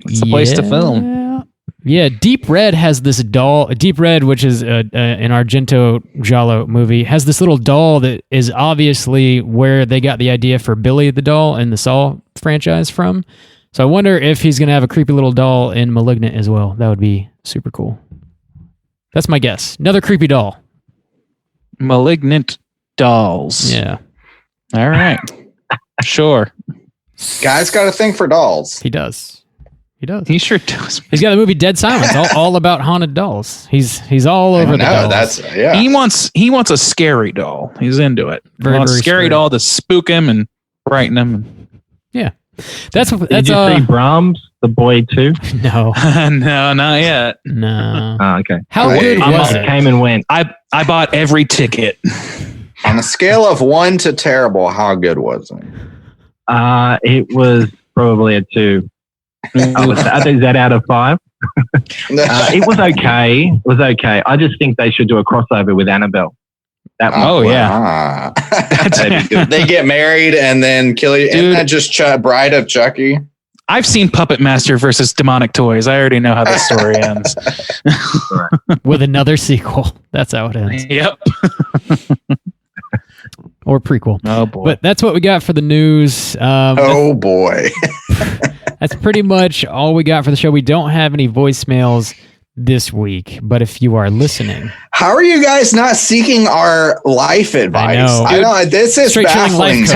Speaker 4: It's the place to film.
Speaker 3: Yeah, Deep Red has this doll. Deep Red, which is an Argento giallo movie, has this little doll that is obviously where they got the idea for Billy the Doll and the Saw franchise from. So I wonder if he's going to have a creepy little doll in Malignant as well. That would be super cool. That's my guess. Another creepy doll.
Speaker 4: Malignant dolls.
Speaker 3: Yeah.
Speaker 4: All right. Sure.
Speaker 5: Guy's got a thing for dolls.
Speaker 3: He does. He does.
Speaker 4: He sure does.
Speaker 3: He's got the movie Dead Silence, all about haunted dolls. He's all over the dolls.
Speaker 5: That's yeah.
Speaker 4: He wants a scary doll. He's into it.
Speaker 3: Very,
Speaker 4: He wants a
Speaker 3: very
Speaker 4: scary
Speaker 3: scary.
Speaker 4: doll to spook him and frighten him.
Speaker 3: Yeah. That's
Speaker 6: Did you see Brahms, The Boy too?
Speaker 3: no.
Speaker 4: No, not yet.
Speaker 3: No.
Speaker 6: Oh, okay.
Speaker 3: How
Speaker 5: Wait,
Speaker 3: good was
Speaker 6: It
Speaker 3: it?
Speaker 6: came and went.
Speaker 4: I bought every ticket.
Speaker 5: On a scale of 1 to terrible, how good was it?
Speaker 6: It was probably a 2. Is that out of 5? It was okay. It was okay. I just think they should do a crossover with Annabelle. That one.
Speaker 4: Oh, yeah.
Speaker 6: That'd be good.
Speaker 5: They get married and then kill you. Isn't
Speaker 4: Dude.
Speaker 5: that just Bride of Chucky?
Speaker 4: I've seen Puppet Master versus Demonic Toys. I already know how the story ends.
Speaker 3: With another sequel. That's how it ends.
Speaker 4: Yep.
Speaker 3: Or prequel.
Speaker 4: Oh boy.
Speaker 3: But that's what we got for the news.
Speaker 5: Oh boy.
Speaker 3: That's pretty much all we got for the show. We don't have any voicemails this week, but if you are listening,
Speaker 5: How are you guys not seeking our life advice?
Speaker 3: know.
Speaker 5: I know this is
Speaker 3: Straight Chilling
Speaker 5: baffling.
Speaker 3: Life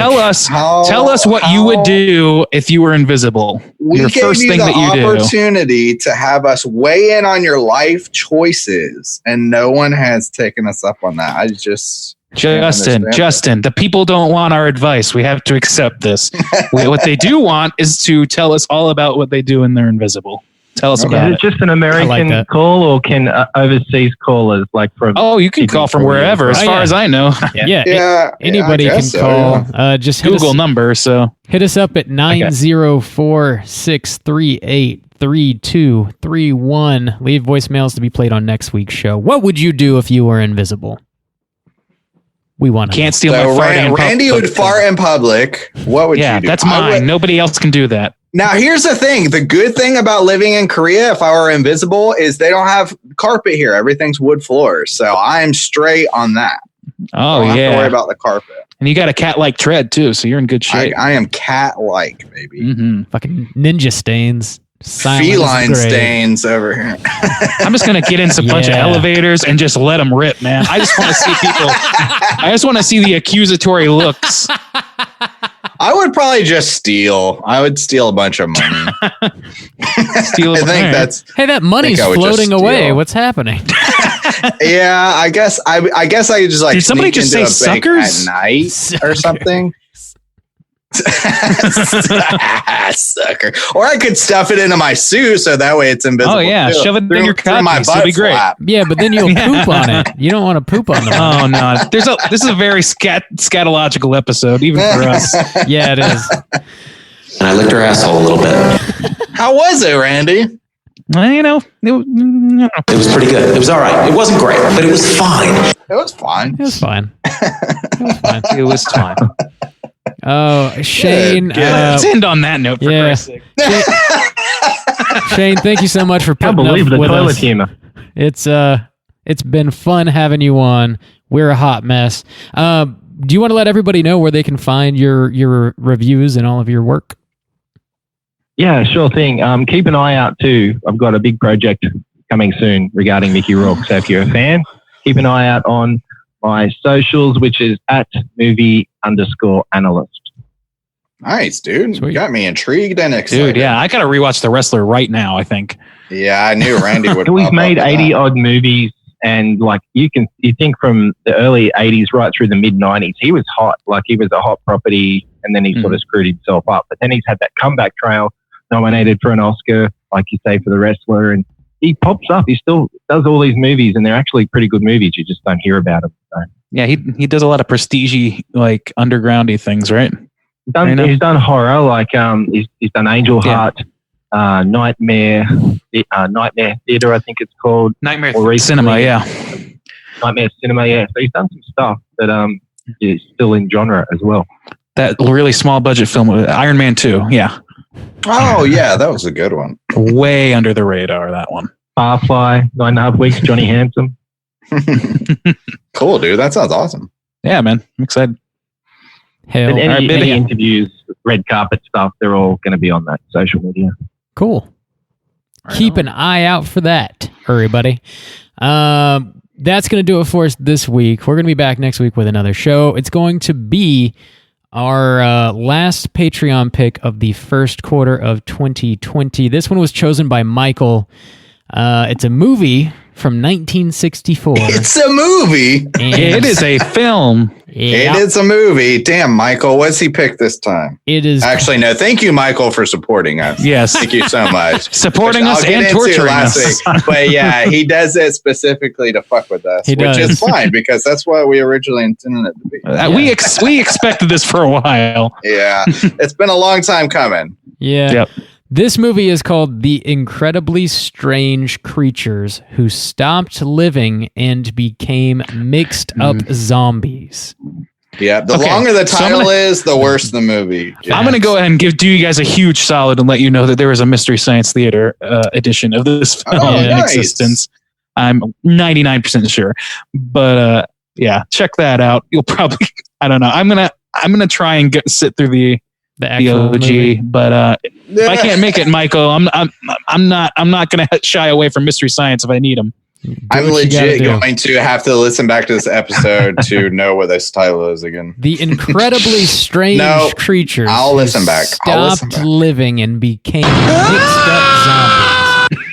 Speaker 3: Coach.
Speaker 4: Tell us what you would do if you were invisible.
Speaker 5: We
Speaker 4: Your
Speaker 5: gave
Speaker 4: first
Speaker 5: you
Speaker 4: thing
Speaker 5: the
Speaker 4: that you do.
Speaker 5: opportunity to have us weigh in on your life choices, and no one has taken us up on that.
Speaker 4: Justin, the people don't want our advice. We have to accept this. What they do want is to tell us all about what they do when they're invisible. Tell us about
Speaker 6: Is
Speaker 4: it.
Speaker 6: it just an American call, or can overseas callers like from?
Speaker 4: Oh, you can call from wherever, as far as I know.
Speaker 3: Anybody can call. Just hit
Speaker 4: Google number. So
Speaker 3: hit us up at 904-638-3231. Leave voicemails to be played on next week's show. What would you do if you were invisible? We want to.
Speaker 4: Can't steal my farting.
Speaker 5: Randy would fart in public. What would you do?
Speaker 4: Yeah, that's mine. Nobody else can do that.
Speaker 5: Now, here's the thing. The good thing about living in Korea, if I were invisible, is they don't have carpet here. Everything's wood floors. So I'm straight on that.
Speaker 4: Oh,
Speaker 5: don't have to worry about the carpet.
Speaker 4: And you got a cat-like tread, too, so you're in good shape.
Speaker 5: I am cat-like, baby.
Speaker 4: Mm-hmm.
Speaker 3: Fucking ninja stains.
Speaker 5: Feline stains over here.
Speaker 4: I'm just going to get into a bunch of elevators and just let them rip, man. I just want to see people. I just want to see the accusatory looks.
Speaker 5: I would probably just steal. I would steal a bunch of money.
Speaker 3: Hey, that money's floating away. What's happening?
Speaker 5: Yeah, I guess I just like.
Speaker 4: Did somebody just say suckers
Speaker 5: at night or something? Sucker. Or I could stuff it into my suit so that way it's invisible.
Speaker 4: Oh yeah, shove it in your cup. It'll be great.
Speaker 3: Yeah, but then you'll poop on it. You don't want to poop on the money.
Speaker 4: Oh no, this is a very scatological episode, even for us.
Speaker 3: Yeah, it is.
Speaker 9: And I licked her asshole a little bit.
Speaker 5: How was it, Randy?
Speaker 4: Well,
Speaker 9: it was pretty good. It was all right. It wasn't great, but it was fine.
Speaker 5: It was fine.
Speaker 3: It was fine.
Speaker 4: It was fine.
Speaker 3: Oh, Shane.
Speaker 4: Let's end on that note. For Christ's sake.
Speaker 3: Shane, thank you so much for putting up with us. Humor. It's been fun having you on. We're a hot mess. Do you want to let everybody know where they can find your reviews and all of your work?
Speaker 6: Yeah, sure thing. Keep an eye out too. I've got a big project coming soon regarding Mickey Rourke. So if you're a fan, keep an eye out on my socials, which is @movie_analyst.
Speaker 5: Nice, dude. Sweet. You got me intrigued and excited.
Speaker 4: Dude, yeah, I got to rewatch The Wrestler right now, I think.
Speaker 5: Yeah, I knew Randy would.
Speaker 6: He's made 80 odd movies, and like you think from the early 80s right through the mid 90s, he was hot. Like he was a hot property, and then he sort of screwed himself up. But then he's had that comeback trail, nominated for an Oscar, like you say, for The Wrestler, and he pops up. He still does all these movies, and they're actually pretty good movies. You just don't hear about them. So.
Speaker 4: Yeah, he does a lot of prestige-y, like undergroundy things, right?
Speaker 6: He's done horror, like he's done Angel Heart, Nightmare Theater, I think it's called.
Speaker 4: Nightmare Cinema, yeah.
Speaker 6: Nightmare Cinema, yeah. So he's done some stuff that is still in genre as well.
Speaker 4: That really small budget film, Iron Man 2, yeah.
Speaker 5: Oh, yeah, that was a good one.
Speaker 4: Way under the radar, that one.
Speaker 6: Firefly, 9.5 Weeks, Johnny Handsome.
Speaker 5: Cool, dude. That sounds awesome.
Speaker 4: Yeah, man. I'm excited.
Speaker 3: Hell,
Speaker 6: and any interviews, red carpet stuff, they're all going to be on that social media.
Speaker 3: Cool. Keep an eye out for that, everybody. That's going to do it for us this week. We're going to be back next week with another show. It's going to be our last Patreon pick of the first quarter of 2020. This one was chosen by Michael. It's a movie from 1964.
Speaker 5: It's a movie.
Speaker 4: It is a film.
Speaker 5: It is a movie. Damn, Michael, what's he picked this time?
Speaker 3: It is.
Speaker 5: Actually, no. Thank you, Michael, for supporting us.
Speaker 4: Yes.
Speaker 5: Thank you so much.
Speaker 4: Supporting us and torturing us.
Speaker 5: But yeah, he does it specifically to fuck with us, which is fine because that's what we originally intended it to be.
Speaker 4: We expected this for a while.
Speaker 5: Yeah. It's been a long time coming.
Speaker 3: Yeah.
Speaker 4: Yep.
Speaker 3: This movie is called The Incredibly Strange Creatures Who Stopped Living and Became Mixed Up Zombies.
Speaker 5: Yeah, the longer the title is, the worse the movie.
Speaker 4: Yes. I'm going to go ahead and do you guys a huge solid and let you know that there is a Mystery Science Theater edition of this film in existence. I'm 99% sure. But yeah, check that out. You'll probably, I don't know. I'm gonna try and sit through the actual OG movie. But if I can't make it, Michael, I'm not gonna shy away from Mystery Science if I need them.
Speaker 5: I'm legit going to have to listen back to this episode to know what this title is again.
Speaker 3: The Incredibly Strange Creatures.
Speaker 5: I'll listen back.
Speaker 3: Stopped living and became mixed up zombies.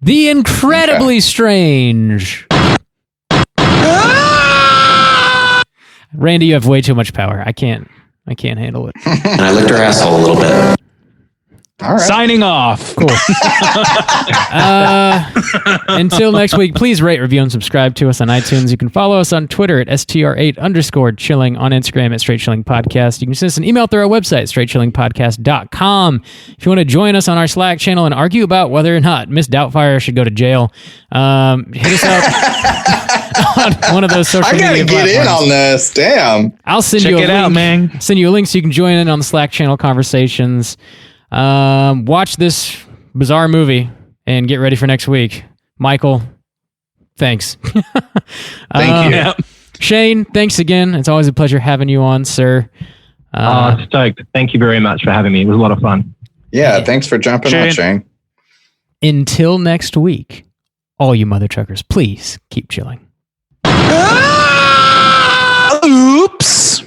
Speaker 3: The Incredibly Strange. Randy, you have way too much power. I can't handle it.
Speaker 9: And I licked her asshole a little bit.
Speaker 5: All right.
Speaker 4: Signing off.
Speaker 3: Cool. Until next week, please rate, review, and subscribe to us on iTunes. You can follow us on Twitter at str8_chilling, on Instagram at Straight Chilling Podcast. You can send us an email through our website, straightchillingpodcast.com. If you want to join us on our Slack channel and argue about whether or not Miss Doubtfire should go to jail, hit us up on one of those social media
Speaker 5: I gotta get in on this. Damn.
Speaker 3: I'll send
Speaker 4: Check
Speaker 3: you a
Speaker 4: it
Speaker 3: link.
Speaker 4: out, man.
Speaker 3: Send you a link so you can join in on the Slack channel conversations. Watch this bizarre movie and get ready for next week. Michael, thanks.
Speaker 5: Thank you.
Speaker 3: Shane, thanks again. It's always a pleasure having you on, sir.
Speaker 6: Stoked. Thank you very much for having me. It was a lot of fun.
Speaker 5: Yeah, thanks for jumping on, Shane.
Speaker 3: Until next week, all you mother truckers, please keep chilling.
Speaker 4: Oops.